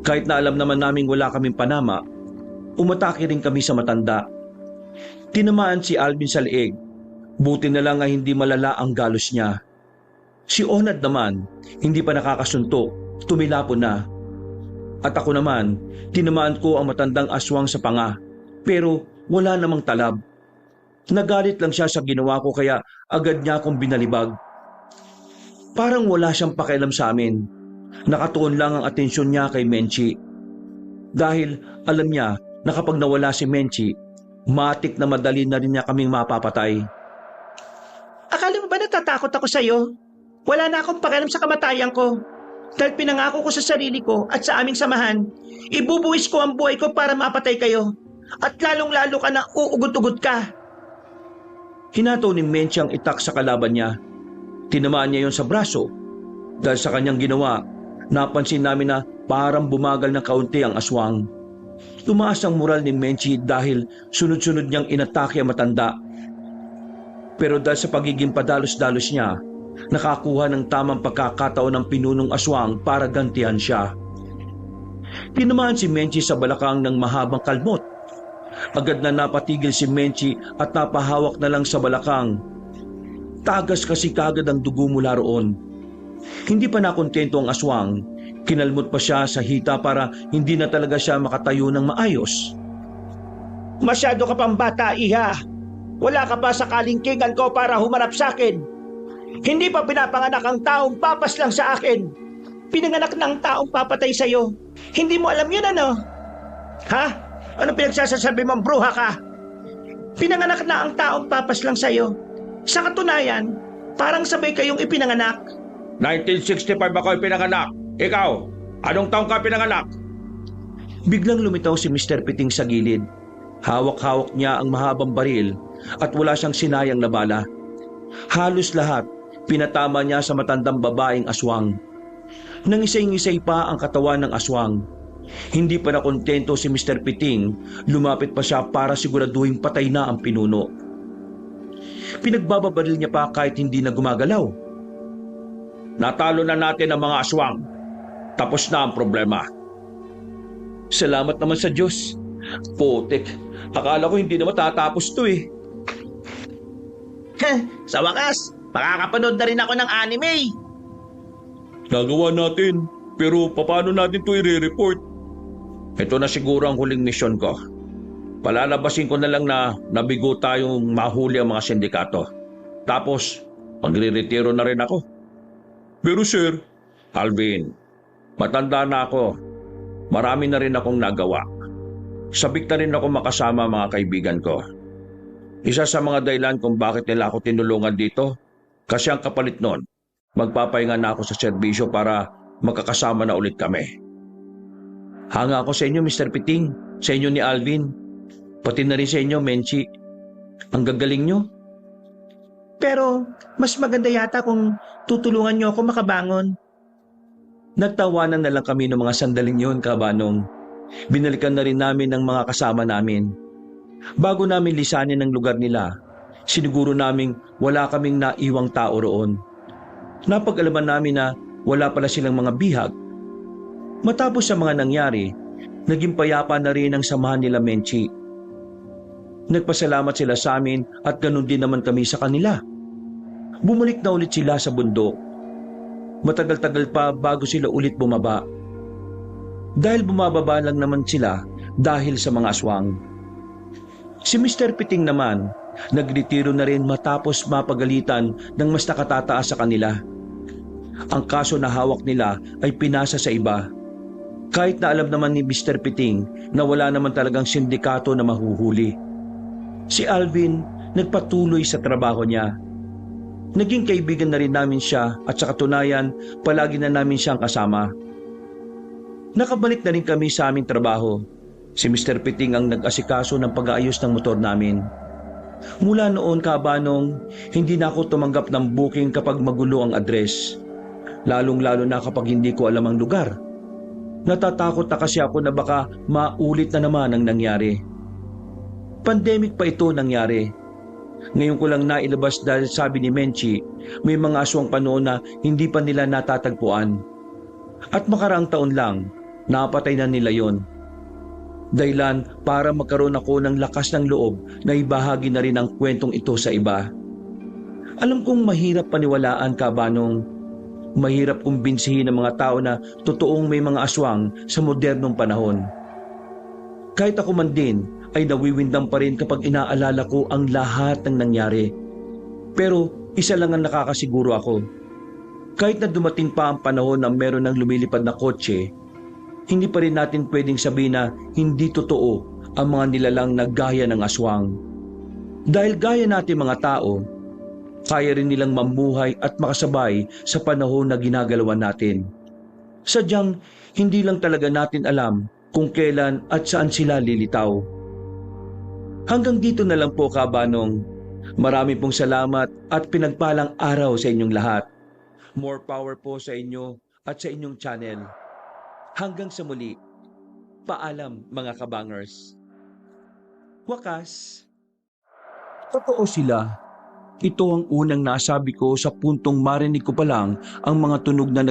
kahit na alam naman naming wala kaming panama, umatake rin kami sa matanda. Tinamaan si Alvin sa leeg. Buti na lang ay hindi malala ang galos niya. Si Onad naman, hindi pa nakakasuntok, tumilapon na. At ako naman, tinamaan ko ang matandang aswang sa panga. Pero wala namang talab. Nagalit lang siya sa ginawa ko kaya agad niya akong binalibag. Parang wala siyang pakialam sa amin. Nakatuon lang ang atensyon niya kay Menchi. Dahil alam niya na kapag nawala si Menchi, matik na madali na rin niya kaming mapapatay. Akala mo ba natatakot ako sa'yo? Wala na akong pakialam sa kamatayan ko. Dahil pinangako ko sa sarili ko at sa aming samahan, ibubuwis ko ang buhay ko para mapatay kayo. At lalong-lalo ka na uugod-ugod ka. Hinataw ni Menchi ang itak sa kalaban niya. Tinamaan niya yon sa braso. Dahil sa kanyang ginawa, napansin namin na parang bumagal ng kaunti ang aswang. Tumaas ang moral ni Menchi dahil sunod-sunod niyang inatake ang matanda. Pero dahil sa pagiging padalos-dalos niya, nakakuha ng tamang pagkakataon ng pinunong aswang para gantihan siya. Tinamaan si Menchi sa balakang ng mahabang kalmot. Agad na napatigil si Menchi at napahawak na lang sa balakang. Tagas kasi kagad ang dugo mula roon. Hindi pa nakontento ang aswang. Kinalmot pa siya sa hita para hindi na talaga siya makatayo ng maayos. Masyado ka pang bata, iha. Wala ka pa sa kalingkingan ko para humarap sa akin. Hindi pa pinapanganak ang taong papas lang sa akin. Pinanganak ng taong papatay sa'yo. Hindi mo alam yun ano? Ha? Ano pinagsasasabi mong bruha ka? Pinanganak na ang taong papas lang sa'yo. Sa katunayan, parang sabay kayong ipinanganak. 1965 ako pinanganak. Ikaw, Anong taong ka pinanganak? Biglang lumitaw si Mr. Piting sa gilid. Hawak-hawak niya ang mahabang baril at wala siyang sinayang na bala. Halos lahat pinatama niya sa matandang babaeng aswang. Nangisay-ngisay pa ang katawan ng aswang. Hindi pa nakontento si Mr. Piting, lumapit pa siya para siguraduhin patay na ang pinuno. Pinagbababaril niya pa kahit hindi na gumagalaw. Natalo na natin ang mga aswang. Tapos na ang problema. Salamat naman sa Diyos. Putik, akala ko hindi na matatapos to eh. Sa wakas, makakapanood na rin ako ng anime. Nagawa natin, pero paano natin to i-report? Ito na siguro ang huling misyon ko. Palalabasin ko na lang na nabigo tayong mahuli ang mga sindikato. Tapos, magre-retiro na rin ako. Pero sir, Alvin, matanda na ako. Marami na rin akong nagawa. Sabik na rin ako makasama mga kaibigan ko. Isa sa mga dahilan kung bakit nila ako tinulungan dito, kasi ang kapalit nun, magpapahinga na ako sa serbisyo para magkakasama na ulit kami. Hanga ako sa inyo, Mr. Piting, sa inyo ni Alvin, pati na rin sa inyo, Menchi. Ang gagaling nyo. Pero mas maganda yata kung tutulungan niyo ako makabangon. Nagtawanan na lang kami ng mga sandaling yun, Kabanong. Binalikan na rin namin ng mga kasama namin. Bago namin lisanin ang lugar nila, siniguro naming wala kaming naiwang tao roon. Napag-alaman namin na wala pala silang mga bihag. Matapos sa mga nangyari, naging payapa na rin ang samahan nila Menchi. Nagpasalamat sila sa amin at ganun din naman kami sa kanila. Bumalik na ulit sila sa bundok. Matagal-tagal pa bago sila ulit bumaba. Dahil bumababa lang naman sila dahil sa mga aswang. Si Mr. Piting naman, nagretiro na rin matapos mapagalitan ng mas nakatataas sa kanila. Ang kaso na hawak nila ay pinasa sa iba. Kahit na alam naman ni Mr. Piting na wala naman talagang sindikato na mahuhuli. Si Alvin nagpatuloy sa trabaho niya. Naging kaibigan na rin namin siya at sa katunayan, palagi na namin siyang kasama. Nakabalik na rin kami sa aming trabaho. Si Mr. Piting ang nag-asikaso ng pag-aayos ng motor namin. Mula noon, Kabanong, hindi na ako tumanggap ng booking kapag magulo ang address. Lalong-lalo na kapag hindi ko alam ang lugar. Natatakot na kasi ako na baka maulit na naman ang nangyari. Pandemic pa ito nangyari. Ngayon ko lang nailabas dahil sabi ni Menchi, may mga aswang pa noon na hindi pa nila natatagpuan. At makaraang taon lang, napatay na nila yon. Dahilan para magkaroon ako ng lakas ng loob na ibahagi na rin ang kwentong ito sa iba. Alam kong mahirap paniwalaan, Kabanong. Mahirap kumbinsihin ng mga tao na totoong may mga aswang sa modernong panahon. Kahit ako man din, ay nawiwindang pa rin kapag inaalala ko ang lahat ng nangyari. Pero isa lang ang nakakasiguro ako. Kahit na dumating pa ang panahon na meron ng lumilipad na kotse, hindi pa rin natin pwedeng sabihin na hindi totoo ang mga nilalang na gaya ng aswang. Dahil gaya natin mga tao, kaya rin nilang mamuhay at makasabay sa panahon na ginagalawan natin. Sadyang hindi lang talaga natin alam kung kailan at saan sila lilitaw. Hanggang dito na lang po, Kabanong. Marami pong salamat at pinagpalang araw sa inyong lahat. More power po sa inyo at sa inyong channel. Hanggang sa muli, paalam mga kabangers. Wakas. Totoo sila. Ito ang unang nasabi ko sa puntong marinig ko pa lang ang mga tunog na